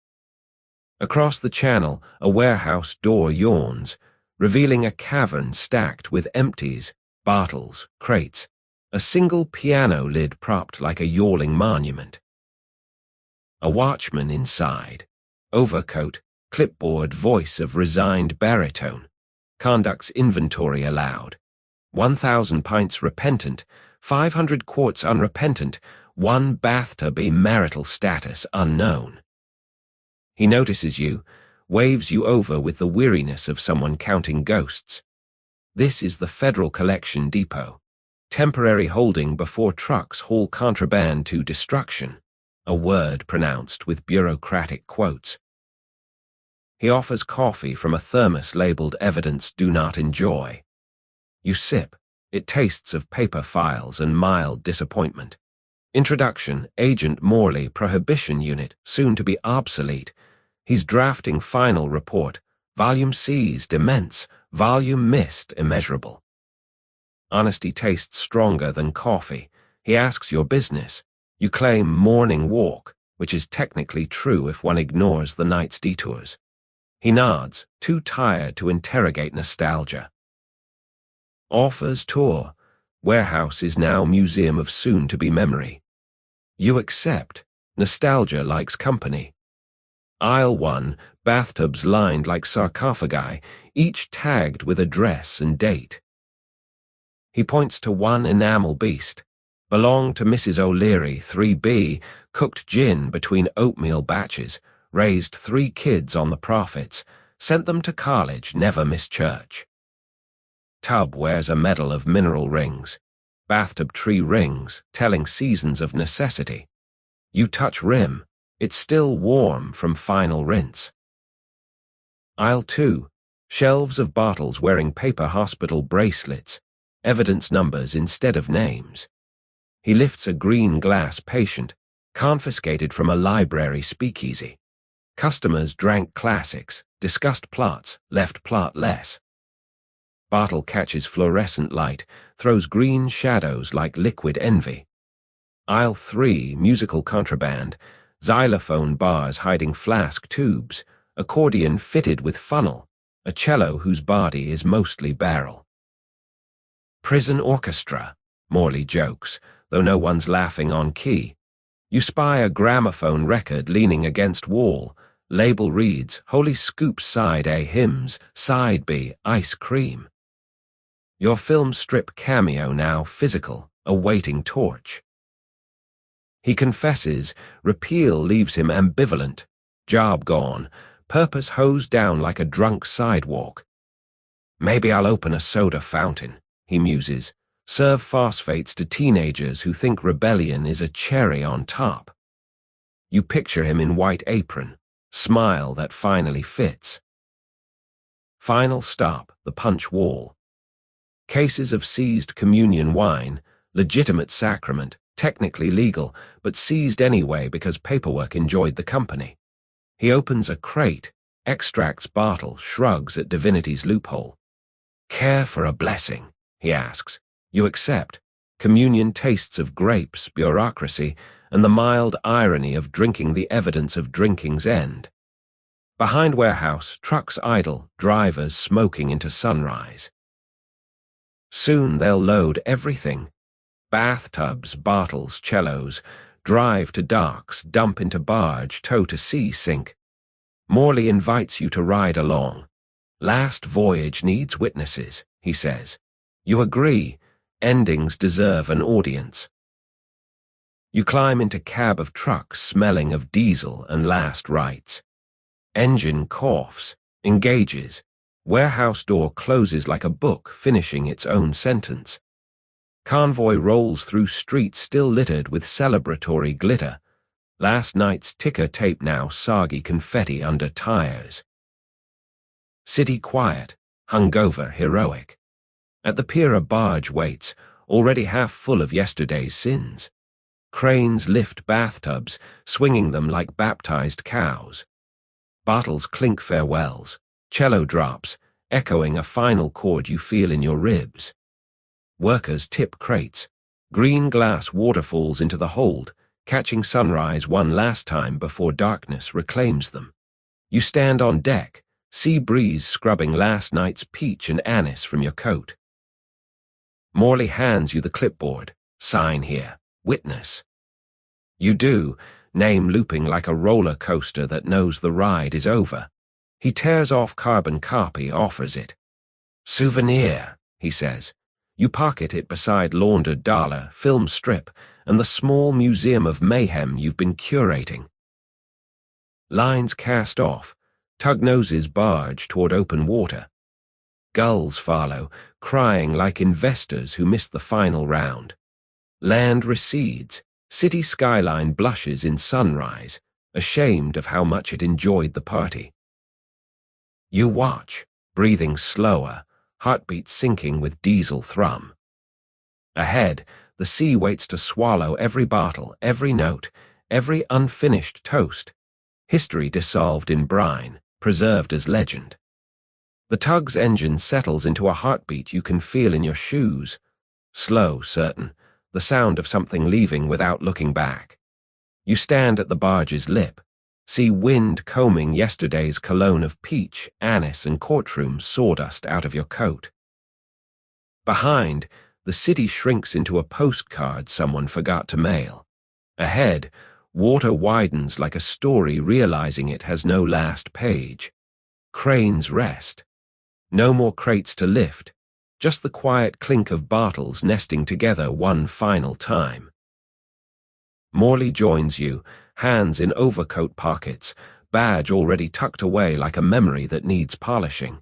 S1: Across the channel, a warehouse door yawns, revealing a cavern stacked with empties, bottles, crates. a single piano lid propped like a yawling monument. A watchman inside, overcoat, clipboard, voice of resigned baritone, conducts inventory aloud. 1,000 pints repentant, 500 quarts unrepentant, 1 bathtub marital status unknown. He notices you, waves you over with the weariness of someone counting ghosts. This is the Federal Collection Depot, temporary holding before trucks haul contraband to destruction, a word pronounced with bureaucratic quotes. He offers coffee from a thermos labeled Evidence Do Not Enjoy. You sip. It tastes of paper files and mild disappointment. Introduction, Agent Morley, Prohibition Unit, soon to be obsolete. He's drafting final report. Volume seized, immense. Volume missed, immeasurable. Honesty tastes stronger than coffee. He asks your business. You claim morning walk, which is technically true if one ignores the night's detours. He nods, too tired to interrogate nostalgia. Offers tour. Warehouse is now museum of soon-to-be memory. You accept. Nostalgia likes company. Aisle 1, bathtubs lined like sarcophagi, each tagged with address and date. He points to one enamel beast. Belonged to Mrs. O'Leary, 3B, cooked gin between oatmeal batches, raised 3 kids on the profits, sent them to college, never missed church. Tub wears a medal of mineral rings. Bathtub tree rings, telling seasons of necessity. You touch rim. It's still warm from final rinse. Aisle 2. Shelves of bottles wearing paper hospital bracelets, evidence numbers instead of names. He lifts a green glass patient, confiscated from a library speakeasy. Customers drank classics, discussed plots, left plotless. Bottle catches fluorescent light, throws green shadows like liquid envy. Aisle 3, musical contraband, xylophone bars hiding flask tubes, accordion fitted with funnel, a cello whose body is mostly barrel. Prison orchestra, Morley jokes, though no one's laughing on key. You spy a gramophone record leaning against wall. Label reads, Holy Scoop Side A Hymns, Side B, Ice Cream. Your film strip cameo now physical, awaiting torch. He confesses, repeal leaves him ambivalent, job gone, purpose hosed down like a drunk sidewalk. Maybe I'll open a soda fountain, he muses, serve phosphates to teenagers who think rebellion is a cherry on top. You picture him in white apron, smile that finally fits. Final stop, the punch wall. Cases of seized communion wine, legitimate sacrament, technically legal, but seized anyway because paperwork enjoyed the company. He opens a crate, extracts bottle, shrugs at divinity's loophole. Care for a blessing, he asks. You accept. Communion tastes of grapes, bureaucracy, and the mild irony of drinking the evidence of drinking's end. Behind warehouse, trucks idle, drivers smoking into sunrise. Soon they'll load everything. Bathtubs, bottles, cellos, drive to docks, dump into barge, tow to sea sink. Morley invites you to ride along. Last voyage needs witnesses, he says. You agree. Endings deserve an audience. You climb into cab of trucks smelling of diesel and last rites. Engine coughs, engages. Warehouse door closes like a book finishing its own sentence. Convoy rolls through streets still littered with celebratory glitter. Last night's ticker tape now soggy confetti under tires. City quiet, hungover, heroic. At the pier a barge waits, already half full of yesterday's sins. Cranes lift bathtubs, swinging them like baptized cows. Bottles clink farewells. Cello drops, echoing a final chord you feel in your ribs. Workers tip crates. Green glass waterfalls into the hold, catching sunrise one last time before darkness reclaims them. You stand on deck, sea breeze scrubbing last night's peach and anise from your coat. Morley hands you the clipboard. Sign here. Witness. You do, name looping like a roller coaster that knows the ride is over. He tears off carbon copy, offers it. Souvenir, he says. You pocket it beside laundered dollar, film strip, and the small museum of mayhem you've been curating. Lines cast off, tug noses barge toward open water. Gulls follow, crying like investors who missed the final round. Land recedes, city skyline blushes in sunrise, ashamed of how much it enjoyed the party. You watch, breathing slower, heartbeat sinking with diesel thrum. Ahead, the sea waits to swallow every bottle, every note, every unfinished toast. History dissolved in brine, preserved as legend. The tug's engine settles into a heartbeat you can feel in your shoes. Slow, certain, the sound of something leaving without looking back. You stand at the barge's lip, see wind combing yesterday's cologne of peach, anise, and courtroom sawdust out of your coat. Behind, the city shrinks into a postcard someone forgot to mail. Ahead, water widens like a story realizing it has no last page. Cranes rest. No more crates to lift, just the quiet clink of bottles nesting together one final time. Morley joins you, hands in overcoat pockets, badge already tucked away like a memory that needs polishing.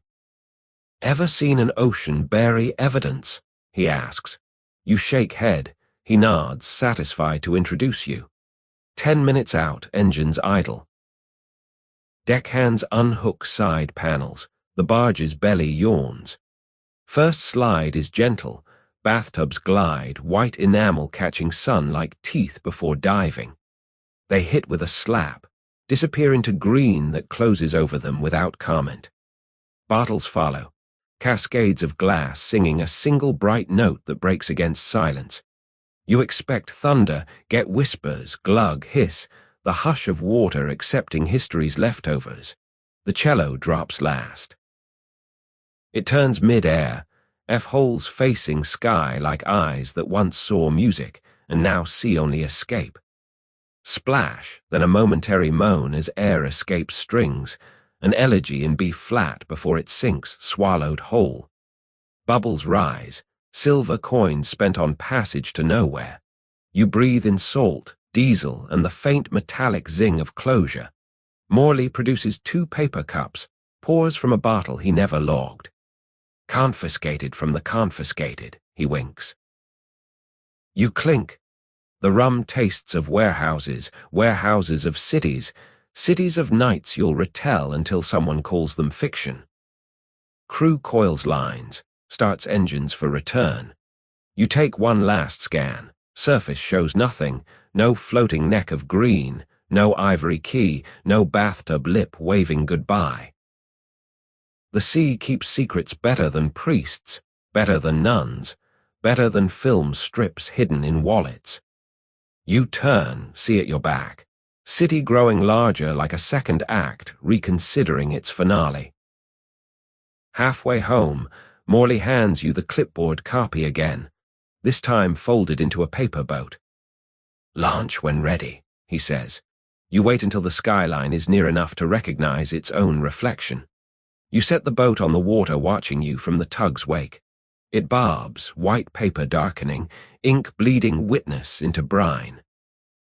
S1: Ever seen an ocean bury evidence? He asks. You shake head. He nods, satisfied to introduce you. 10 minutes out, engines idle. Deckhands unhook side panels. The barge's belly yawns. First slide is gentle. Bathtubs glide, white enamel catching sun like teeth before diving. They hit with a slap, disappear into green that closes over them without comment. Bottles follow, cascades of glass singing a single bright note that breaks against silence. You expect thunder, get whispers, glug, hiss, the hush of water accepting history's leftovers. The cello drops last. It turns mid-air, F-holes facing sky like eyes that once saw music and now see only escape. Splash, then a momentary moan as air escapes strings, an elegy in B-flat before it sinks, swallowed whole. Bubbles rise, silver coins spent on passage to nowhere. You breathe in salt, diesel, and the faint metallic zing of closure. Morley produces 2 paper cups, pours from a bottle he never logged. Confiscated from the confiscated, he winks. You clink. The rum tastes of warehouses, warehouses of cities, cities of nights you'll retell until someone calls them fiction. Crew coils lines, starts engines for return. You take one last scan. Surface shows nothing, no floating neck of green, no ivory key, no bathtub lip waving goodbye. The sea keeps secrets better than priests, better than nuns, better than film strips hidden in wallets. You turn, see at your back. City growing larger like a second act, reconsidering its finale. Halfway home, Morley hands you the clipboard copy again, this time folded into a paper boat. Launch when ready, he says. You wait until the skyline is near enough to recognize its own reflection. You set the boat on the water watching you from the tug's wake. It bobs, white paper darkening, ink bleeding witness into brine.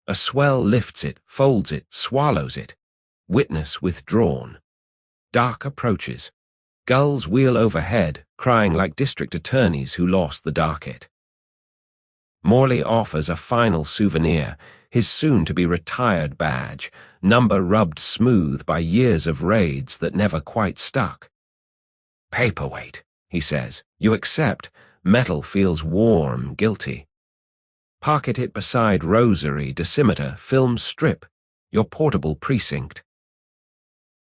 S1: A swell lifts it, folds it, swallows it. Witness withdrawn. Dark approaches. Gulls wheel overhead, crying like district attorneys who lost the docket. Morley offers a final souvenir, his soon-to-be-retired badge, number rubbed smooth by years of raids that never quite stuck. Paperweight, he says. You accept. Metal feels warm, guilty. Pocket it beside rosary, decimeter, film strip, your portable precinct.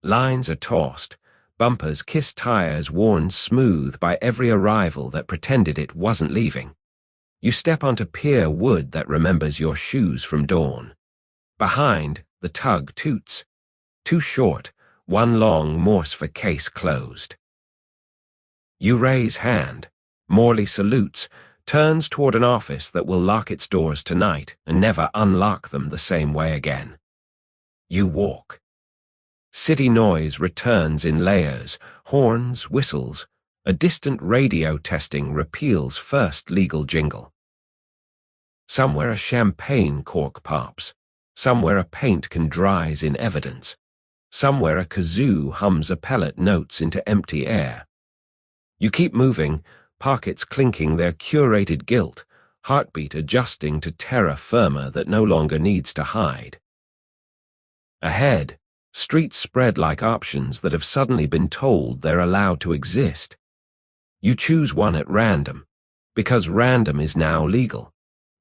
S1: Lines are tossed. Bumpers kiss tires worn smooth by every arrival that pretended it wasn't leaving. You step onto pier wood that remembers your shoes from dawn. Behind, the tug toots. Too short, one long Morse for case closed. You raise hand. Morley salutes, turns toward an office that will lock its doors tonight and never unlock them the same way again. You walk. City noise returns in layers, horns, whistles. A distant radio testing repeals first legal jingle. Somewhere a champagne cork pops. Somewhere a paint can dries in evidence. Somewhere a kazoo hums appellate notes into empty air. You keep moving, pockets clinking their curated guilt, heartbeat adjusting to terra firma that no longer needs to hide. Ahead, streets spread like options that have suddenly been told they're allowed to exist. You choose one at random, because random is now legal,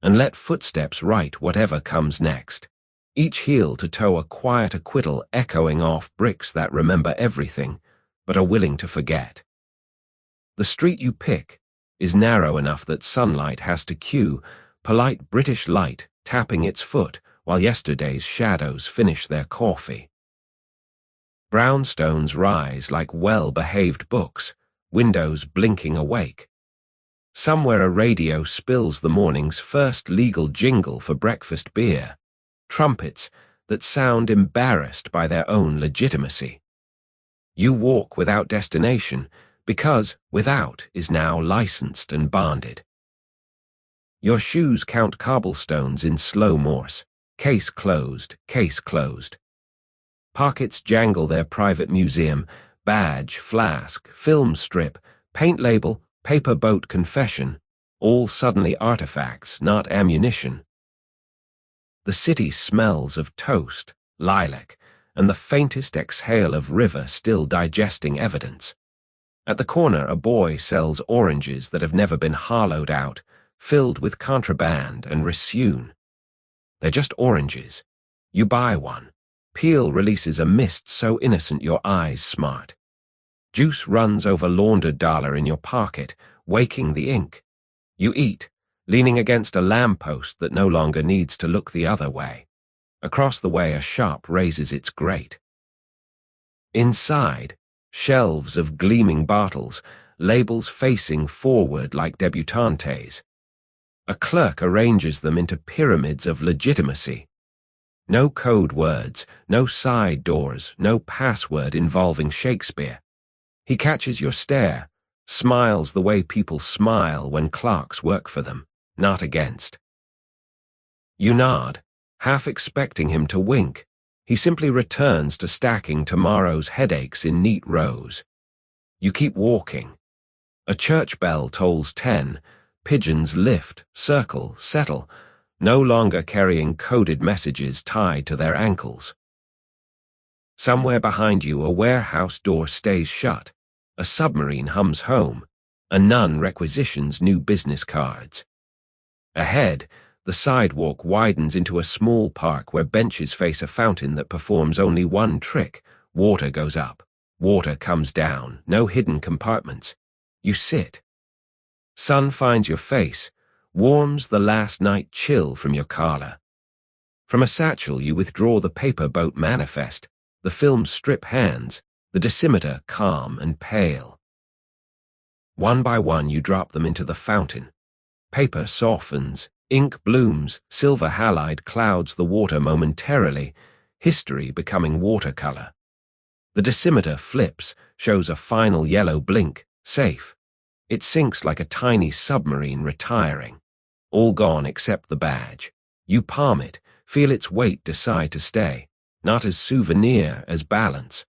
S1: and let footsteps write whatever comes next, each heel to toe a quiet acquittal echoing off bricks that remember everything, but are willing to forget. The street you pick is narrow enough that sunlight has to cue, polite British light tapping its foot while yesterday's shadows finish their coffee. Brownstones rise like well-behaved books, windows blinking awake. Somewhere a radio spills the morning's first legal jingle for breakfast beer, trumpets that sound embarrassed by their own legitimacy. You walk without destination because without is now licensed and bonded. Your shoes count cobblestones in slow Morse, case closed, case closed. Pockets jangle their private museum, badge, flask, film strip, paint label, paper boat confession, all suddenly artifacts, not ammunition. The city smells of toast, lilac, and the faintest exhale of river still digesting evidence. At the corner, a boy sells oranges that have never been hollowed out, filled with contraband and resewn. They're just oranges. You buy one. Peel releases a mist so innocent your eyes smart. Juice runs over laundered dollar in your pocket, waking the ink. You eat, leaning against a lamppost that no longer needs to look the other way. Across the way, a shop raises its grate. Inside, shelves of gleaming bottles, labels facing forward like debutantes. A clerk arranges them into pyramids of legitimacy. No code words, no side doors, no password involving Shakespeare. He catches your stare, smiles the way people smile when clocks work for them, not against. You nod, half expecting him to wink. He simply returns to stacking tomorrow's headaches in neat rows. You keep walking. A church bell tolls 10, pigeons lift, circle, settle, no longer carrying coded messages tied to their ankles. Somewhere behind you, a warehouse door stays shut, a submarine hums home, a nun requisitions new business cards. Ahead, the sidewalk widens into a small park where benches face a fountain that performs only one trick. Water goes up, water comes down, no hidden compartments. You sit. Sun finds your face, warms the last night chill from your collar. From a satchel you withdraw the paper boat manifest, the film strip hands, the decimeter calm and pale. One by one you drop them into the fountain. Paper softens, ink blooms, silver halide clouds the water momentarily, history becoming watercolor. The decimeter flips, shows a final yellow blink, safe. It sinks like a tiny submarine retiring. All gone except the badge. You palm it, feel its weight decide to stay, not as souvenir as balance.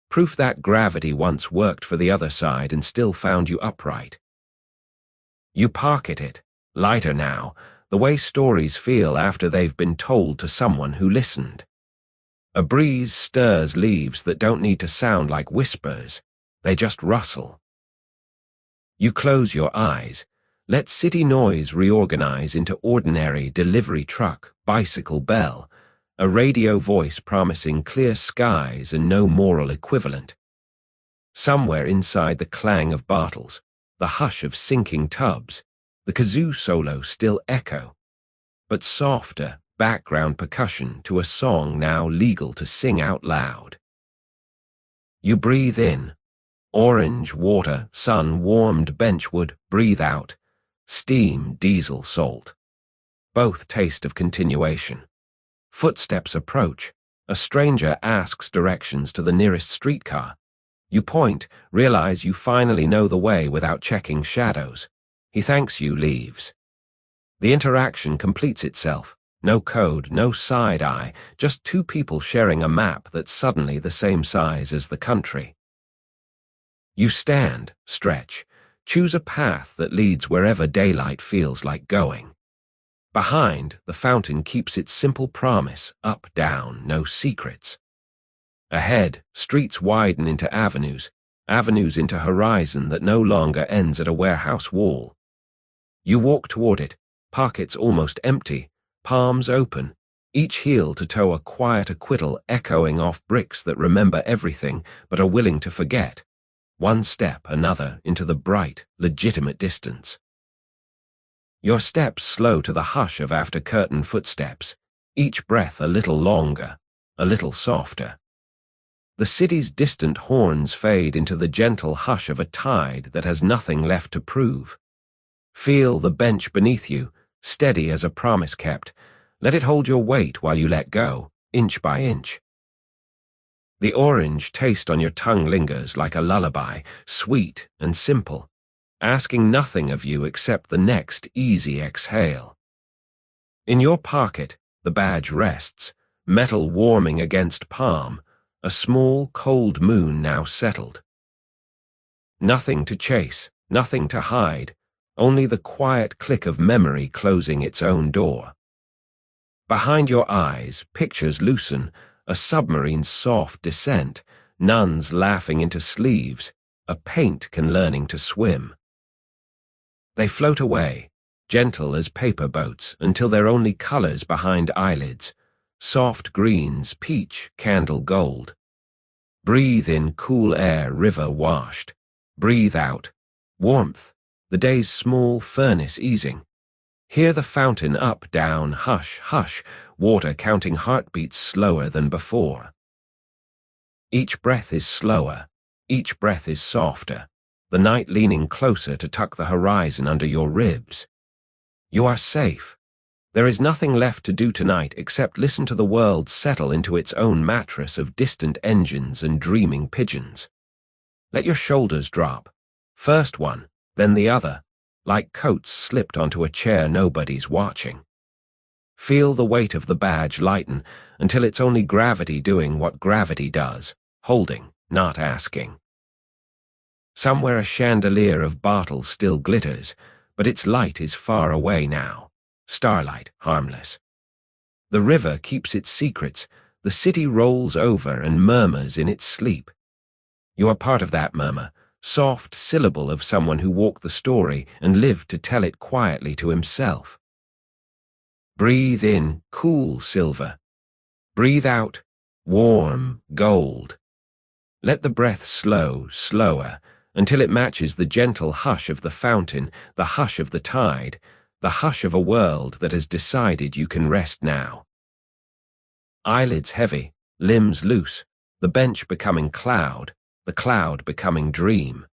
S1: Proof that gravity once worked for the other side and still found you upright. You pocket it, lighter now, the way stories feel after they've been told to someone who listened. A breeze stirs leaves that don't need to sound like whispers, they just rustle. You close your eyes, let city noise reorganize into ordinary delivery truck, bicycle bell, a radio voice promising clear skies and no moral equivalent. Somewhere inside the clang of bottles, the hush of sinking tubs, the kazoo solo still echo, but softer background percussion to a song now legal to sing out loud. You breathe in, orange, water, sun-warmed benchwood, breathe out, steam, diesel, salt. Both taste of continuation. Footsteps approach. A stranger asks directions to the nearest streetcar. You point, realize you finally know the way without checking shadows. He thanks you, leaves. The interaction completes itself. No code, no side eye, just two people sharing a map that's suddenly the same size as the country. You stand, stretch, choose a path that leads wherever daylight feels like going. Behind, the fountain keeps its simple promise, up, down, no secrets. Ahead, streets widen into avenues, avenues into horizon that no longer ends at a warehouse wall. You walk toward it, pockets almost empty, palms open, each heel to toe a quiet acquittal echoing off bricks that remember everything but are willing to forget. One step, another, into the bright, legitimate distance. Your steps slow to the hush of after-curtain footsteps, each breath a little longer, a little softer. The city's distant horns fade into the gentle hush of a tide that has nothing left to prove. Feel the bench beneath you, steady as a promise kept. Let it hold your weight while you let go, inch by inch. The orange taste on your tongue lingers like a lullaby, sweet and simple, asking nothing of you except the next easy exhale. In your pocket, the badge rests, metal warming against palm, a small, cold moon now settled. Nothing to chase, nothing to hide, only the quiet click of memory closing its own door. Behind your eyes, pictures loosen, a submarine's soft descent, nuns laughing into sleeves, a paint can learning to swim. They float away, gentle as paper boats, until they're only colors behind eyelids, soft greens, peach, candle gold. Breathe in cool air, river washed. Breathe out, warmth, the day's small furnace easing. Hear the fountain up, down, hush, hush, water counting heartbeats slower than before. Each breath is slower, each breath is softer, the night leaning closer to tuck the horizon under your ribs. You are safe. There is nothing left to do tonight except listen to the world settle into its own mattress of distant engines and dreaming pigeons. Let your shoulders drop, first one, then the other, like coats slipped onto a chair nobody's watching. Feel the weight of the badge lighten until it's only gravity doing what gravity does, holding, not asking. Somewhere a chandelier of bottles still glitters, but its light is far away now. Starlight, harmless. The river keeps its secrets, the city rolls over and murmurs in its sleep. You are part of that murmur, soft syllable of someone who walked the story and lived to tell it quietly to himself. Breathe in, cool silver. Breathe out, warm gold. Let the breath slow, slower, until it matches the gentle hush of the fountain, the hush of the tide, the hush of a world that has decided you can rest now. Eyelids heavy, limbs loose, the bench becoming cloud, the cloud becoming dream.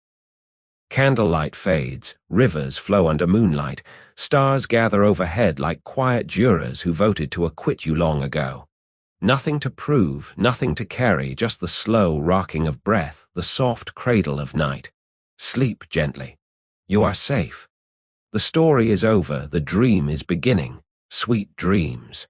S1: Candlelight fades, rivers flow under moonlight, stars gather overhead like quiet jurors who voted to acquit you long ago. Nothing to prove, nothing to carry, just the slow rocking of breath, the soft cradle of night. Sleep gently. You are safe. The story is over, the dream is beginning. Sweet dreams.